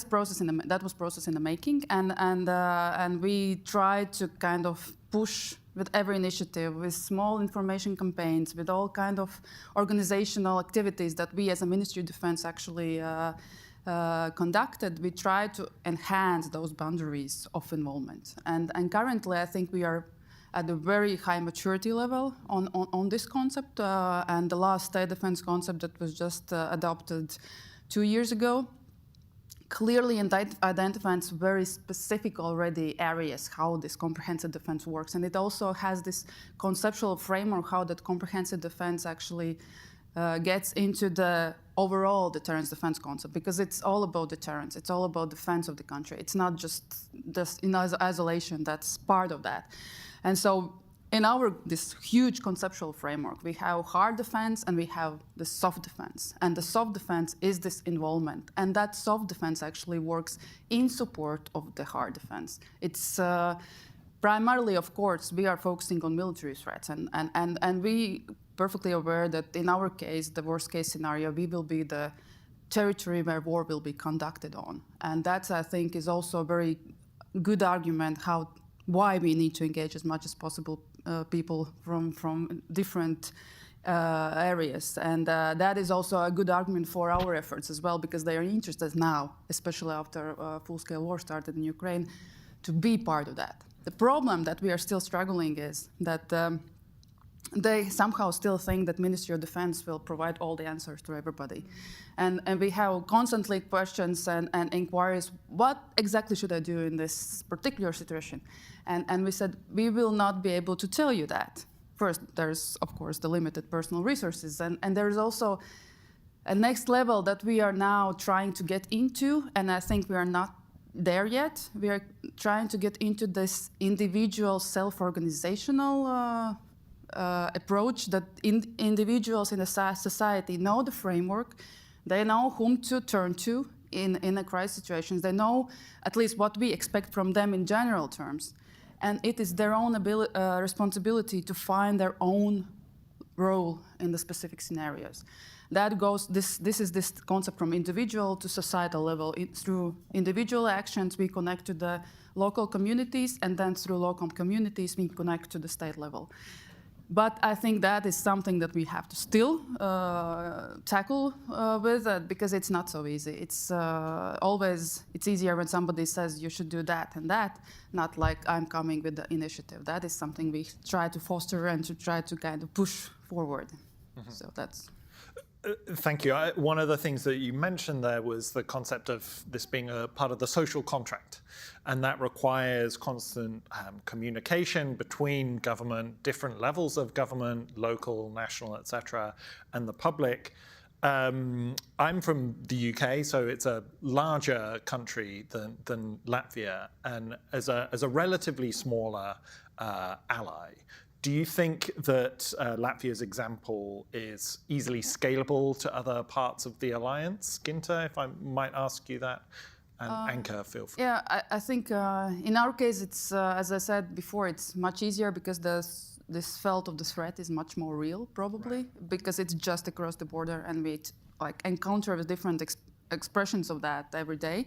process in the making, and we tried to kind of push with every initiative, with small information campaigns, with all kind of organizational activities that we as a Ministry of Defense actually conducted. We try to enhance those boundaries of involvement. And currently, I think we are at a very high maturity level on this concept. And the last state defense concept that was just adopted 2 years ago clearly identifies very specific already areas how this comprehensive defense works. And it also has this conceptual framework how that comprehensive defense actually gets into the overall deterrence defense concept, because it's all about deterrence. It's all about defense of the country. It's not just in isolation. That's part of that. And so in this huge conceptual framework, we have hard defense and we have the soft defense. And the soft defense is this involvement. And that soft defense actually works in support of the hard defense. It's primarily, of course, we are focusing on military threats. And we perfectly aware that in our case, the worst case scenario, we will be the territory where war will be conducted on. And that, I think, is also a very good argument why we need to engage as much as possible people from different areas. And that is also a good argument for our efforts as well, because they are interested now, especially after full-scale war started in Ukraine, to be part of that. The problem that we are still struggling is that they somehow still think that Ministry of Defense will provide all the answers to everybody. And we have constantly questions and inquiries, what exactly should I do in this particular situation? And we said, we will not be able to tell you that. First, there's, of course, the limited personal resources. And there's also a next level that we are now trying to get into, and I think we are not there yet. We are trying to get into this individual self-organizational approach that individuals in a society know the framework, they know whom to turn to in a crisis situations, they know at least what we expect from them in general terms. And it is their own responsibility to find their own role in the specific scenarios. That goes, this is this concept from individual to societal level. Through individual actions, we connect to the local communities, and then through local communities, we connect to the state level. But I think that is something that we have to still tackle with it, because it's not so easy. It's it's easier when somebody says you should do that and that, not like I'm coming with the initiative. That is something we try to foster and to try to kind of push forward. Mm-hmm. So that's... Thank you. One of the things that you mentioned there was the concept of this being a part of the social contract, and that requires constant communication between government, different levels of government, local, national, etc., and the public. I'm from the UK, so it's a larger country than Latvia, and as a relatively smaller ally. Do you think that Latvia's example is easily scalable to other parts of the alliance? Ginta, if I might ask you that, and Anka, feel free. Yeah, I think in our case, it's, as I said before, it's much easier because this felt of the threat is much more real, probably, right, because it's just across the border and we encounter with different expressions of that every day.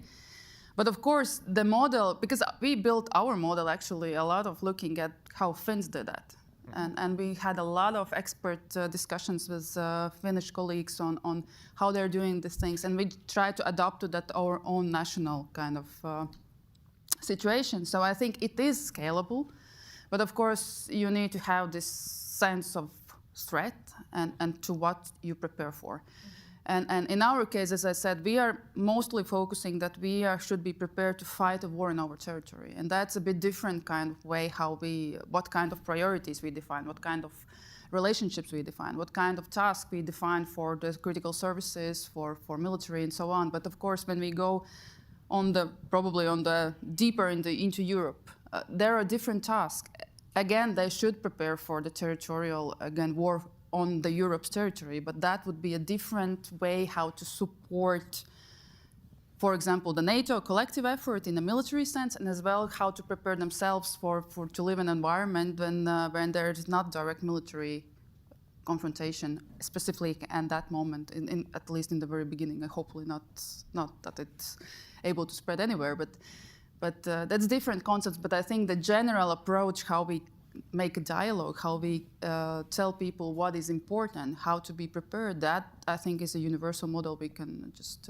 But of course, the model, because we built our model actually a lot of looking at how Finns did that. And we had a lot of expert discussions with Finnish colleagues on how they're doing these things. And we try to adapt to that our own national kind of situation. So I think it is scalable. But of course, you need to have this sense of threat and to what you prepare for. And in our case, as I said, we are mostly focusing that we should be prepared to fight a war in our territory. And that's a bit different kind of way what kind of priorities we define, what kind of relationships we define, what kind of tasks we define for the critical services, for military and so on. But of course, when we go probably on the deeper into Europe, there are different tasks. Again, they should prepare for the territorial, war on the Europe's territory, but that would be a different way how to support, for example, the NATO collective effort in a military sense, and as well how to prepare themselves to live in an environment when there is not direct military confrontation, specifically at that moment, at least in the very beginning. Hopefully not that it's able to spread anywhere, but that's different concepts. But I think the general approach, how we make a dialogue, how we tell people what is important, how to be prepared, that I think is a universal model we can just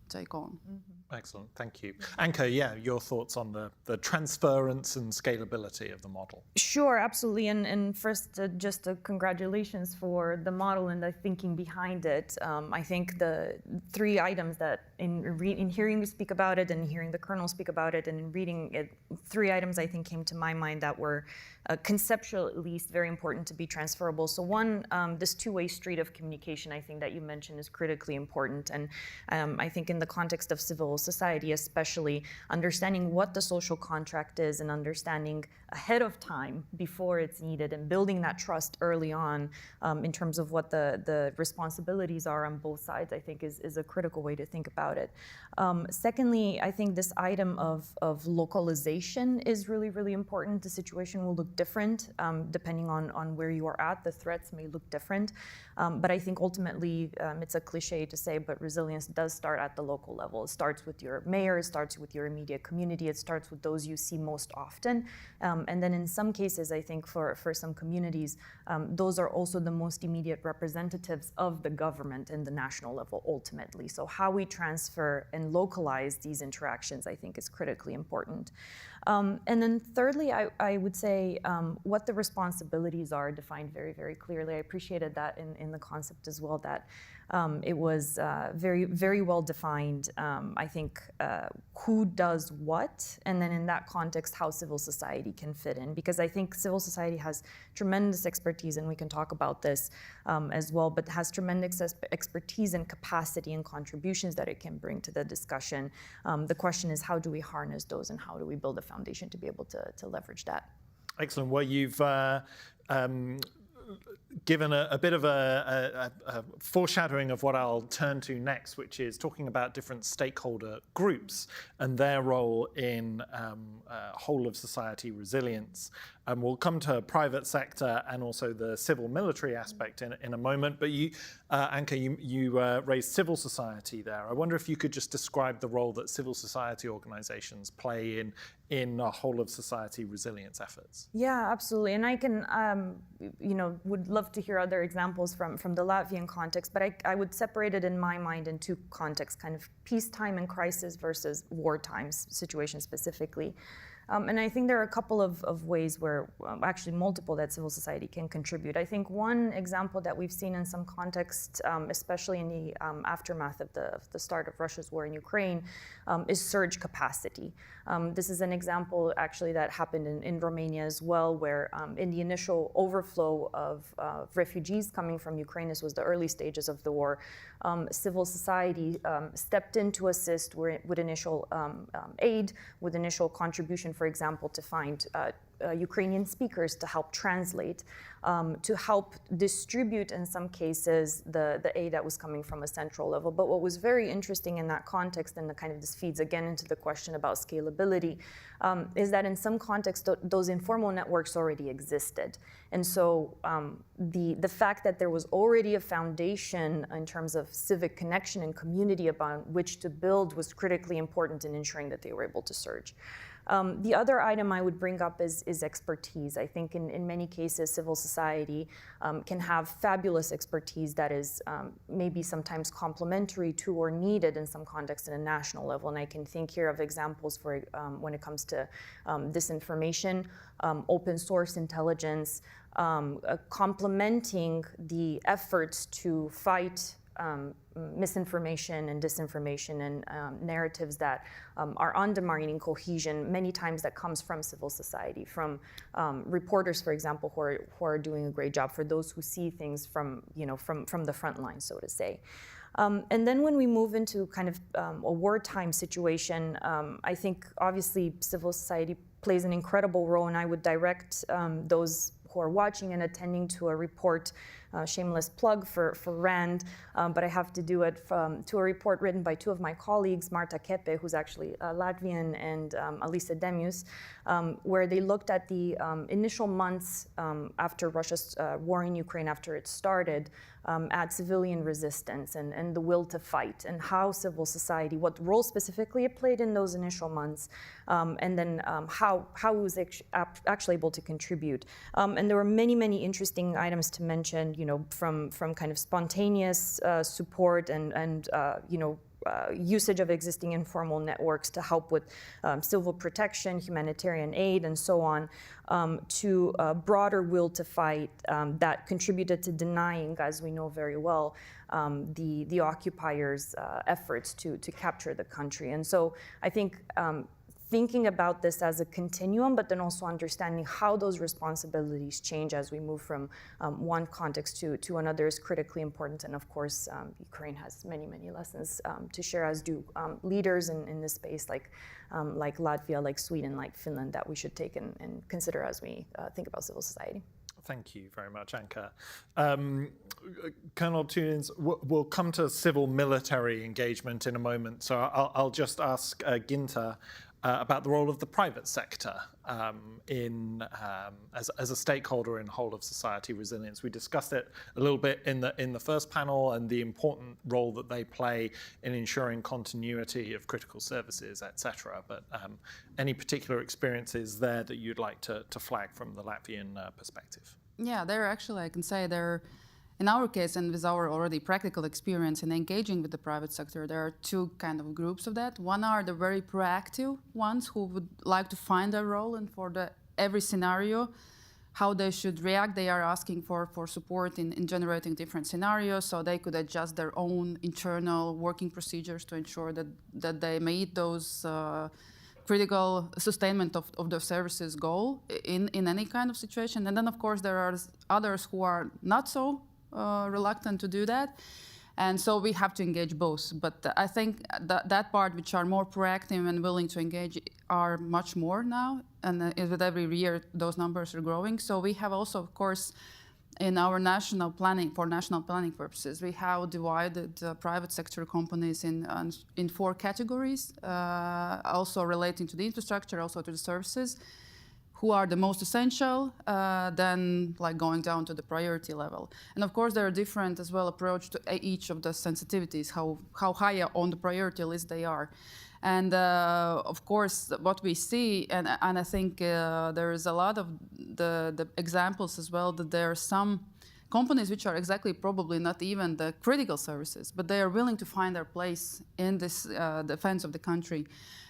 take on. Mm-hmm. Excellent, thank you. Anka, yeah, your thoughts on the transference and scalability of the model? Sure, absolutely. And first, just congratulations for the model and the thinking behind it. I think the three items that in hearing you speak about it and hearing the Colonel speak about it and in reading it, three items I think came to my mind that were conceptual, at least, very important to be transferable. So one, this two-way street of communication, I think that you mentioned is critically important. And I think in the context of civil society, especially understanding what the social contract is and understanding ahead of time before it's needed and building that trust early on in terms of what the responsibilities are on both sides, I think is a critical way to think about it. Secondly, I think this item of localization is really, really important. The situation will look different depending on where you are at. The threats may look different. But I think ultimately, it's a cliche to say, but resilience does start at the local level. It starts with your mayor, it starts with your immediate community, it starts with those you see most often. And then in some cases, I think for some communities, those are also the most immediate representatives of the government and the national level ultimately. So how we transfer and localize these interactions, I think, is critically important. And then thirdly, I would say what the responsibilities are defined very, very clearly. I appreciated that in the concept as well, that it was very, very well defined. I think who does what, and then in that context, how civil society can fit in. Because I think civil society has tremendous expertise, and we can talk about this as well, but has tremendous expertise and capacity and contributions that it can bring to the discussion. The question is, how do we harness those, and how do we build a foundation to be able to leverage that? Excellent. Well, you've given a bit of a foreshadowing of what I'll turn to next, which is talking about different stakeholder groups and their role in whole of society resilience. And we'll come to private sector and also the civil military aspect in a moment. But you, Anka, you raised civil society there. I wonder if you could just describe the role that civil society organizations play in whole of society resilience efforts. Yeah, absolutely. And I can, would love to hear other examples from the Latvian context, but I would separate it in my mind in two contexts, kind of peacetime and crisis versus wartime situation specifically. And I think there are a couple of ways where, actually multiple, that civil society can contribute. I think one example that we've seen in some contexts, especially in the aftermath of the start of Russia's war in Ukraine, is surge capacity. This is an example actually that happened in Romania as well, where in the initial overflow of refugees coming from Ukraine, this was the early stages of the war, civil society stepped in to assist with initial aid, with initial contribution, for example, to find Ukrainian speakers to help translate, to help distribute, in some cases, the aid that was coming from a central level. But what was very interesting in that context, and this feeds again into the question about scalability, is that in some contexts, those informal networks already existed. And so the fact that there was already a foundation in terms of civic connection and community upon which to build was critically important in ensuring that they were able to surge. The other item I would bring up is expertise. I think in many cases, civil society can have fabulous expertise that is maybe sometimes complementary to or needed in some contexts at a national level. And I can think here of examples for when it comes to disinformation, open source intelligence, complementing the efforts to fight misinformation and disinformation and narratives that are undermining cohesion, many times that comes from civil society, from reporters, for example, who are doing a great job, for those who see things from the front line, so to say. And then when we move into a wartime situation, I think obviously civil society plays an incredible role, and I would direct those who are watching and attending to a report, shameless plug for RAND, but I have to do it to a report written by two of my colleagues, Marta Kepe, who's actually Latvian, and Alisa Demius, where they looked at the initial months after Russia's war in Ukraine, after it started, at civilian resistance and the will to fight, and how civil society, what role specifically it played in those initial months, and then how it was actually able to contribute. And there were many, many interesting items to mention, from kind of spontaneous support and usage of existing informal networks to help with civil protection, humanitarian aid, and so on, to a broader will to fight that contributed to denying, as we know very well, the occupiers' efforts to capture the country. And so I think thinking about this as a continuum, but then also understanding how those responsibilities change as we move from one context to another is critically important. And of course, Ukraine has many, many lessons to share, as do leaders in this space, like Latvia, like Sweden, like Finland, that we should take and consider as we think about civil society. Thank you very much, Anka. Colonel Tunins, we'll come to civil-military engagement in a moment, so I'll just ask Ginta about the role of the private sector as a stakeholder in whole of society resilience. We discussed it a little bit in the first panel and the important role that they play in ensuring continuity of critical services, etc. But any particular experiences there that you'd like to flag from the Latvian perspective? Yeah, there actually, I can say there, in our case and with our already practical experience in engaging with the private sector, there are two kind of groups of that. One are the very proactive ones who would like to find a role and for every scenario, how they should react. They are asking for support in generating different scenarios so they could adjust their own internal working procedures to ensure that they meet those critical sustainment of the services goal in any kind of situation. And then, of course, there are others who are not so reluctant to do that. And so we have to engage both. But I think that part which are more proactive and willing to engage are much more now. And with every year, those numbers are growing. So we have also, of course, in our national planning, for national planning purposes, we have divided private sector companies in 4 categories, also relating to the infrastructure, also to the services, who are the most essential, then like going down to the priority level. And of course, there are different as well approach to each of the sensitivities, how high on the priority list they are. And of course, what we see, and I think there is a lot of the examples as well, that there are some companies which are exactly probably not even the critical services, but they are willing to find their place in this defense of the country.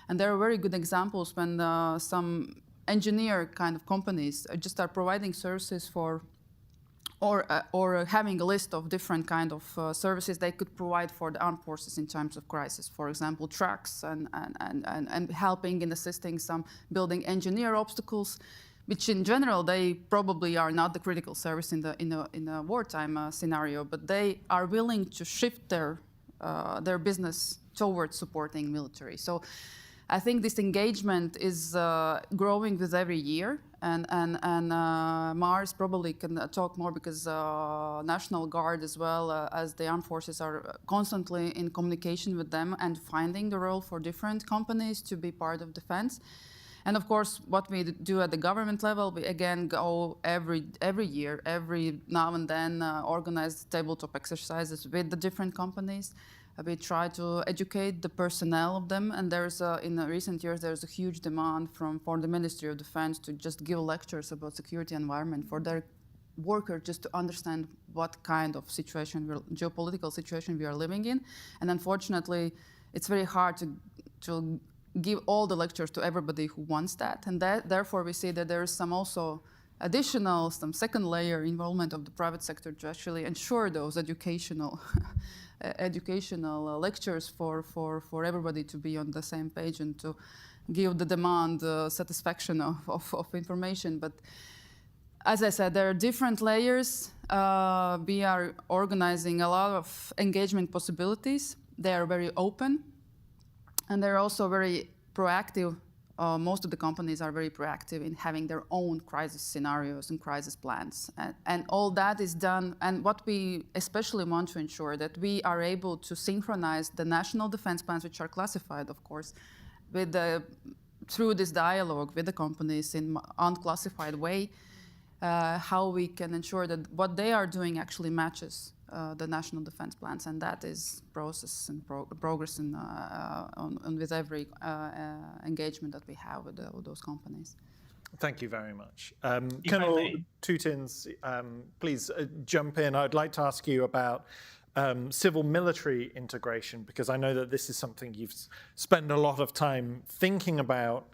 And there are very good examples when some engineer kind of companies just are providing services for, or having a list of different kind of services they could provide for the armed forces in times of crisis. For example, trucks and helping and assisting some building engineer obstacles, which in general they probably are not the critical service in a wartime scenario, but they are willing to shift their business towards supporting military. So I think this engagement is growing with every year, and Mars probably can talk more because National Guard as well as the armed forces are constantly in communication with them and finding the role for different companies to be part of defense. And of course, what we do at the government level, we again go every year, every now and then organize tabletop exercises with the different companies. We try to educate the personnel of them, and there's in the recent years there's a huge demand for the Ministry of Defense to just give lectures about security environment for their workers, just to understand what kind of geopolitical situation we are living in. And unfortunately, it's very hard to give all the lectures to everybody who wants that, and therefore we see that there is some also additional, some second layer involvement of the private sector to actually ensure those educational lectures for everybody to be on the same page and to give the demand satisfaction of information. But as I said, there are different layers. We are organizing a lot of engagement possibilities. They are very open, and they're also very proactive. Most of the companies are very proactive in having their own crisis scenarios and crisis plans. And all that is done. And what we especially want to ensure that we are able to synchronize the national defense plans, which are classified, of course, with through this dialogue with the companies in unclassified way, how we can ensure that what they are doing actually matches the national defense plans, and that is process and progress with every engagement that we have with those companies. Thank you very much. Colonel Tutins, please jump in. I'd like to ask you about civil-military integration, because I know that this is something you've spent a lot of time thinking about.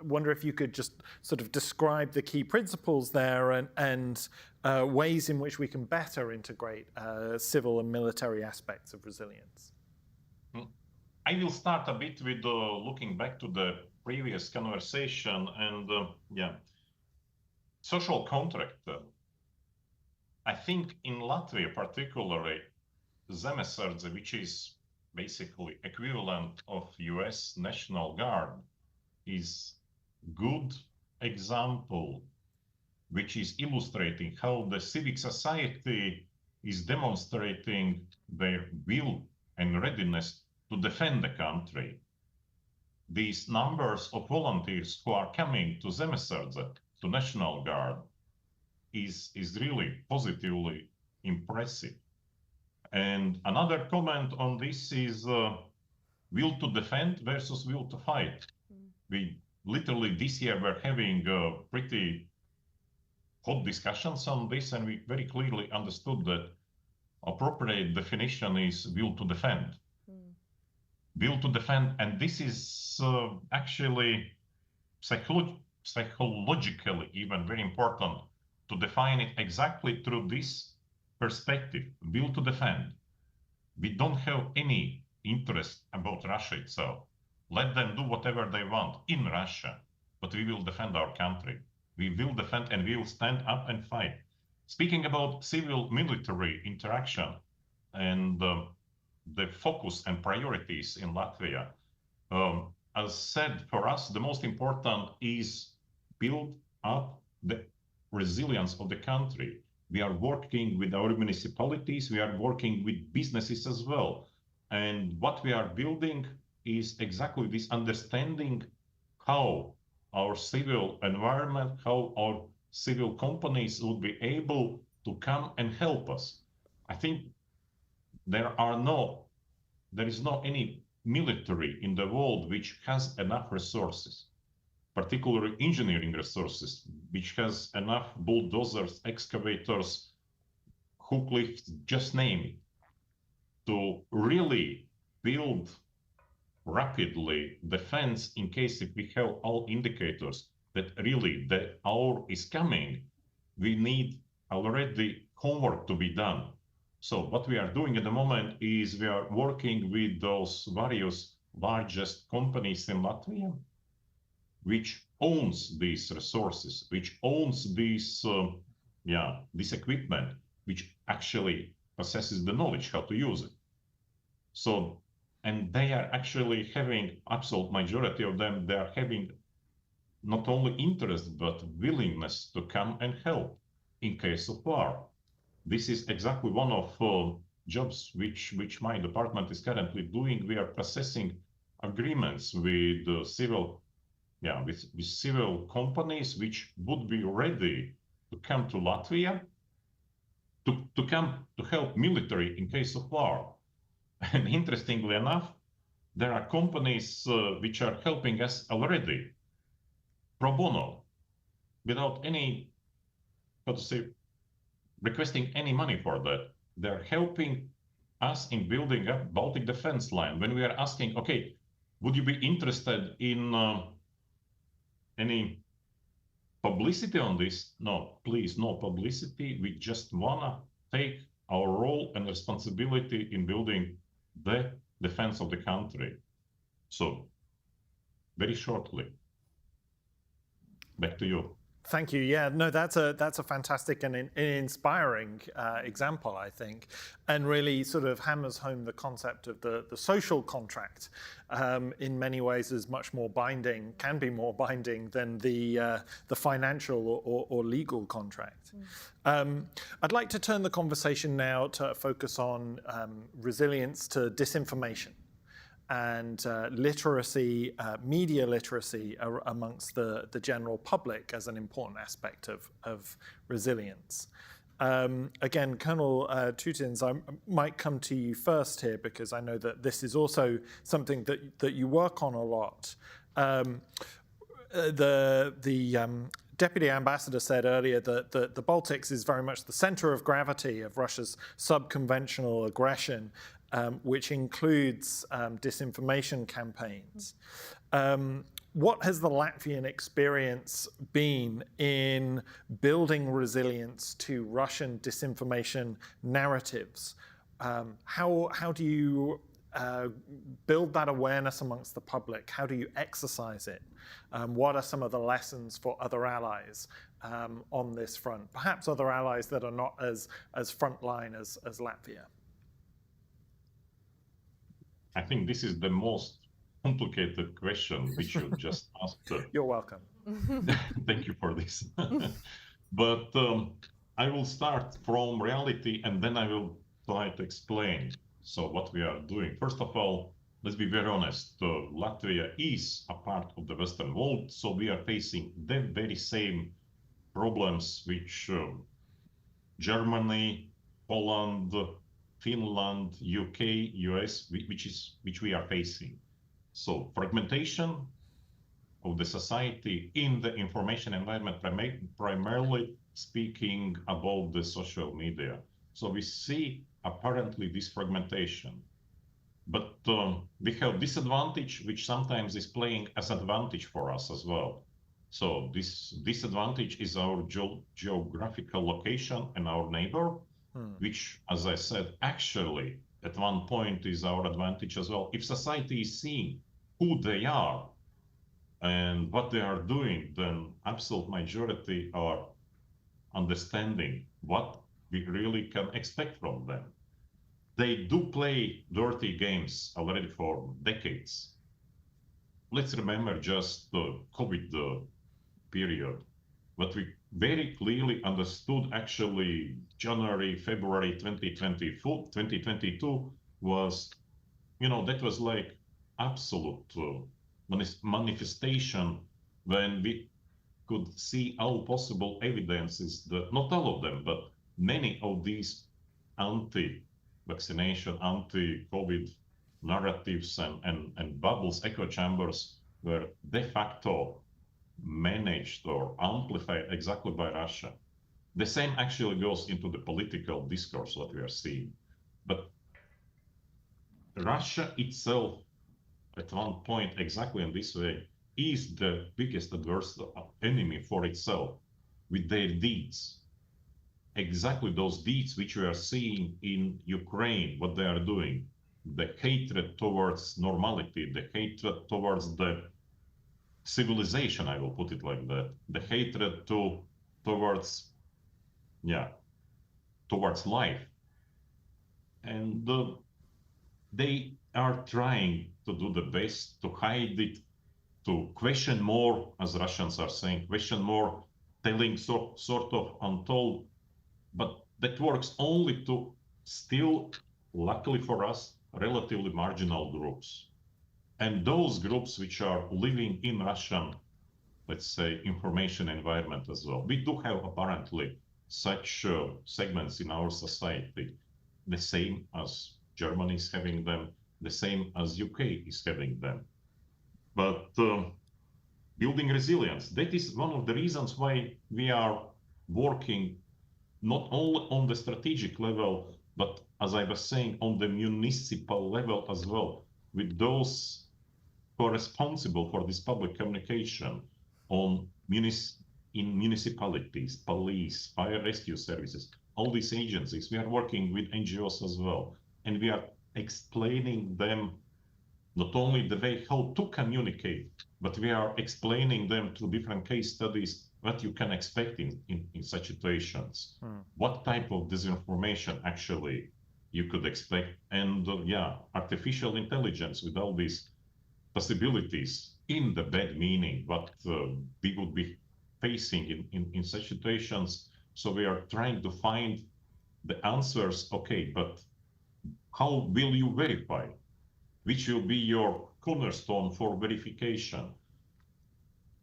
Wonder if you could just sort of describe the key principles there and ways in which we can better integrate civil and military aspects of resilience. I will start a bit with looking back to the previous conversation and social contract. I think in Latvia particularly, Zemesardze, which is basically equivalent of US National Guard, is good example which is illustrating how the civic society is demonstrating their will and readiness to defend the country. These numbers of volunteers who are coming to Zemesardze, to National Guard, is really positively impressive. And another comment on this is will to defend versus will to fight. We literally this year were having pretty hot discussions on this, and we very clearly understood that appropriate definition is will to defend. Will to defend, and this is actually psychologically even very important to define it exactly through this perspective, will to defend. We don't have any interest about Russia itself. Let them do whatever they want in Russia, but we will defend our country. We will defend and we will stand up and fight. Speaking about civil-military interaction and the focus and priorities in Latvia, as said, for us, the most important is build up the resilience of the country. We are working with our municipalities, we are working with businesses as well. And what we are building is exactly this understanding how our civil environment, how our civil companies would be able to come and help us. I think there is no any military in the world which has enough resources, particularly engineering resources, which has enough bulldozers, excavators, hook lifts, just name it, to really build rapidly defense in case if we have all indicators that really the hour is coming. We need already homework to be done. So what we are doing at the moment is we are working with those various largest companies in Latvia, which owns these resources, which owns these, this equipment, which actually possesses the knowledge how to use it. So, and they are actually having, absolute majority of them, they are having not only interest, but willingness to come and help in case of war. This is exactly one of jobs which my department is currently doing. We are processing agreements with civil companies which would be ready to come to Latvia to come to help military in case of war. And interestingly enough, there are companies which are helping us already pro bono, without any, how to say, requesting any money for that. They're helping us in building up Baltic defense line. When we are asking, okay, would you be interested in any publicity on this? No, please, no publicity. We just wanna take our role and responsibility in building the defense of the country. So, very shortly, back to you. Thank you. Yeah, no, that's a fantastic and inspiring example, I think, and really sort of hammers home the concept of the social contract. In many ways, is much more binding, can be more binding than the financial or legal contract. I'd like to turn the conversation now to focus on resilience to disinformation and literacy, media literacy amongst the general public as an important aspect of resilience. Again, Colonel Tutins, I might come to you first here because I know that this is also something that you work on a lot. The Deputy Ambassador said earlier that the Baltics is very much the center of gravity of Russia's subconventional aggression, which includes disinformation campaigns. What has the Latvian experience been in building resilience to Russian disinformation narratives? How do you build that awareness amongst the public? How do you exercise it? What are some of the lessons for other allies on this front? Perhaps other allies that are not as frontline as Latvia. I think this is the most complicated question which you just asked. You're welcome. Thank you for this. But I will start from reality and then I will try to explain what we are doing. First of all, let's be very honest. Latvia is a part of the Western world, so we are facing the very same problems which Germany, Poland, Finland, UK, US, which we are facing. So fragmentation of the society in the information environment, primarily speaking about the social media. So we see apparently this fragmentation, but we have disadvantage, which sometimes is playing as advantage for us as well. So this disadvantage is our geographical location and our neighbor, which, as I said, actually at one point is our advantage as well. If society is seeing who they are and what they are doing, then absolute majority are understanding what we really can expect from them. They do play dirty games already for decades. Let's remember just the COVID period. What we very clearly understood actually January, February 2022 was, that was like absolute manifestation when we could see all possible evidences that not all of them, but many of these anti-vaccination, anti-COVID narratives and bubbles, echo chambers were de facto managed or amplified exactly by Russia. The same actually goes into the political discourse that we are seeing. But Russia itself, at one point, exactly in this way, is the biggest adverse enemy for itself with their deeds. Exactly those deeds which we are seeing in Ukraine, what they are doing, the hatred towards normality, the hatred towards the civilization, I will put it like that, the hatred towards life. And they are trying to do the best to hide it, to question more, as Russians are saying, question more, telling sort of untold, but that works only to still, luckily for us, relatively marginal groups. And those groups which are living in Russian, let's say, information environment as well. We do have apparently such segments in our society, the same as Germany is having them, the same as UK is having them. But building resilience, that is one of the reasons why we are working not only on the strategic level, but as I was saying, on the municipal level as well, with those who are responsible for this public communication in municipalities, police, fire rescue services, all these agencies. We are working with NGOs as well, and we are explaining them not only the way how to communicate, but we are explaining them through different case studies what you can expect in such situations, what type of disinformation actually you could expect, and artificial intelligence with all these possibilities in the bad meaning, what we would be facing in such situations. So we are trying to find the answers, okay, but how will you verify? Which will be your cornerstone for verification?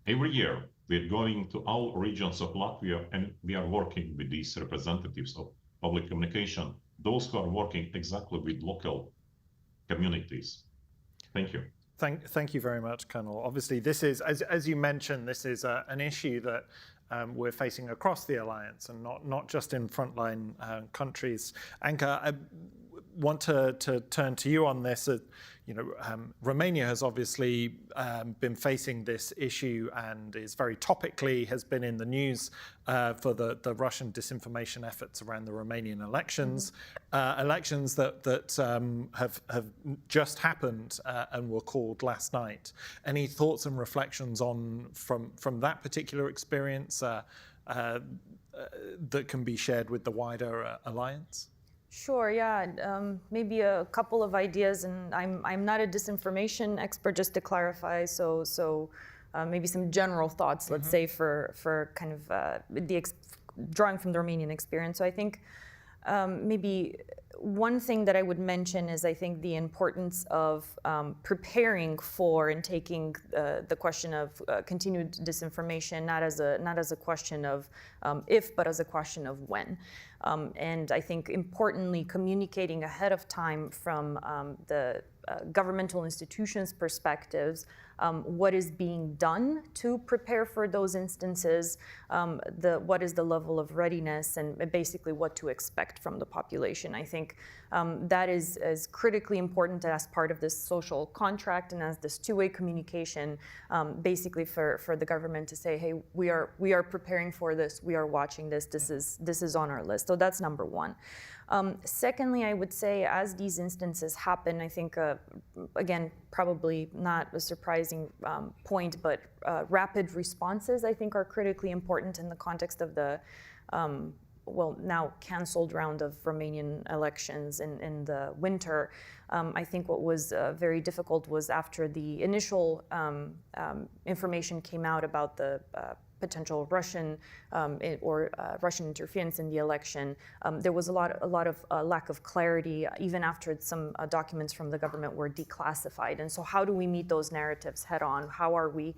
Every year, we're going to all regions of Latvia and we are working with these representatives of public communication, those who are working exactly with local communities. Thank you. Thank you very much, Colonel. Obviously, this is, as you mentioned, this is an issue that we're facing across the alliance and not just in frontline countries. Anka, I want to turn to you on this. Romania has obviously been facing this issue and is very topically has been in the news for the Russian disinformation efforts around the Romanian elections, elections that have just happened and were called last night. Any thoughts and reflections on from that particular experience that can be shared with the wider alliance? Sure, yeah. Maybe a couple of ideas, and I'm not a disinformation expert, just to clarify. So maybe some general thoughts, let's say, for kind of drawing from the Romanian experience. So I think maybe one thing that I would mention is I think the importance of preparing for and taking the question of continued disinformation not as a question of if, but as a question of when. And I think importantly, communicating ahead of time from the governmental institutions' perspectives, what is being done to prepare for those instances, what is the level of readiness, and basically what to expect from the population. I think that is critically important as part of this social contract and as this two-way communication, basically for the government to say, hey, we are preparing for this, we are watching this, this is on our list. So that's number one. Secondly, I would say as these instances happen, I think, again, probably not a surprising point, but rapid responses, I think, are critically important in the context of the, now canceled round of Romanian elections in the winter. I think what was very difficult was after the initial information came out about the potential Russian Russian interference in the election, there was a lot of lack of clarity, even after some documents from the government were declassified. And so how do we meet those narratives head on? How are we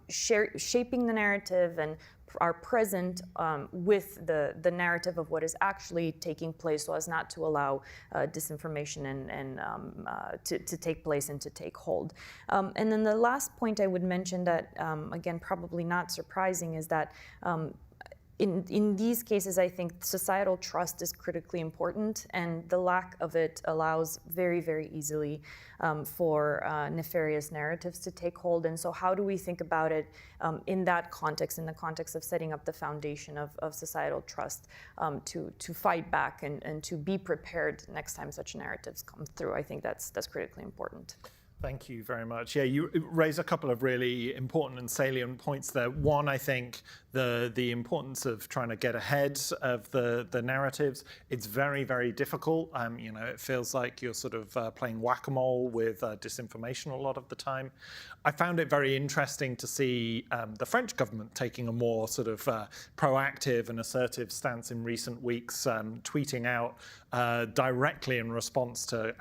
shaping the narrative and are present with the narrative of what is actually taking place, so as not to allow disinformation and to take place and to take hold. And then the last point I would mention that, again, probably not surprising, is that in these cases, I think societal trust is critically important, and the lack of it allows very, very easily for nefarious narratives to take hold. And so how do we think about it in that context, in the context of setting up the foundation of societal trust to fight back and to be prepared next time such narratives come through? I think that's critically important. Thank you very much. Yeah, you raise a couple of really important and salient points there. One, I think the importance of trying to get ahead of the narratives. It's very, very difficult. It feels like you're sort of playing whack-a-mole with disinformation a lot of the time. I found it very interesting to see the French government taking a more sort of proactive and assertive stance in recent weeks, tweeting out directly in response to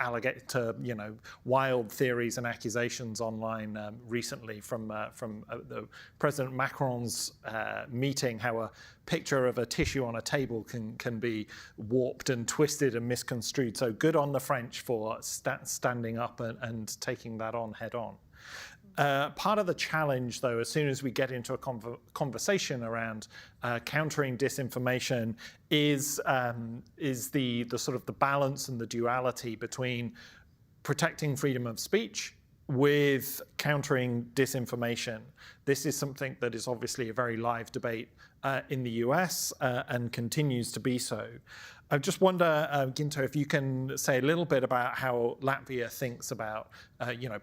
wild theories and accusations online recently from the President Macron's meeting, how a picture of a tissue on a table can be warped and twisted and misconstrued. So good on the French for standing up and taking that on head on. Part of the challenge, though, as soon as we get into a conversation around countering disinformation, is the sort of the balance and the duality between protecting freedom of speech with countering disinformation. This is something that is obviously a very live debate in the US and continues to be so. I just wonder, Ginto, if you can say a little bit about how Latvia thinks about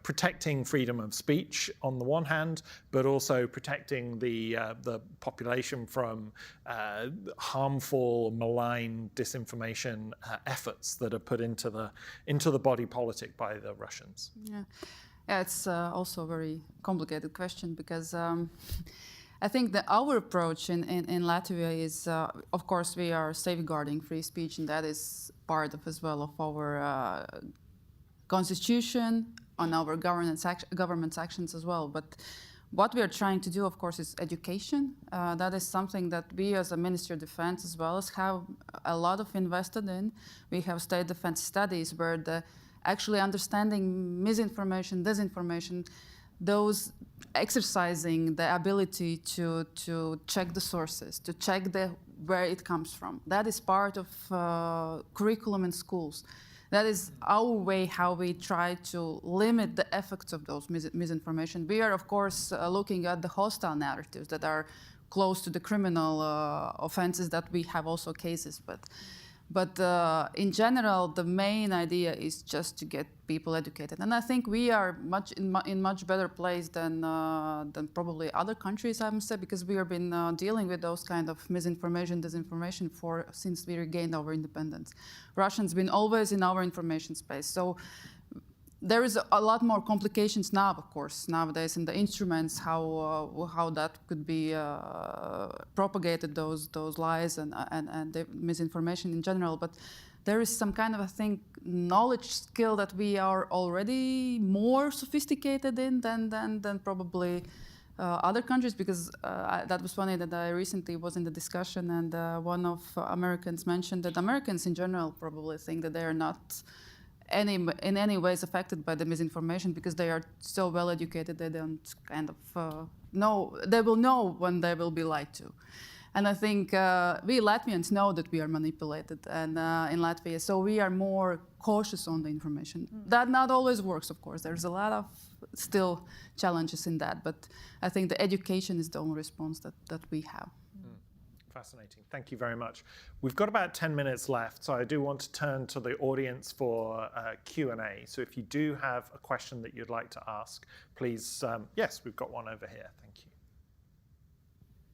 protecting freedom of speech on the one hand, but also protecting the population from harmful, malign disinformation efforts that are put into the body politic by the Russians. Yeah, it's also a very complicated question because I think that our approach in Latvia is, of course, we are safeguarding free speech, and that is part of as well of our constitution, on our government's actions as well. But what we are trying to do, of course, is education. That is something that we as a Ministry of Defense as well as have a lot of invested in. We have state defense studies where the actually understanding misinformation, disinformation, those exercising the ability to check the sources, to check where it comes from. That is part of curriculum in schools. That is our way how we try to limit the effects of those misinformation. We are, of course, looking at the hostile narratives that are close to the criminal offenses that we have also cases with. But in general, the main idea is just to get people educated. And I think we are in much better place than probably other countries, I must say, because we have been dealing with those kind of misinformation, disinformation since we regained our independence. Russians been always in our information space. So there is a lot more complications now, of course, nowadays in the instruments, how that could be propagated, those lies and the misinformation in general. But there is some kind of, I think, knowledge skill that we are already more sophisticated in than probably other countries, because that was funny that I recently was in the discussion and one of Americans mentioned that Americans in general probably think that they are not in any ways affected by the misinformation because they are so well educated. They don't kind of know. They will know when they will be lied to, and I think we Latvians know that we are manipulated, and in Latvia, so we are more cautious on the information. That not always works, of course. There's a lot of still challenges in that, but I think the education is the only response that we have. Fascinating. Thank you very much. We've got about 10 minutes left, so I do want to turn to the audience for Q&A. So if you do have a question that you'd like to ask, please, yes, we've got one over here. Thank you.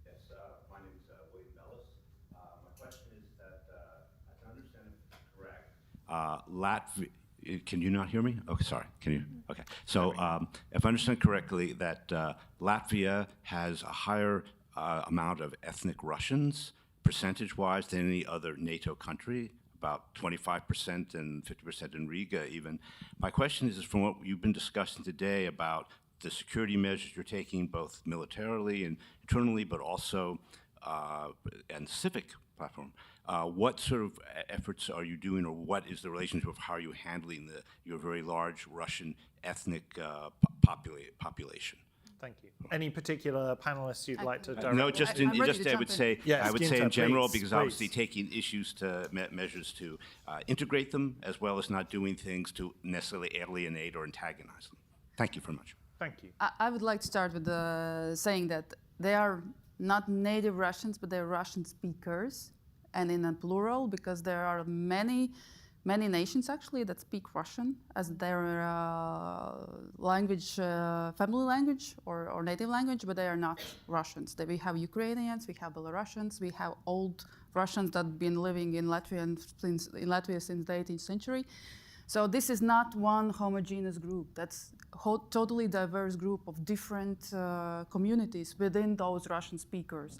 Yes, my name is William Bellis. My question is that, I can understand if it's correct, Latvia, can you not hear me? Okay, sorry, can you? Okay, so if I understand correctly, that Latvia has a higher amount of ethnic Russians, percentage-wise, than any other NATO country, about 25% and 50% in Riga even. My question is from what you've been discussing today about the security measures you're taking, both militarily and internally, but also and civic platform. What sort of efforts are you doing, or what is the relationship of how are you handling your very large Russian ethnic population? Thank you. Any particular panelists you'd like to direct? No, just I would say, yes, I would say in general, please, because obviously taking issues to measures to integrate them, as well as not doing things to necessarily alienate or antagonize them. Thank you very much. Thank you. I would like to start with saying that they are not native Russians, but they're Russian speakers, and in a plural, because there are many nations actually that speak Russian as their language, family language or native language, but they are not Russians. We have Ukrainians, we have Belarusians, we have old Russians that have been living in Latvia since the 18th century. So this is not one homogeneous group. That's a totally diverse group of different communities within those Russian speakers.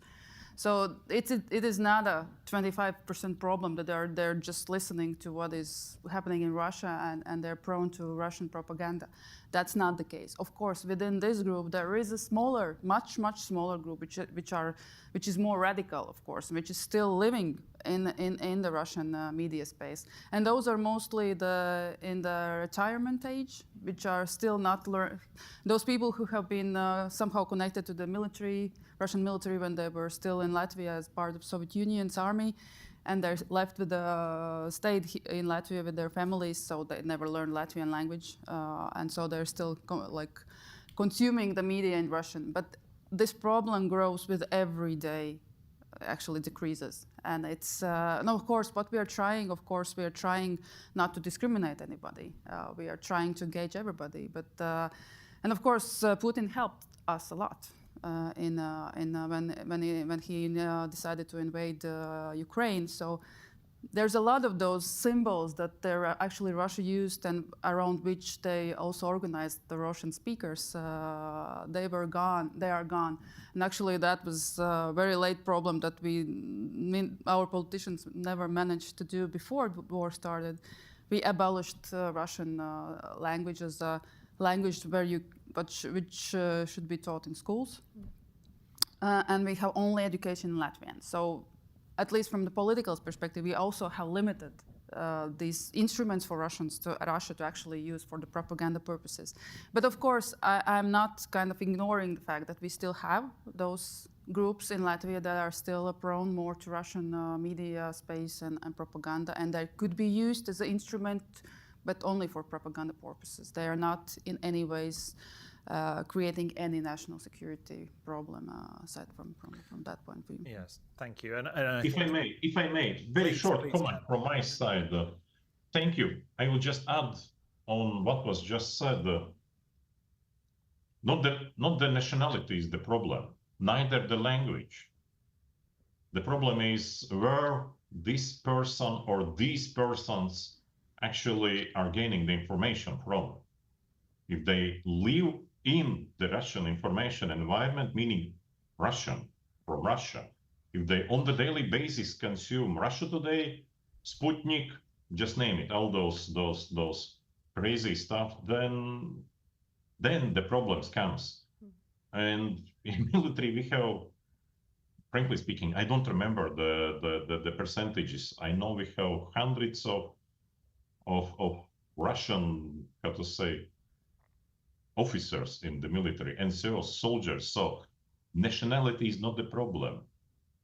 So it is not a 25% problem that they're just listening to what is happening in Russia and they're prone to Russian propaganda. That's not the case. Of course, within this group, there is a smaller, much smaller group, which is more radical, of course, which is still living in the Russian media space. And those are mostly in the retirement age, which are still not those people who have been somehow connected to the military, Russian military when they were still in Latvia as part of Soviet Union's army, and they're left with stayed in Latvia with their families, so they never learned Latvian language, and so they're still consuming the media in Russian. But this problem grows with every day, actually decreases, and it's no, of course. What we are trying, not to discriminate anybody. We are trying to engage everybody, but and of course Putin helped us a lot. When he decided to invade Ukraine. So there's a lot of those symbols that actually Russia used and around which they also organized the Russian speakers. They are gone. And actually that was a very late problem that our politicians never managed to do before the war started. We abolished Russian language as a language which should be taught in schools. And we have only education in Latvian. So at least from the political perspective, we also have limited these instruments for Russia to actually use for the propaganda purposes. But of course, I'm not kind of ignoring the fact that we still have those groups in Latvia that are still prone more to Russian media space and propaganda, and they could be used as an instrument, but only for propaganda purposes. They are not in any ways creating any national security problem aside from that point of view. Yes, thank you. And if I may, very short comment from my side. Thank you. I will just add on what was just said. Not the nationality is the problem, neither the language. The problem is where this person or these persons actually are gaining the information from. If they live in the Russian information environment, meaning Russian, from Russia, if they on the daily basis consume Russia Today, Sputnik, just name it, all those crazy stuff, then the problems comes. And in military, we have, frankly speaking, I don't remember the percentages. I know we have hundreds of Russian, how to say, officers in the military, NCOs, soldiers. So nationality is not the problem.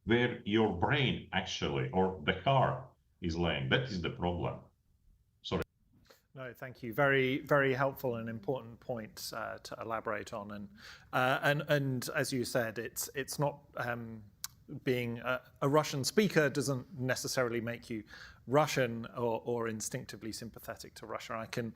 Where your brain actually, or the heart is laying, that is the problem. Sorry. No, thank you. Very, very helpful and important point to elaborate on. And as you said, it's not being a Russian speaker doesn't necessarily make you Russian or instinctively sympathetic to Russia. I can,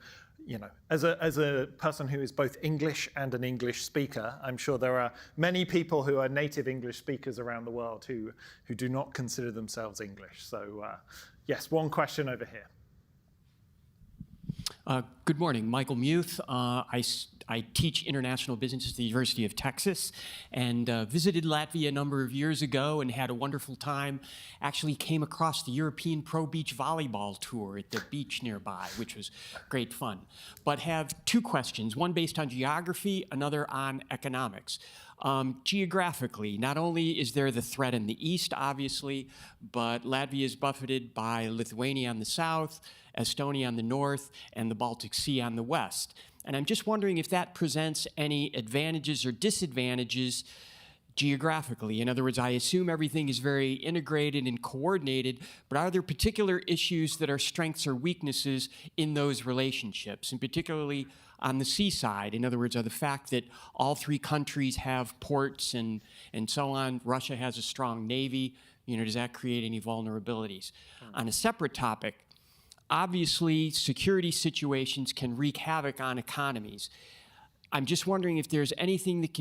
as a person who is both English and an English speaker, I'm sure there are many people who are native English speakers around the world who do not consider themselves English. So yes, one question over here. Good morning, Michael Muth. I teach international business at the University of Texas and visited Latvia a number of years ago and had a wonderful time. Actually came across the European Pro Beach Volleyball Tour at the beach nearby, which was great fun. But have two questions, one based on geography, another on economics. Geographically, not only is there the threat in the east, obviously, but Latvia is buffeted by Lithuania on the south, Estonia on the north, and the Baltic Sea on the west. And I'm just wondering if that presents any advantages or disadvantages geographically. In other words, I assume everything is very integrated and coordinated, but are there particular issues that are strengths or weaknesses in those relationships, and particularly on the seaside? In other words, are the fact that all three countries have ports and so on, Russia has a strong navy, does that create any vulnerabilities? On a separate topic, obviously, security situations can wreak havoc on economies. I'm just wondering if there's anything that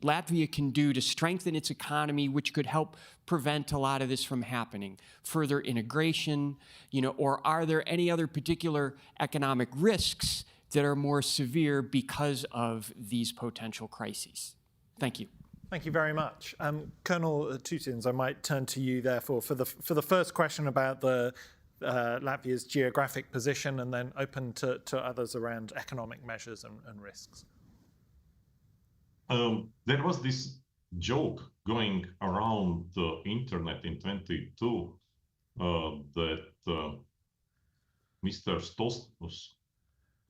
Latvia can do to strengthen its economy, which could help prevent a lot of this from happening. Further integration, or are there any other particular economic risks that are more severe because of these potential crises? Thank you. Thank you very much. Colonel Tutins, I might turn to you therefore for the first question about Latvia's geographic position, and then open to others around economic measures and risks. There was this joke going around the internet in 22 that Mr. Stoltenberg,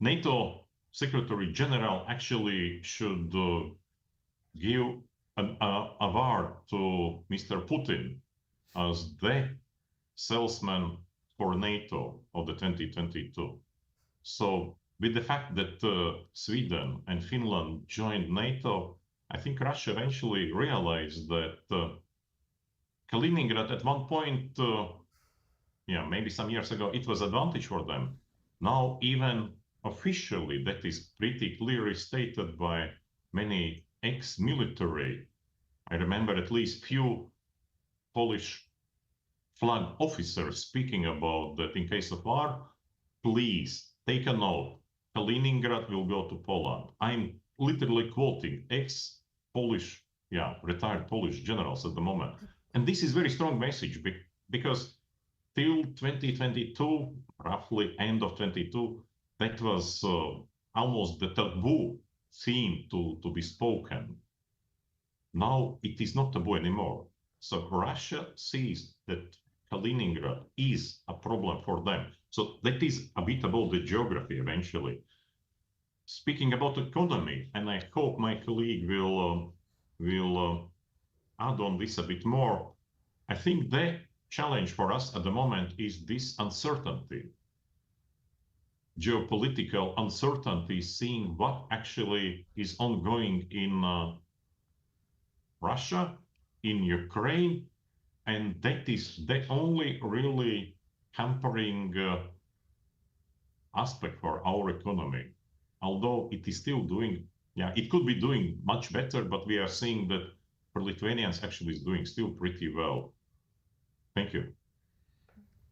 NATO Secretary General, actually should give an award to Mr. Putin as the salesman for NATO of the 2022. So with the fact that Sweden and Finland joined NATO, I think Russia eventually realized that Kaliningrad at one point, maybe some years ago, it was advantage for them. Now, even officially, that is pretty clearly stated by many ex-military. I remember at least few Polish flag officers speaking about that in case of war, please take a note, Kaliningrad will go to Poland. I'm literally quoting ex-Polish, retired Polish generals at the moment. And this is very strong message because till 2022, roughly end of 22, that was almost the taboo theme to be spoken. Now it is not taboo anymore. So Russia sees that Kaliningrad is a problem for them. So that is a bit about the geography eventually. Speaking about economy, and I hope my colleague will add on this a bit more, I think the challenge for us at the moment is this uncertainty. Geopolitical uncertainty, seeing what actually is ongoing in Russia, in Ukraine, and that is the only really hampering aspect for our economy. Although it is still doing, it could be doing much better, but we are seeing that for Lithuanians actually is doing still pretty well. Thank you.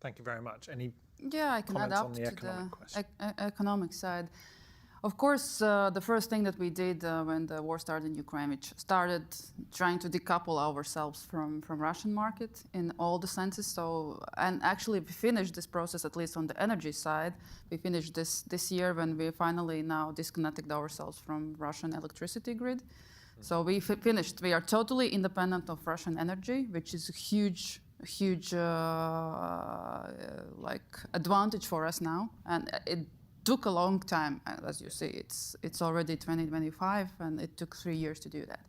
Thank you very much. Any I can add comments up on the to economic question? economic side. Of course, the first thing that we did when the war started in Ukraine, we started trying to decouple ourselves from Russian market in all the senses. So, and actually we finished this process, at least on the energy side. We finished this year when we finally now disconnected ourselves from Russian electricity grid. So we finished. We are totally independent of Russian energy, which is a huge like advantage for us now, and it took a long time. As you see, it's already 2025, and it took 3 years to do that.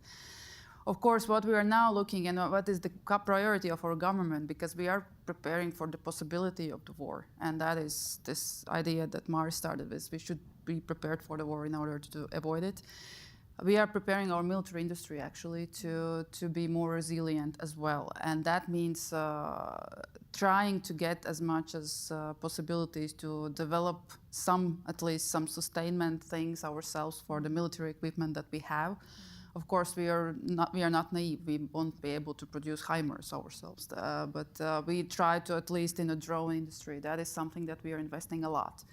Of course, what we are now looking at, what is the priority of our government, because we are preparing for the possibility of the war, and that is this idea that Mari started with. We should be prepared for the war in order to avoid it. We are preparing our military industry actually to be more resilient as well, and that means trying to get as much as possibilities to develop at least some sustainment things ourselves for the military equipment that we have. Of course, we are not naive. We won't be able to produce HIMARS ourselves, but we try to, at least in the drone industry, that is something that we are investing a lot,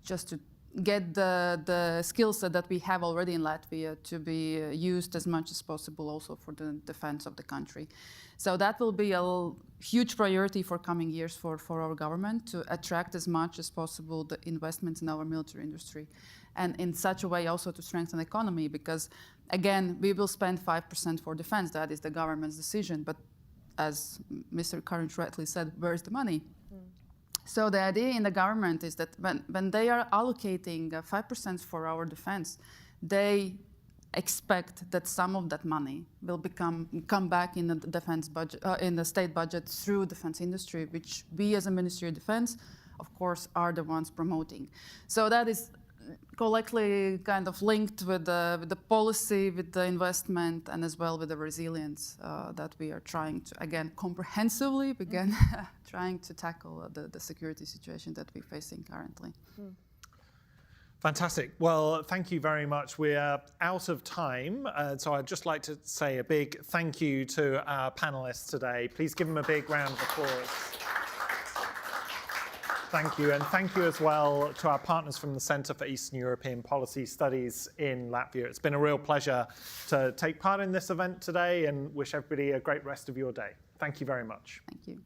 just to get the skill set that we have already in Latvia to be used as much as possible also for the defense of the country. So that will be a huge priority for coming years for our government, to attract as much as possible the investments in our military industry, and in such a way also to strengthen the economy, because again, we will spend 5% for defense. That is the government's decision, but as Mr. Karinch rightly said, where's the money? So the idea in the government is that when they are allocating 5% for our defense, they expect that some of that money will come back in the defense budget, in the state budget through defense industry, which we as a Ministry of Defense, of course, are the ones promoting. So that is collectively kind of linked with the policy, with the investment, and as well with the resilience that we are trying to, again, comprehensively begin trying to tackle the security situation that we're facing currently. Fantastic. Well, thank you very much. We're out of time, so I'd just like to say a big thank you to our panelists today. Please give them a big round of applause. Thank you, and thank you as well to our partners from the Centre for Eastern European Policy Studies in Latvia. It's been a real pleasure to take part in this event today, and wish everybody a great rest of your day. Thank you very much. Thank you.